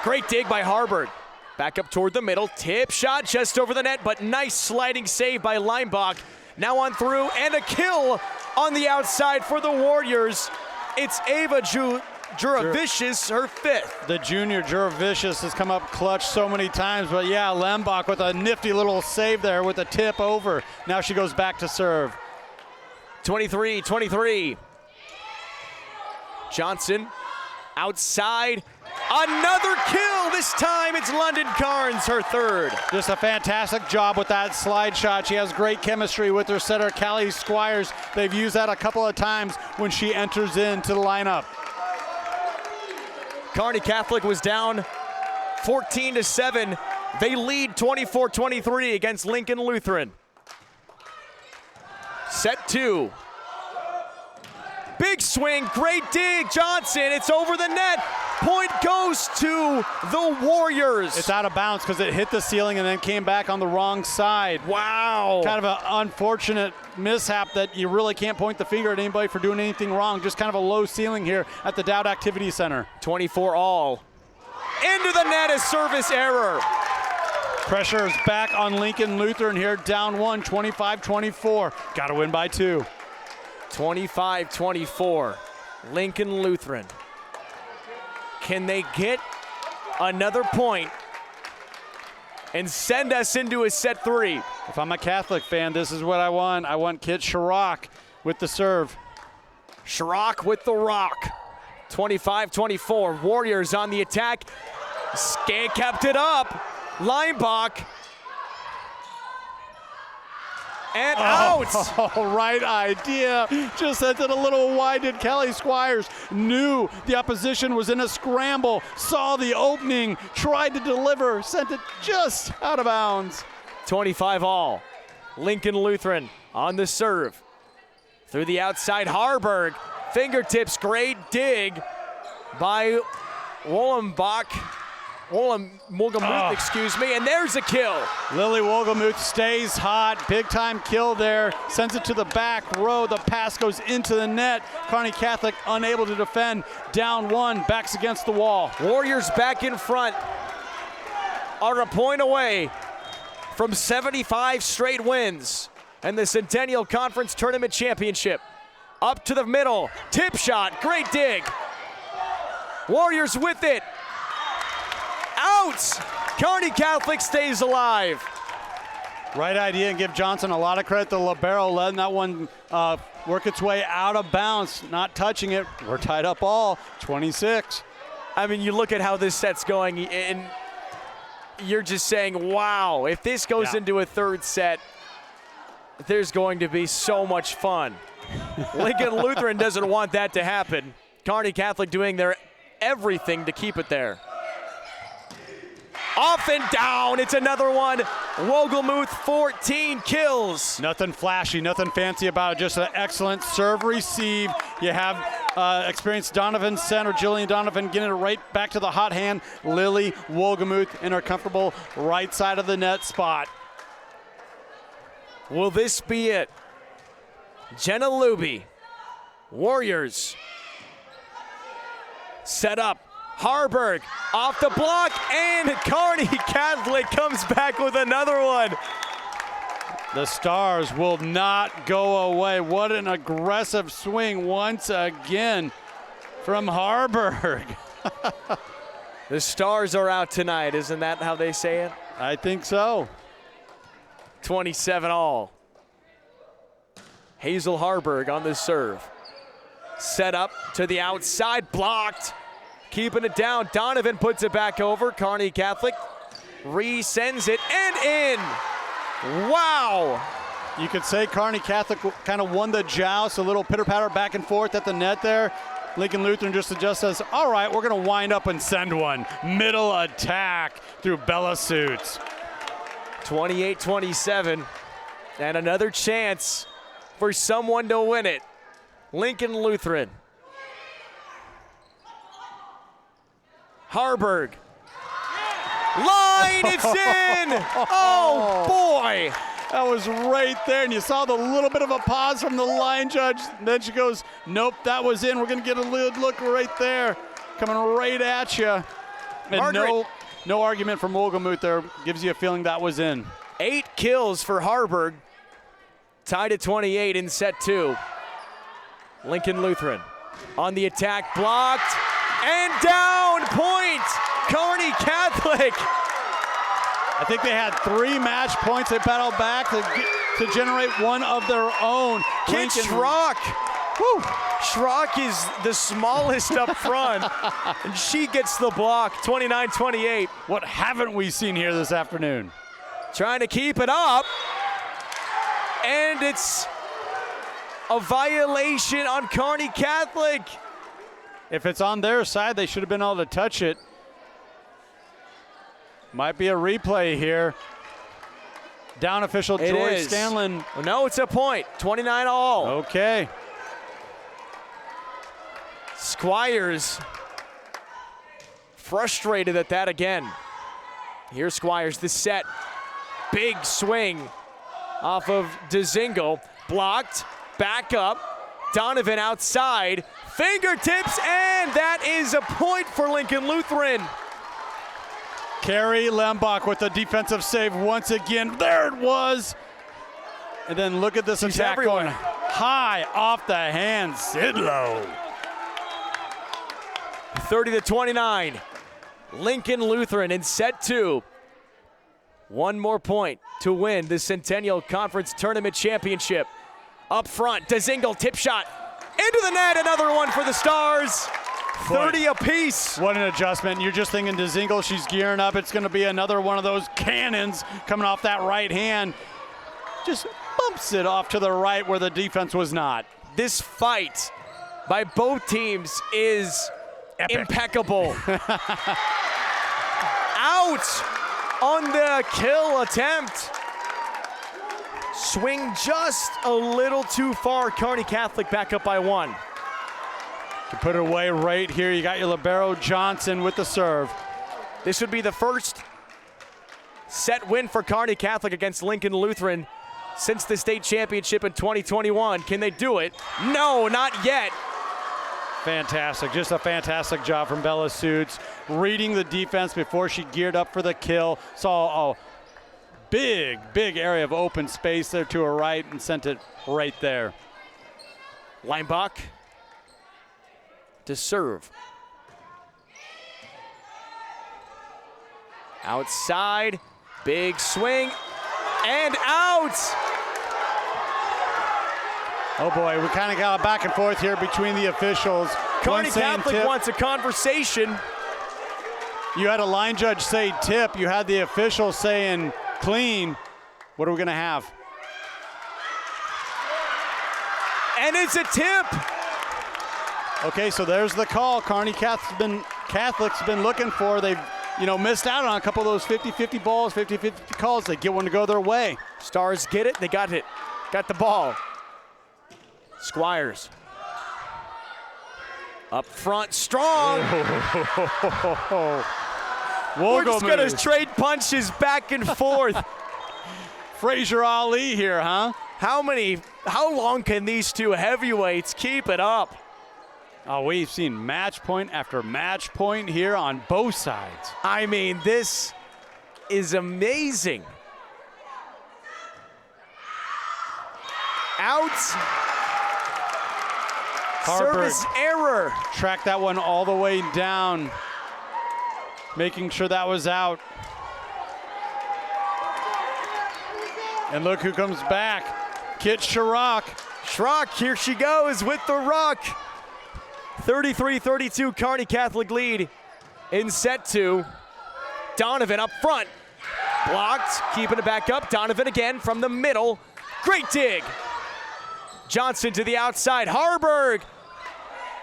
Great dig by Harburg. Back up toward the middle. Tip shot just over the net, but nice sliding save by Leimbach. Now on through, and a kill on the outside for the Warriors. It's Ava Juravicius, her 5th. The junior Juravicius has come up clutch so many times, but yeah, Leimbach with a nifty little save there with a tip over. Now she goes back to serve. 23-23. Johnson outside. Another kill. This time it's London Carnes, her 3rd. Just a fantastic job with that slide shot. She has great chemistry with her setter, Callie Squires. They've used that a couple of times when she enters into the lineup. Kearney Catholic was down 14-7. They lead 24-23 against Lincoln Lutheran. Set 2. Big swing, great dig, Johnson. It's over the net. Point goes to the Warriors. It's out of bounds because it hit the ceiling and then came back on the wrong side. Wow. Kind of an unfortunate mishap that you really can't point the finger at anybody for doing anything wrong. Just kind of a low ceiling here at the Dowd Activity Center. 24 all. Into the net, a service error. Pressure is back on Lincoln Lutheran here, down 1, 25-24. Got to win by 2. 25-24, Lincoln Lutheran. Can they get another point and send us into a set 3? If I'm a Catholic fan, this is what I want. I want Kit Sharrock with the serve. Sharrock with the rock. 25-24, Warriors on the attack. Kept it up. Leimbach. And out! Oh, right idea. Just sent it a little wide. Did Kelly Squires. Knew the opposition was in a scramble. Saw the opening. Tried to deliver. Sent it just out of bounds. 25 all. Lincoln Lutheran on the serve. Through the outside, Harburg. Fingertips, great dig by Wolgemuth, excuse me, and there's a kill. Lily Wolgemuth stays hot. Big time kill there. Sends it to the back row. The pass goes into the net. Kearney Catholic unable to defend. Down one, backs against the wall. Warriors back in front are a point away from 75 straight wins and the Centennial Conference Tournament Championship. Up to the middle, tip shot, great dig. Warriors with it. Out! Kearney Catholic stays alive. Right idea, and give Johnson a lot of credit. The libero letting that one work its way out of bounds, not touching it. We're tied up all, 26. I mean, you look at how this set's going, and you're just saying, wow, if this goes into a third set, there's going to be so much fun. Lincoln Lutheran doesn't want that to happen. Kearney Catholic doing their everything to keep it there. Off and down, it's another one. Wolgemuth, 14 kills. Nothing flashy, nothing fancy about it, just an excellent serve receive. You have experienced Donovan center, Jillian Donovan getting it right back to the hot hand. Lily Wolgemuth in her comfortable right side of the net spot. Will this be it? Jenna Luby, Warriors. Set up. Harburg off the block, and Kearney Catholic comes back with another one. The Stars will not go away. What an aggressive swing once again from Harburg. The Stars are out tonight, isn't that how they say it? I think so. 27 all. Hazel Harburg on the serve. Set up to the outside, blocked. Keeping it down, Donovan puts it back over. Kearney Catholic resends it and in. Wow. You could say Kearney Catholic kind of won the joust, a little pitter-patter back and forth at the net there. Lincoln Lutheran just says, all right, we're going to wind up and send one. Middle attack through Bella Suits. 28-27, and another chance for someone to win it. Lincoln Lutheran. Harburg. Line, it's in! Oh, boy! That was right there, and you saw the little bit of a pause from the line judge. And then she goes, nope, that was in. We're going to get a little look right there. Coming right at you. And no argument from Wolgemuth there. Gives you a feeling that was in. 8 kills for Harburg. Tied at 28 in set 2. Lincoln Lutheran on the attack, blocked, and down, point, Kearney Catholic. I think they had 3 match points. They battled back to generate one of their own. Kid Schrock. Woo. Schrock is the smallest up front, and she gets the block, 29-28. What haven't we seen here this afternoon? Trying to keep it up, and it's a violation on Kearney Catholic. If it's on their side, they should have been able to touch it. Might be a replay here. Down official Joy Scanlon. No, it's a point. 29 all. Okay. Squires frustrated at that again. Here's Squires, the set. Big swing off of DeZingle. Blocked, back up. Donovan outside. Fingertips, and that is a point for Lincoln Lutheran. Carrie Lembach with the defensive save once again. There it was. And then look at this attack going high off the hand. Sidlow. 30-29. Lincoln Lutheran in set 2. One more point to win the Centennial Conference Tournament Championship. Up front, DeZingle tip shot. Into the net, another one for the Stars. 30 apiece. What an adjustment. You're just thinking DeZingle, she's gearing up. It's going to be another one of those cannons coming off that right hand. just bumps it off to the right where the defense was not. This fight by both teams is impeccable. Out on the kill attempt. Swing just a little too far. Kearney Catholic back up by 1. To put it away right here, you got your libero Johnson with the serve. This would be the first set win for Kearney Catholic against Lincoln Lutheran since the state championship in 2021. Can they do it? No, not yet. Fantastic, just a fantastic job from Bella Suits. Reading the defense before she geared up for the kill. Saw a big area of open space there to her right and sent it right there. Leinbach to serve. Outside, big swing, and out! Oh boy, we kind of got a back and forth here between the officials. Kearney Catholic wants a conversation. You had a line judge say tip. You had the official saying clean. What are we gonna have? And it's a tip. Okay, so there's the call. Kearney Catholic's been looking for. They've missed out on a couple of those 50-50 balls, 50-50 calls. They get one to go their way. Stars get it. They got it. Got the ball. Squires. Up front, strong. We're just going to trade punches back and forth. Fraser Ali here, huh? How long can these two heavyweights keep it up? Oh, we've seen match point after match point here on both sides. I mean, this is amazing. Out. Service error. Track that one all the way down, making sure that was out. And look who comes back. Kit Schrock. Schrock, here she goes with the ruck. 33-32 Kearney Catholic lead in set 2. Donovan up front. Blocked, keeping it back up. Donovan again from the middle. Great dig. Johnson to the outside. Harburg.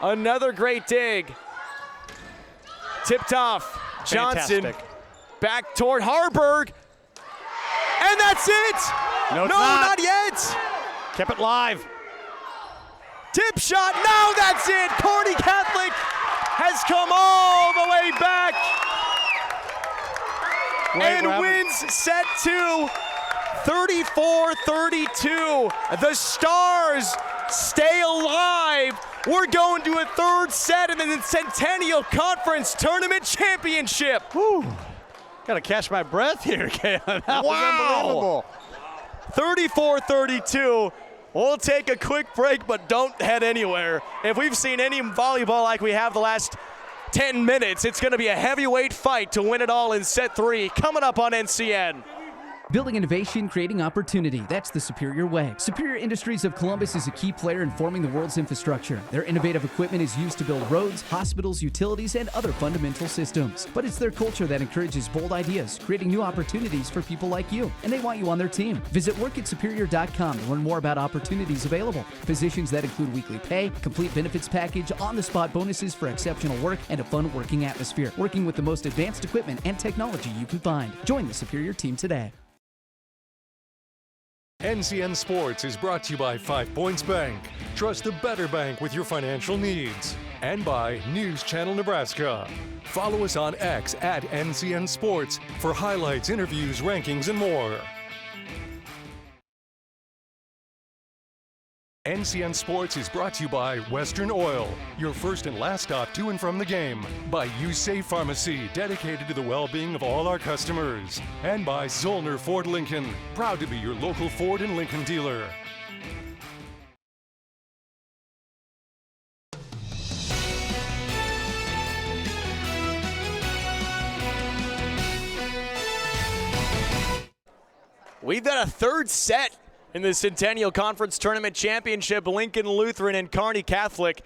Another great dig. Tipped off. Johnson. Fantastic. Back toward Harburg. And that's it. No, not yet. Kept it live. Tip shot. Now that's it. Kearney Catholic has come all the way back and wins set 2. 34-32. The Stars stay alive. We're going to a third set in the Centennial Conference Tournament Championship. Whew. Gotta catch my breath here, Caleb. That was unbelievable. 34-32. We'll take a quick break, but don't head anywhere. If we've seen any volleyball like we have the last 10 minutes, it's going to be a heavyweight fight to win it all in set 3. Coming up on NCN. Building innovation, creating opportunity. That's the Superior way. Superior Industries of Columbus is a key player in forming the world's infrastructure. Their innovative equipment is used to build roads, hospitals, utilities, and other fundamental systems. But it's their culture that encourages bold ideas, creating new opportunities for people like you. And they want you on their team. Visit workatsuperior.com to learn more about opportunities available. Positions that include weekly pay, complete benefits package, on-the-spot bonuses for exceptional work, and a fun working atmosphere. Working with the most advanced equipment and technology you can find. Join the Superior team today. NCN Sports is brought to you by 5 Points Bank. Trust a better bank with your financial needs. And by News Channel Nebraska. Follow us on X at NCN Sports for highlights, interviews, rankings, and more. NCN Sports is brought to you by Western Oil, your first and last stop to and from the game. By USafe Pharmacy, dedicated to the well-being of all our customers. And by Zollner Ford Lincoln, proud to be your local Ford and Lincoln dealer. We've got a third set in the Centennial Conference Tournament Championship, Lincoln Lutheran and Kearney Catholic.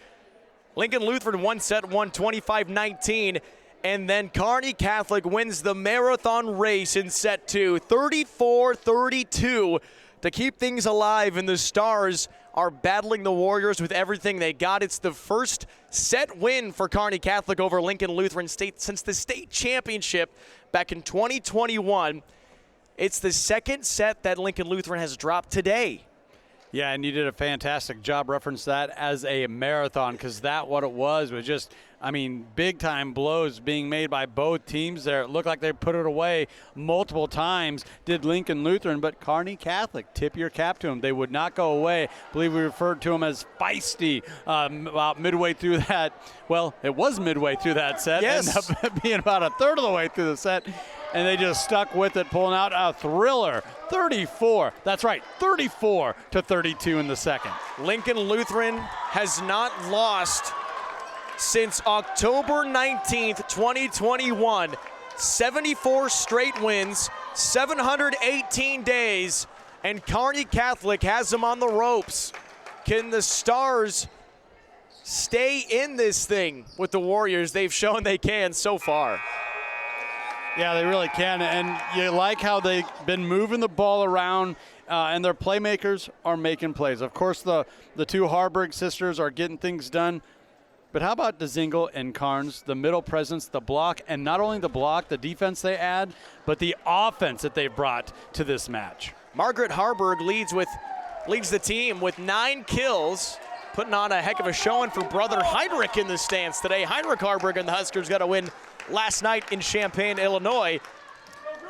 Lincoln Lutheran won set 1, 25-19, and then Kearney Catholic wins the marathon race in set 2, 34-32. to keep things alive, and the Stars are battling the Warriors with everything they got. It's the first set win for Kearney Catholic over Lincoln Lutheran State since the state championship back in 2021. It's the second set that Lincoln Lutheran has dropped today. Yeah, and you did a fantastic job reference that as a marathon, because that what it was just, I mean, big-time blows being made by both teams there. It looked like they put it away multiple times, did Lincoln Lutheran, but Kearney Catholic, tip your cap to them. They would not go away. I believe we referred to them as feisty about midway through that. Well, it was midway through that set. Yes. Ended up being about a third of the way through the set. And they just stuck with it, pulling out a thriller. 34, that's right, 34-32 in the second. Lincoln Lutheran has not lost since October 19th, 2021. 74 straight wins, 718 days, and Kearney Catholic has them on the ropes. Can the Stars stay in this thing with the Warriors? They've shown they can so far. Yeah, they really can, and you like how they've been moving the ball around, and their playmakers are making plays. Of course, the two Harburg sisters are getting things done, but how about DeZingle and Carnes, the middle presence, the block, and not only the block, the defense they add, but the offense that they've brought to this match. Margaret Harburg leads the team with 9 kills, putting on a heck of a showing for brother Heinrich in the stands today. Heinrich Harburg and the Huskers got a win last night in Champaign, Illinois,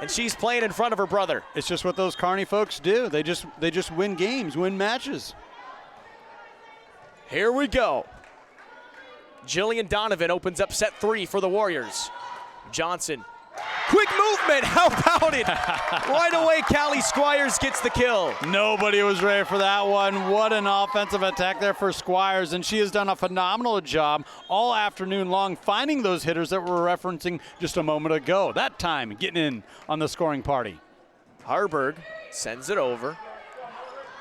and she's playing in front of her brother. It's just what those Kearney folks do. They just win games, win matches. Here we go. Jillian Donovan opens up set 3 for the Warriors. Johnson, quick movement, how about it? Right away, Callie Squires gets the kill. Nobody was ready for that one. What an offensive attack there for Squires, and she has done a phenomenal job all afternoon long finding those hitters that we're referencing just a moment ago. That time getting in on the scoring party. Harburg sends it over.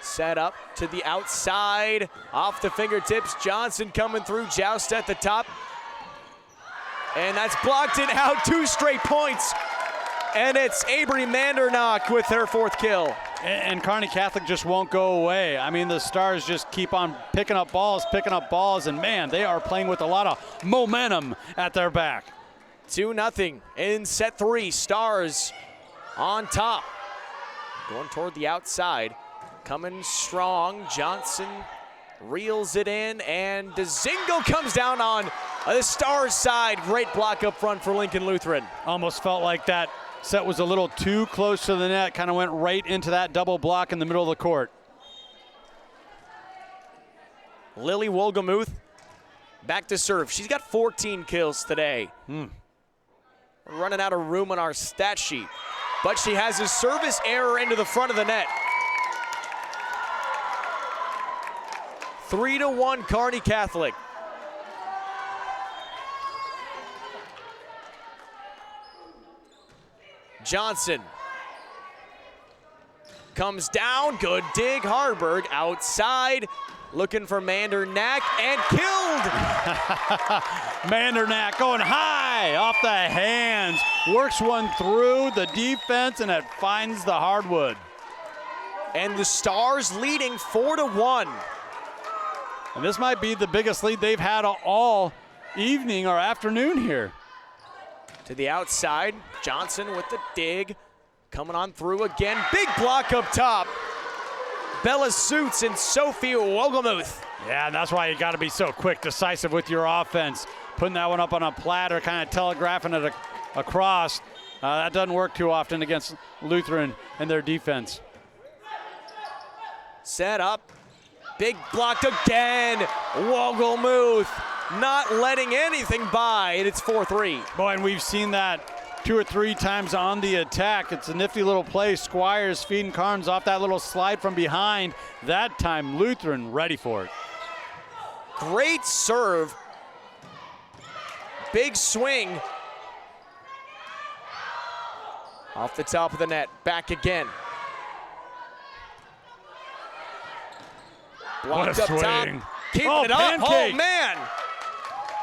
Set up to the outside, off the fingertips. Johnson coming through, joust at the top. And that's blocked it out, 2 straight points. And it's Avery Mandernock with her 4th kill. And Kearney Catholic just won't go away. I mean, the Stars just keep on picking up balls, and man, they are playing with a lot of momentum at their back. 2-0 in set 3. Stars on top. Going toward the outside. Coming strong. Johnson reels it in, and DeZingle comes down on the Stars side. Great block up front for Lincoln Lutheran. Almost felt like that set was a little too close to the net, kind of went right into that double block in the middle of the court. Lily Wolgamuth back to serve. She's got 14 kills today. We're running out of room on our stat sheet, but she has a service error into the front of the net. 3-1 Kearney Catholic. Johnson comes down, good dig. Harburg outside, looking for Mandernack, and killed. Mandernack going high off the hands, works one through the defense, and it finds the hardwood. And the Stars leading 4-1. And this might be the biggest lead they've had all evening or afternoon here. To the outside, Johnson with the dig, coming on through again. Big block up top. Bella Suits and Sophie Wolgamuth. Yeah, and that's why you got to be so quick, decisive with your offense. Putting that one up on a platter, kind of telegraphing it across. That doesn't work too often against Lutheran and their defense. Set up. Big block again. Wolgamuth not letting anything by, and it's 4-3. Boy, and we've seen that 2 or 3 times on the attack. It's a nifty little play. Squires feeding Carnes off that little slide from behind. That time, Lutheran ready for it. Great serve. Big swing. Off the top of the net. Back again. Blocked up top. Keeping it up. Pancake. Oh, man.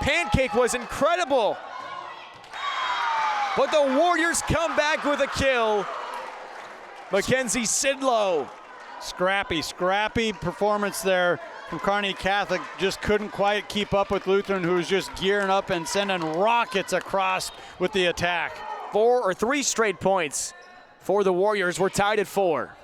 Pancake was incredible. But the Warriors come back with a kill. Mackenzie Sidlow Scrappy performance there from Kearney Catholic. Just couldn't quite keep up with Lutheran, who was just gearing up and sending rockets across with the attack. 4 or 3 straight points for the Warriors. We're tied at 4.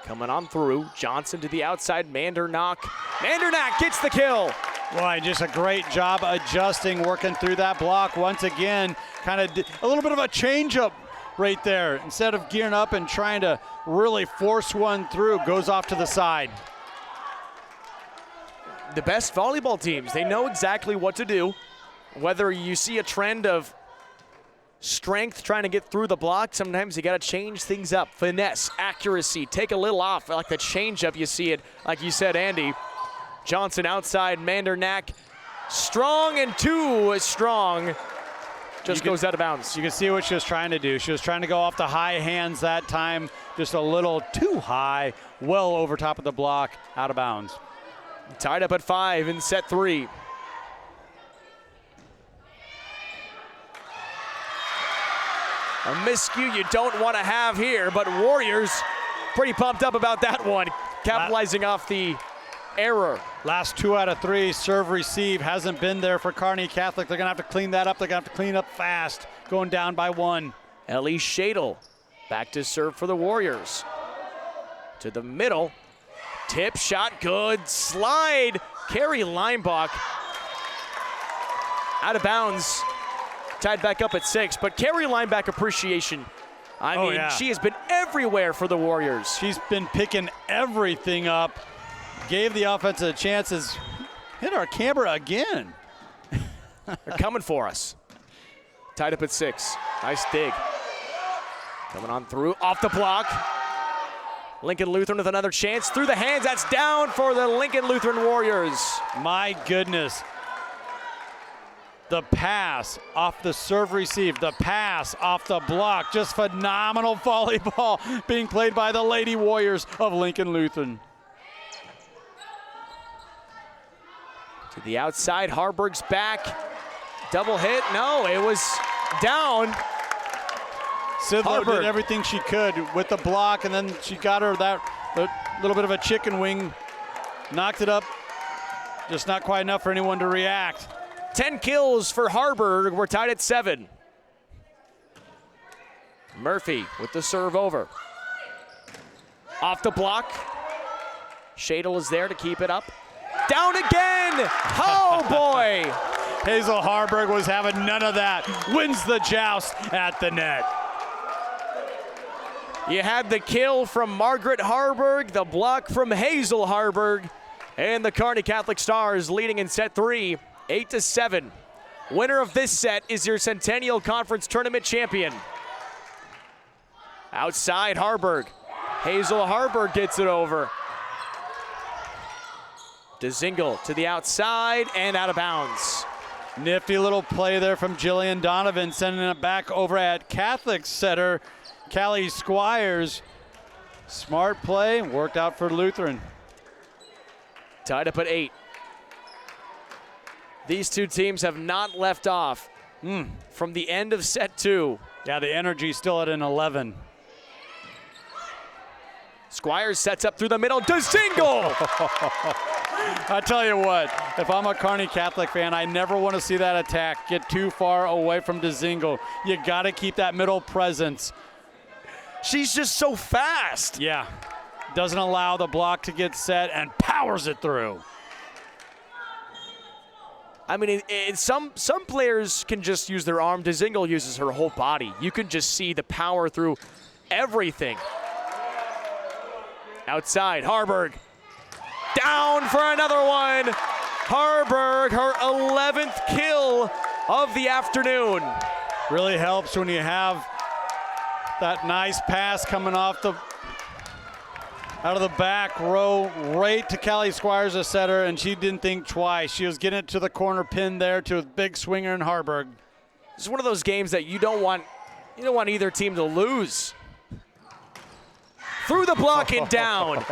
Coming on through, Johnson to the outside, Mandernack. Mandernack gets the kill. Boy, just a great job adjusting, working through that block once again. Kind of a little bit of a changeup right there. Instead of gearing up and trying to really force one through, goes off to the side. The best volleyball teams, they know exactly what to do. Whether you see a trend of strength trying to get through the block, sometimes you got to change things up. Finesse, accuracy, take a little off. Like the changeup, you see it, like you said, Andy. Johnson outside, Mandernack strong and too strong. Just goes out of bounds. You can see what she was trying to do. She was trying to go off the high hands that time, just a little too high, well over top of the block, out of bounds. Tied up at 5 in set 3. A miscue you don't want to have here, but Warriors pretty pumped up about that one, capitalizing off the error. Last 2 out of 3 serve receive hasn't been there for Kearney Catholic. They're going to have to clean that up. They're going to have to clean up fast, going down by 1. Ellie Shadle back to serve for the Warriors. To the middle. Tip shot, good. Slide. Carrie Leinbach out of bounds. Tied back up at 6, but Carrie Leinbach appreciation. I mean, she has been everywhere for the Warriors. She's been picking everything up. Gave the offense a chance. Hit our camera again. They're coming for us. Tied up at 6. Nice dig. Coming on through, off the block. Lincoln Lutheran with another chance through the hands. That's down for the Lincoln Lutheran Warriors. My goodness. The pass off the serve receive, the pass off the block. Just phenomenal volleyball being played by the Lady Warriors of Lincoln Lutheran. To the outside, Harburg's back. Double hit, no, it was down. Sidler did everything she could with the block, and then she got her that little bit of a chicken wing, knocked it up. Just not quite enough for anyone to react. 10 kills for Harburg. We're tied at 7. Murphy with the serve over. Off the block. Shadle is there to keep it up. Down again! Oh boy! Hazel Harburg was having none of that. Wins the joust at the net. You had the kill from Margaret Harburg, the block from Hazel Harburg, and the Kearney Catholic Stars leading in set 3. 8-7. Winner of this set is your Centennial Conference Tournament champion. Outside Harburg. Hazel Harburg gets it over. DeZingle to the outside and out of bounds. Nifty little play there from Jillian Donovan, sending it back over at Catholic setter Callie Squires. Smart play, worked out for Lutheran. Tied up at 8. These two teams have not left off from the end of set 2. Yeah, the energy's still at an 11. Squires sets up through the middle. DeZingle! I tell you what, if I'm a Kearney Catholic fan, I never want to see that attack get too far away from DeZingle. You got to keep that middle presence. She's just so fast. Yeah, doesn't allow the block to get set and powers it through. I mean, some players can just use their arm. DeZingle uses her whole body. You can just see the power through everything. Outside, Harburg. Down for another one. Harburg, her 11th kill of the afternoon. Really helps when you have that nice pass coming off out of the back row right to Callie Squires, a setter, and she didn't think twice. She was getting it to the corner pin there to a big swinger in Harburg. It's one of those games that you don't want either team to lose. Through the block and down.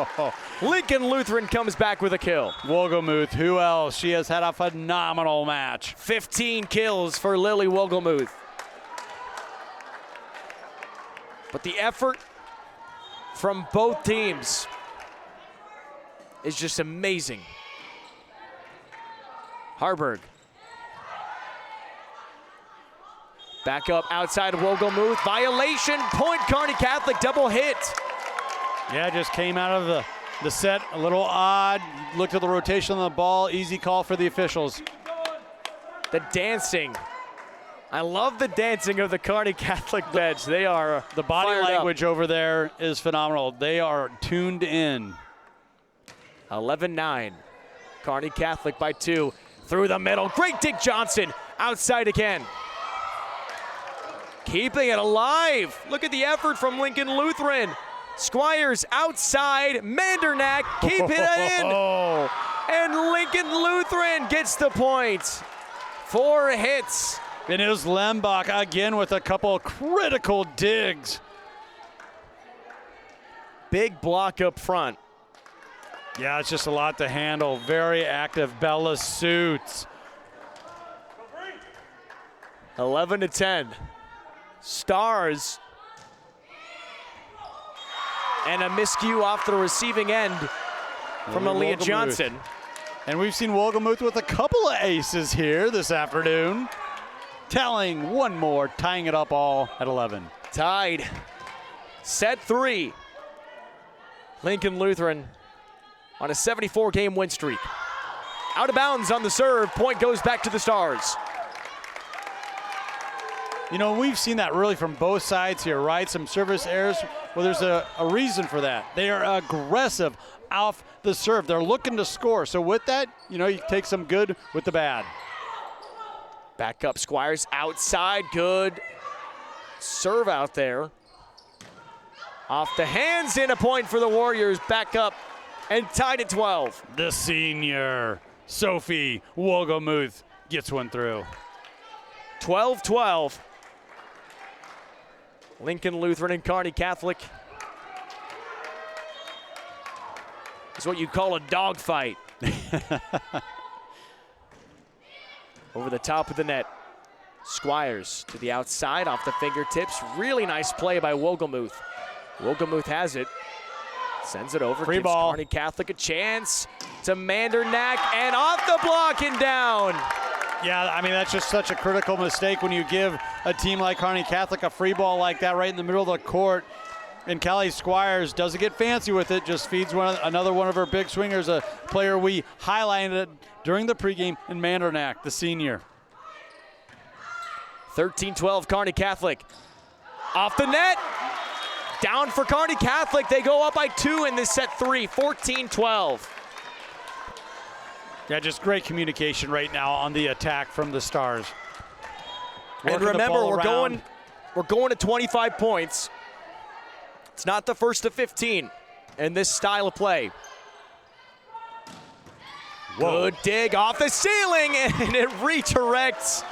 Lincoln Lutheran comes back with a kill. Wogelmuth, who else? She has had a phenomenal match. 15 kills for Lily Wogelmuth. But the effort from both teams is just amazing. Harburg. Back up outside of Wogelmuth. Violation, point Kearney Catholic, double hit. Yeah, just came out of the set a little odd. Looked at the rotation on the ball. Easy call for the officials. The dancing. I love the dancing of the Kearney Catholic bench. They are the body language up. over there is phenomenal. They are tuned in. 11-9. Kearney Catholic by 2. Through the middle. Great Dick Johnson. Outside again. Keeping it alive. Look at the effort from Lincoln Lutheran. Squires outside. Mandernack keep it in. And Lincoln Lutheran gets the point. 4 hits. And it was Lembach again with a couple of critical digs. Big block up front. Yeah, it's just a lot to handle. Very active Bella Suits. 11-10. Stars. And a miscue off the receiving end from Aaliyah Johnson. And we've seen Wogelmuth with a couple of aces here this afternoon. Telling one more, tying it up all at 11. Tied. Set 3. Lincoln Lutheran on a 74-game win streak. Out of bounds on the serve. Point goes back to the Stars. You know, we've seen that really from both sides here, right? Some service errors. Well, there's a reason for that. They are aggressive off the serve. They're looking to score. So with that, you know, you take some good with the bad. Back up Squires outside. Good serve out there. Off the hands and a point for the Warriors. Back up and tied at 12. The senior, Sophie Wogelmuth, gets one through. 12-12. Lincoln Lutheran and Kearney Catholic. It's what you call a dogfight. Over the top of the net. Squires to the outside, off the fingertips. Really nice play by Wogelmuth. Wogelmuth has it. Sends it over. Free gives ball. Kearney Catholic a chance. To Mandernack and off the block and down. Yeah, I mean, that's just such a critical mistake when you give a team like Kearney Catholic a free ball like that right in the middle of the court. And Callie Squires doesn't get fancy with it, just feeds another one of her big swingers, a player we highlighted during the pregame in Mandernack, the senior. 13-12 Kearney Catholic. Off the net. Down for Kearney Catholic. They go up by 2 in this set 3, 14-12. Yeah, just great communication right now on the attack from the Stars. And remember, we're going to 25 points. It's not the first of 15 in this style of play. Whoa. Good dig off the ceiling, and it redirects.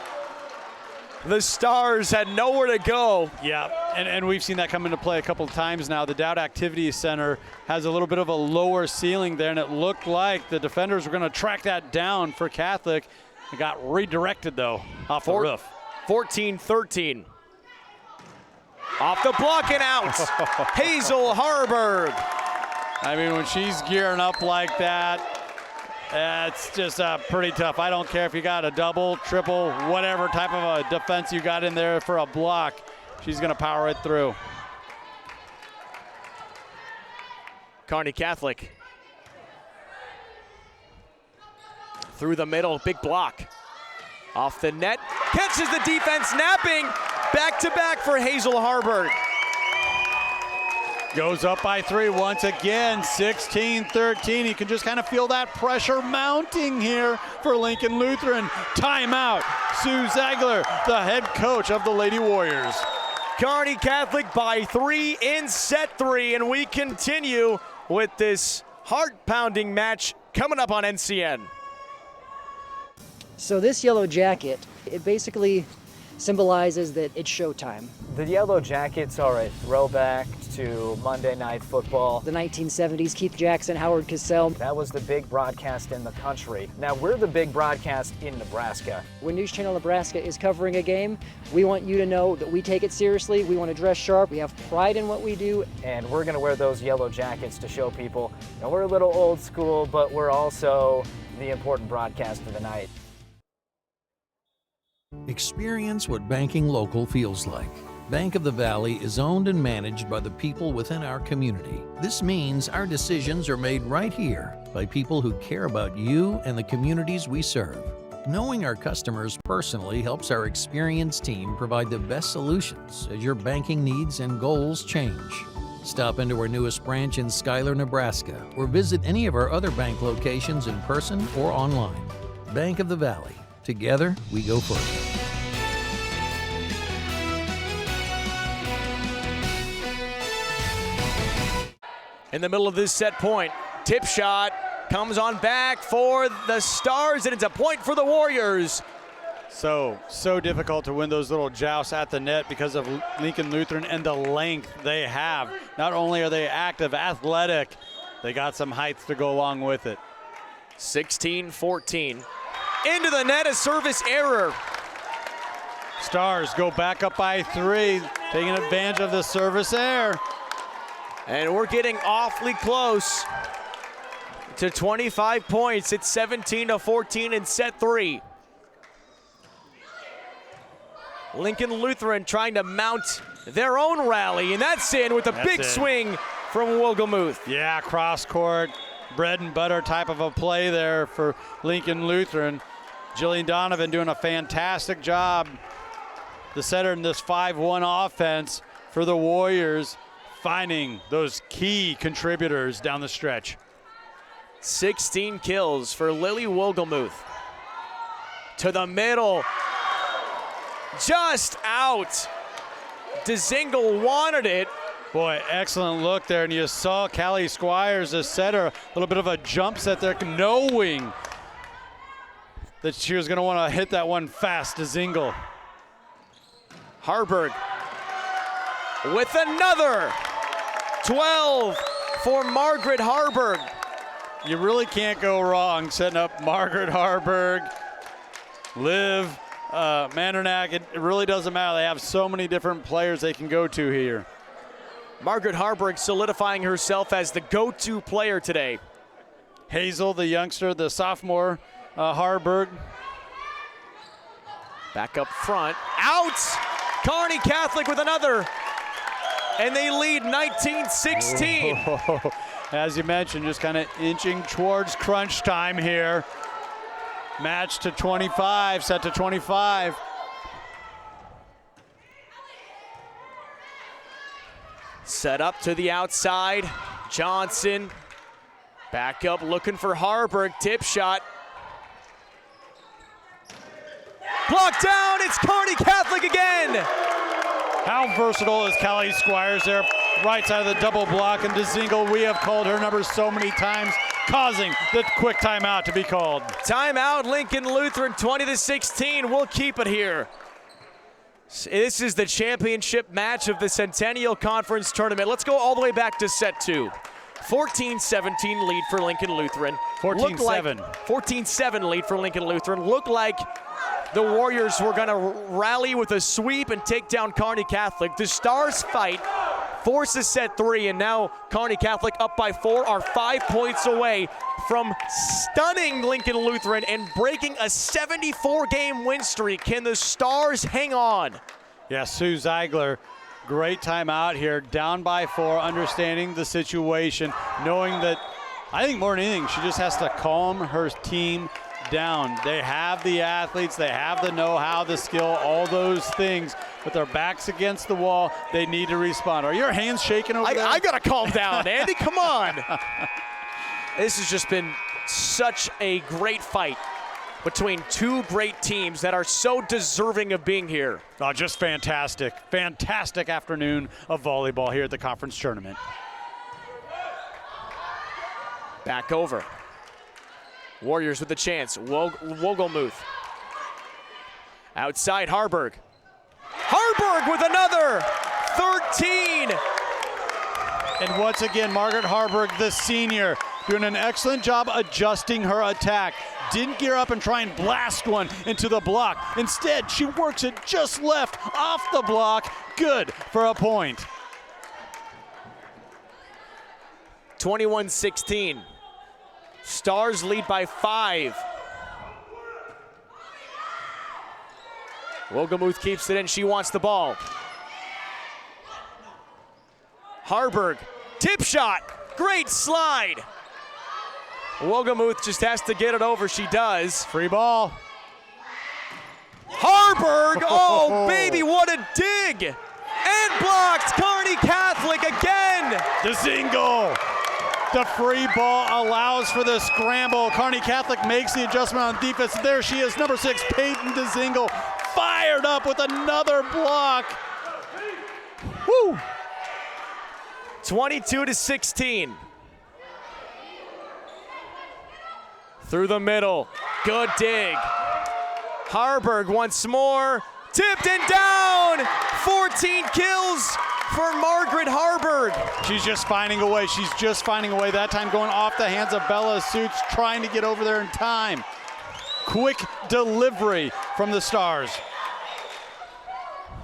The Stars had nowhere to go. Yeah, and we've seen that come into play a couple of times now. The Dowd Activity Center has a little bit of a lower ceiling there, and it looked like the defenders were going to track that down for Catholic. It got redirected, though, off the roof. 14-13. Off the block and out. Hazel Harburg. I mean, when she's gearing up like that, it's just pretty tough. I don't care if you got a double, triple, whatever type of a defense you got in there for a block. She's going to power it through. Kearney Catholic. Through the middle, big block. Off the net, catches the defense, napping. Back-to-back for Hazel Harburg. Goes up by 3 once again, 16-13. You can just kind of feel that pressure mounting here for Lincoln Lutheran. Timeout. Sue Ziegler, the head coach of the Lady Warriors. Kearney Catholic by 3 in set 3, and we continue with this heart-pounding match coming up on NCN. So this yellow jacket, it basically symbolizes that it's showtime. The Yellow Jackets are a throwback to Monday Night Football. The 1970s, Keith Jackson, Howard Cosell. That was the big broadcast in the country. Now we're the big broadcast in Nebraska. When News Channel Nebraska is covering a game, we want you to know that we take it seriously, we want to dress sharp, we have pride in what we do. And we're going to wear those yellow jackets to show people, we're a little old school, but we're also the important broadcast of the night. Experience what banking local feels like. Bank of the Valley is owned and managed by the people within our community. This means our decisions are made right here by people who care about you and the communities we serve. Knowing our customers personally helps our experienced team provide the best solutions as your banking needs and goals change. Stop into our newest branch in Schuyler, Nebraska, or visit any of our other bank locations in person or online. Bank of the Valley. Together, we go further. In the middle of this set point, tip shot comes on back for the Stars, and it's a point for the Warriors. So difficult to win those little jousts at the net because of Lincoln Lutheran and the length they have. Not only are they active, athletic, they got some height to go along with it. 16-14. Into the net, a service error. Stars go back up by 3, taking advantage of the service error. And we're getting awfully close to 25 points. It's 17-14 in set 3. Lincoln Lutheran trying to mount their own rally, and that's in with a big swing from Wogelmuth. Yeah, cross court, bread and butter type of a play there for Lincoln Lutheran. Jillian Donovan doing a fantastic job. The setter in this 5-1 offense for the Warriors, finding those key contributors down the stretch. 16 kills for Lily Wogelmuth. To the middle. Just out. DeZingle wanted it. Boy, excellent look there. And you saw Callie Squires, the setter, a little bit of a jump set there, knowing that she was going to want to hit that one fast. DeZingle. Harburg with another 12 for Margaret Harburg. You really can't go wrong setting up Margaret Harburg, Liv, Mandernack. It really doesn't matter. They have so many different players they can go to here. Margaret Harburg solidifying herself as the go-to player today. Hazel, the youngster, the sophomore, Harburg. Back up front. Out! Kearney Catholic with another. And they lead 19-16. As you mentioned, just kind of inching towards crunch time here. Match to 25, set to 25. Set up to the outside. Johnson back up looking for Harburg. Tip shot. Blocked down. It's Kearney Catholic again. How versatile is Callie Squires there? Right side of the double block, and DeZingle, we have called her number so many times, causing the quick timeout to be called. Timeout, Lincoln Lutheran, 20-16. We'll keep it here. This is the championship match of the Centennial Conference Tournament. Let's go all the way back to set 2. 14-17 lead for Lincoln Lutheran. 14-7. 14-7 lead for Lincoln Lutheran. Looked like the Warriors were going to rally with a sweep and take down Kearney Catholic. The Stars fight, forces set 3, and now Kearney Catholic up by 4 are 5 points away from stunning Lincoln Lutheran and breaking a 74-game win streak. Can the Stars hang on? Yeah, Sue Ziegler, great timeout here, down by 4, understanding the situation, knowing that, I think more than anything, she just has to calm her team down. They have the athletes, they have the know-how, the skill, all those things, but their backs against the wall, they need to respond. Are your hands shaking over there? I gotta calm down, Andy, come on. This has just been such a great fight between two great teams that are so deserving of being here. Oh, just fantastic. Fantastic afternoon of volleyball here at the conference tournament. Back over. Warriors with the chance. Wogelmuth. Outside Harburg. Harburg with another 13. And once again, Margaret Harburg, the senior, doing an excellent job adjusting her attack. Didn't gear up and try and blast one into the block. Instead, she works it just left off the block. Good for a point. 21-16. Stars lead by 5. Wogemuth keeps it in. She wants the ball. Harburg, tip shot, great slide. Wogemuth just has to get it over. She does. Free ball. Harburg, oh baby, what a dig. And blocked, Kearney Catholic again. DeZingle. The free ball allows for the scramble. Kearney Catholic makes the adjustment on defense. There she is, number 6, Peyton DeZingle, fired up with another block. Woo! 22-16. Through the middle, good dig. Harburg once more, tipped and down. 14 kills for Margaret Harburg. She's just finding a way. She's just finding a way. That time going off the hands of Bella Suits, trying to get over there in time. Quick delivery from the Stars.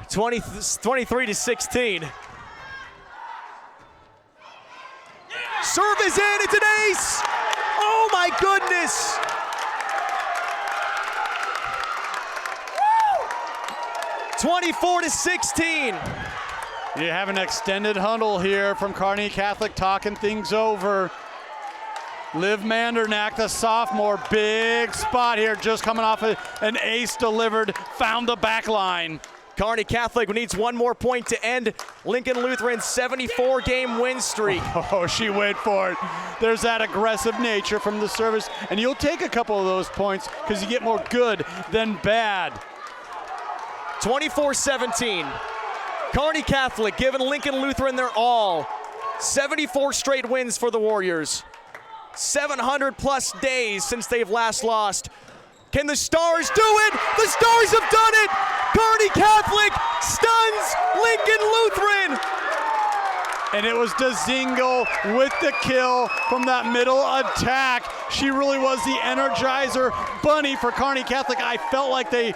23-16. Serve is in, it's an ace! Oh my goodness! 24-16. You have an extended huddle here from Kearney Catholic talking things over. Liv Mandernack, the sophomore, big spot here, just coming off an ace delivered, found the back line. Kearney Catholic needs one more point to end Lincoln Lutheran's 74-game win streak. Oh, she went for it. There's that aggressive nature from the service, and you'll take a couple of those points because you get more good than bad. 24-17. Kearney Catholic giving Lincoln Lutheran their all. 74 straight wins for the Warriors. 700-plus days since they've last lost. Can the Stars do it? The Stars have done it! Kearney Catholic stuns Lincoln Lutheran! And it was DeZingle with the kill from that middle attack. She really was the energizer bunny for Kearney Catholic. I felt like they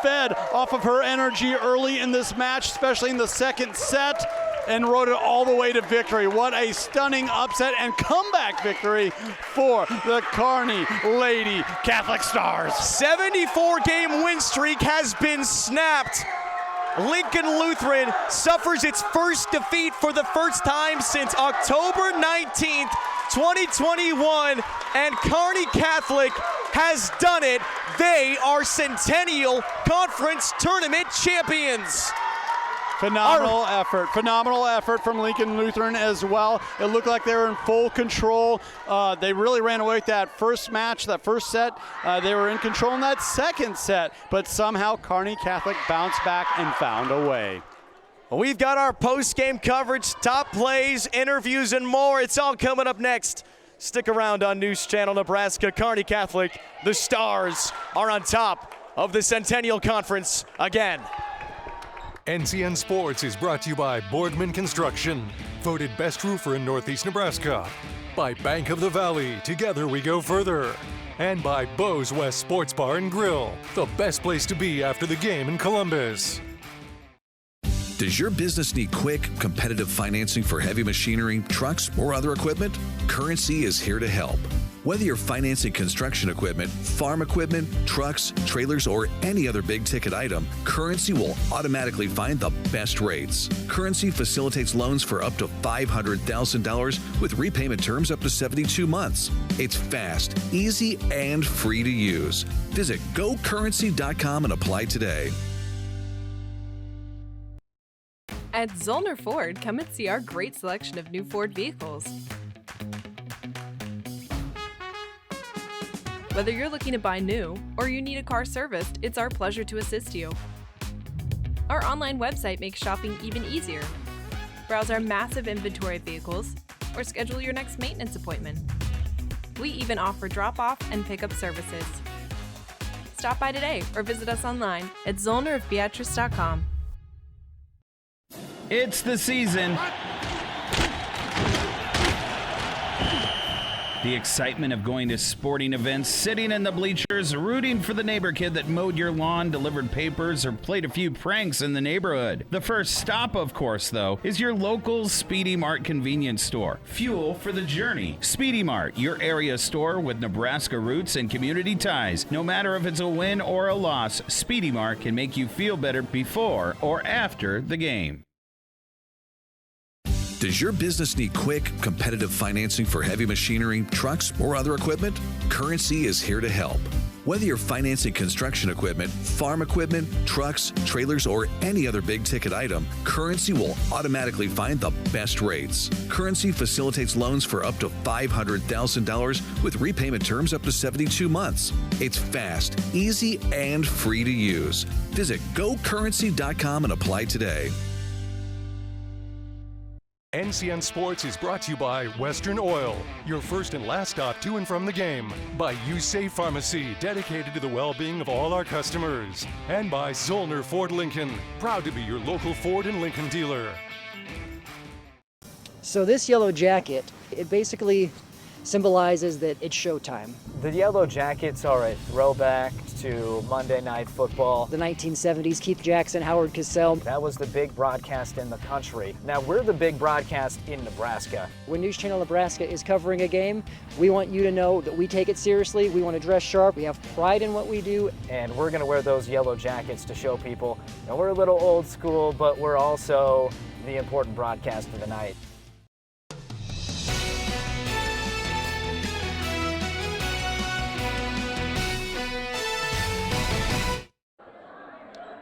fed off of her energy early in this match, especially in the second set, and rode it all the way to victory. What a stunning upset and comeback victory for the Kearney Lady Catholic Stars. 74-game win streak has been snapped. Lincoln Lutheran suffers its first defeat for the first time since October 19th, 2021, and Kearney Catholic has done it. They are Centennial Conference Tournament champions. Phenomenal effort from Lincoln Lutheran as well. It looked like they were in full control. They really ran away with that first match, that first set. They were in control in that second set, but somehow Kearney Catholic bounced back and found a way. We've got our post-game coverage, top plays, interviews, and more. It's all coming up next. Stick around on News Channel Nebraska. Kearney Catholic, the Stars, are on top of the Centennial Conference again. NCN Sports is brought to you by Boardman Construction, voted best roofer in Northeast Nebraska. By Bank of the Valley, together we go further. And by Bo's West Sports Bar and Grill, the best place to be after the game in Columbus. Does your business need quick, competitive financing for heavy machinery, trucks, or other equipment? Currency is here to help. Whether you're financing construction equipment, farm equipment, trucks, trailers, or any other big-ticket item, Currency will automatically find the best rates. Currency facilitates loans for up to $500,000 with repayment terms up to 72 months. It's fast, easy, and free to use. Visit gocurrency.com and apply today. At Zollner Ford, come and see our great selection of new Ford vehicles. Whether you're looking to buy new or you need a car serviced, it's our pleasure to assist you. Our online website makes shopping even easier. Browse our massive inventory of vehicles or schedule your next maintenance appointment. We even offer drop-off and pickup services. Stop by today or visit us online at zollnerofbeatrice.com. It's the season. The excitement of going to sporting events, sitting in the bleachers, rooting for the neighbor kid that mowed your lawn, delivered papers, or played a few pranks in the neighborhood. The first stop, of course, though, is your local Speedy Mart convenience store. Fuel for the journey. Speedy Mart, your area store with Nebraska roots and community ties. No matter if it's a win or a loss, Speedy Mart can make you feel better before or after the game. Does your business need quick, competitive financing for heavy machinery, trucks, or other equipment? Currency is here to help. Whether you're financing construction equipment, farm equipment, trucks, trailers, or any other big-ticket item, Currency will automatically find the best rates. Currency facilitates loans for up to $500,000 with repayment terms up to 72 months. It's fast, easy, and free to use. Visit gocurrency.com and apply today. NCN Sports is brought to you by Western Oil, your first and last stop to and from the game. By USafe Pharmacy, dedicated to the well-being of all our customers. And by Zollner Ford Lincoln, proud to be your local Ford and Lincoln dealer. So this yellow jacket, it basically symbolizes that it's showtime. The yellow jackets are a throwback to Monday Night Football. The 1970s, Keith Jackson, Howard Cosell. That was the big broadcast in the country. Now we're the big broadcast in Nebraska. When News Channel Nebraska is covering a game, we want you to know that we take it seriously. We want to dress sharp. We have pride in what we do. And we're going to wear those yellow jackets to show people, you know, we're a little old school, but we're also the important broadcast of the night.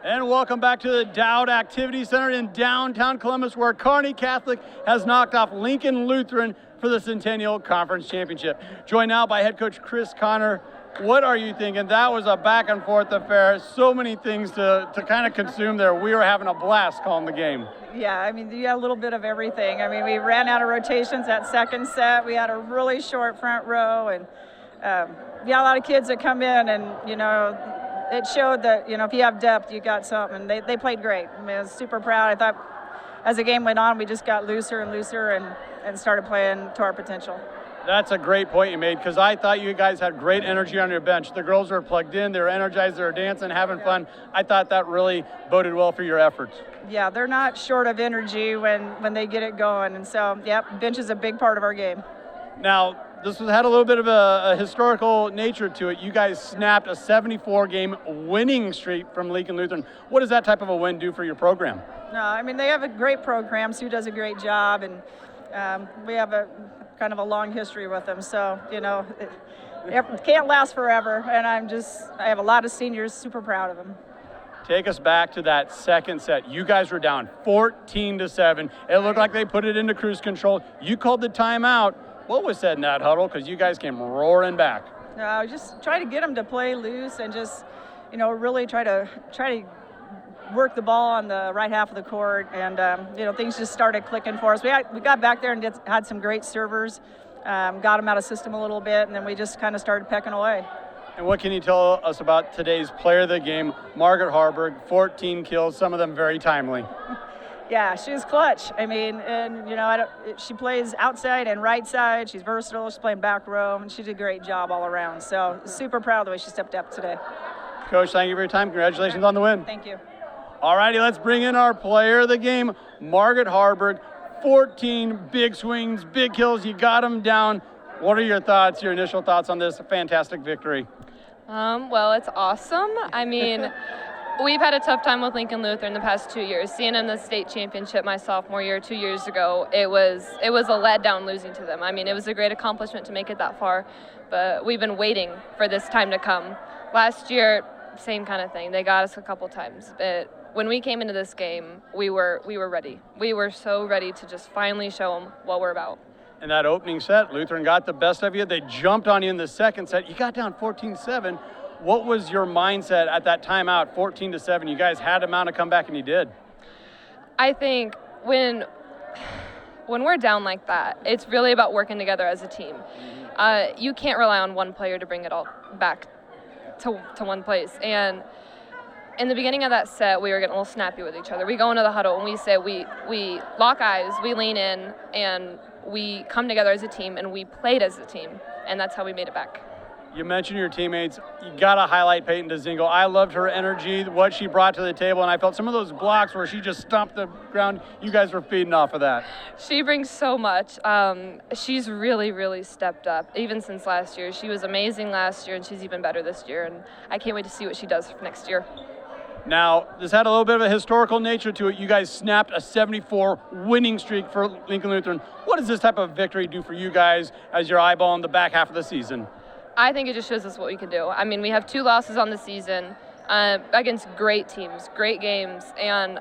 And welcome back to the Dowd Activity Center in downtown Columbus, where Kearney Catholic has knocked off Lincoln Lutheran for the Centennial Conference Championship. Joined now by head coach Chris Connor. What are you thinking? That was a back and forth affair. So many things to kind of consume there. We were having a blast calling the game. Yeah, I mean, you had a little bit of everything. I mean, we ran out of rotations that second set. We had a really short front row, and we had a lot of kids that come in, and, you know, it showed that, you know, if you have depth, you got something. They played great. I mean, I was super proud. I thought as the game went on, we just got looser and looser and started playing to our potential. That's a great point you made, because I thought you guys had great energy on your bench. The girls were plugged in, they were energized, they were dancing, having fun. I thought that really boded well for your efforts. Yeah, they're not short of energy when they get it going. And so, yep, bench is a big part of our game. Now, this had a little bit of a historical nature to it. You guys snapped a 74-game winning streak from Lincoln Lutheran. What does that type of a win do for your program? No, I mean, they have a great program. Sue does a great job, and we have a kind of a long history with them. So, you know, it can't last forever, and I have a lot of seniors, super proud of them. Take us back to that second set. You guys were down 14-7. It looked like they put it into cruise control. You called the timeout. What was said in that huddle? Because you guys came roaring back. No, just try to get them to play loose and just, you know, really try to work the ball on the right half of the court, and you know, things just started clicking for us. We got back there and had some great servers, got them out of system a little bit, and then we just kind of started pecking away. And what can you tell us about today's player of the game, Margaret Harburg? 14 kills, some of them very timely. Yeah, she was clutch. I mean, and you know, she plays outside and right side. She's versatile. She's playing back row, and she did a great job all around. So super proud of the way she stepped up today. Coach, thank you for your time. Congratulations on the win. Thank you. All righty, let's bring in our player of the game, Margaret Harburg. 14 big swings, big kills. You got them down. What are your thoughts, your initial thoughts on this fantastic victory? Well, it's awesome. I mean, we've had a tough time with Lincoln Lutheran the past 2 years. Seeing them in the state championship my sophomore year 2 years ago, it was a letdown losing to them. I mean, it was a great accomplishment to make it that far, but we've been waiting for this time to come. Last year, same kind of thing. They got us a couple times, but when we came into this game, we were ready. We were so ready to just finally show them what we're about. In that opening set, Lutheran got the best of you. They jumped on you in the second set. You got down 14-7. What was your mindset at that timeout, 14-7? You guys had a mount to come back, and you did. I think when we're down like that, it's really about working together as a team. You can't rely on one player to bring it all back to one place. And in the beginning of that set, we were getting a little snappy with each other. We go into the huddle and we say we lock eyes, we lean in, and we come together as a team, and we played as a team, and that's how we made it back. You mentioned your teammates. You got to highlight Peyton DeZingle. I loved her energy, what she brought to the table, and I felt some of those blocks where she just stomped the ground. You guys were feeding off of that. She brings so much. She's really, really stepped up, even since last year. She was amazing last year, and she's even better this year, and I can't wait to see what she does for next year. Now, this had a little bit of a historical nature to it. You guys snapped a 74 winning streak for Lincoln Lutheran. What does this type of victory do for you guys as your eyeball in the back half of the season? I think it just shows us what we can do. I mean, we have 2 losses on the season against great teams, great games, and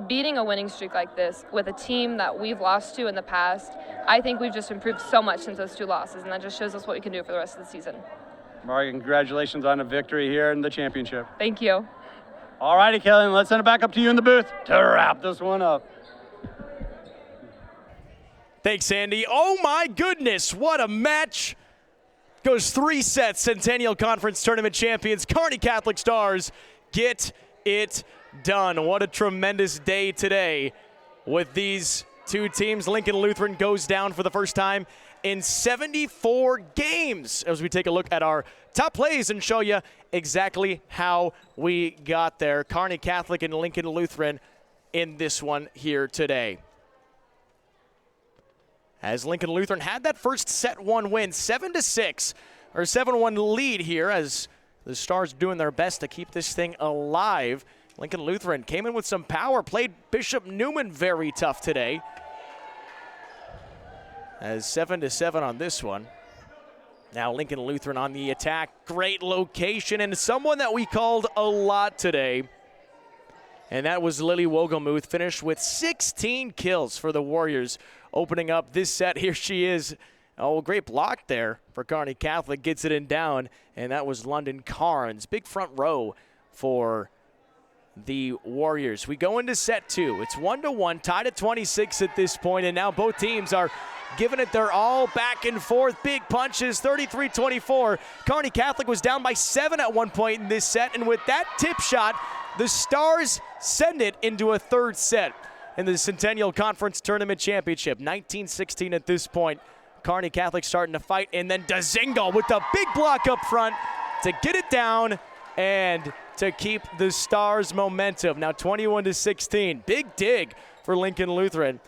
beating a winning streak like this with a team that we've lost to in the past, I think we've just improved so much since those 2 losses, and that just shows us what we can do for the rest of the season. Maria, congratulations on a victory here in the championship. Thank you. All righty, Kelly, let's send it back up to you in the booth to wrap this one up. Thanks, Andy. Oh, my goodness, what a match. Goes 3 sets. Centennial Conference Tournament champions, Kearney Catholic Stars, get it done. What a tremendous day today with these 2 teams. Lincoln Lutheran goes down for the first time in 74 games as we take a look at our top plays and show you exactly how we got there. Kearney Catholic and Lincoln Lutheran in this one here today. As Lincoln Lutheran had that first set 1 win, 7-6, or 7-1 lead here as the Stars doing their best to keep this thing alive. Lincoln Lutheran came in with some power, played Bishop Neumann very tough today. As 7-7 on this one. Now Lincoln Lutheran on the attack. Great location and someone that we called a lot today. And that was Lily Wogelmuth, finished with 16 kills for the Warriors. Opening up this set, here she is. Oh, great block there for Kearney Catholic, gets it in down, and that was London Carnes. Big front row for the Warriors. We go into set 2. It's 1-1, tied at 26 at this point, and now both teams are giving it their all, back and forth. Big punches, 33-24. Kearney Catholic was down by 7 at one point in this set, and with that tip shot, the Stars send it into a 3rd set in the Centennial Conference Tournament Championship. 19-16 at this point. Kearney Catholic starting to fight, and then DeZingle with the big block up front to get it down and to keep the Stars' momentum. Now 21-16. Big dig for Lincoln Lutheran.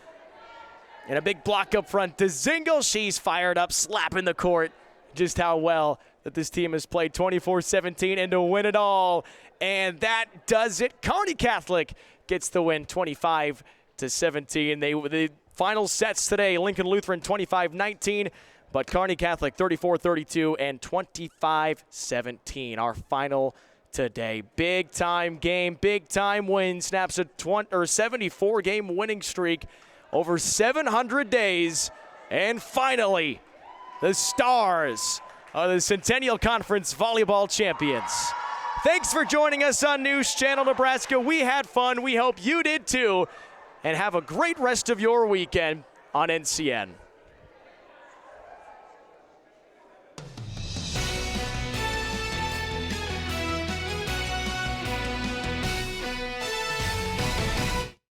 And a big block up front. DeZingle, she's fired up, slapping the court. Just how well that this team has played. 24-17 and to win it all. And that does it. Kearney Catholic gets the win, 25-17. The final sets today, Lincoln Lutheran 25-19, but Kearney Catholic 34-32 and 25-17. Our final today. Big time game, big time win. Snaps a 74-game winning streak over 700 days. And finally, the Stars are the Centennial Conference Volleyball Champions. Thanks for joining us on News Channel Nebraska. We had fun. We hope you did too. And have a great rest of your weekend on NCN.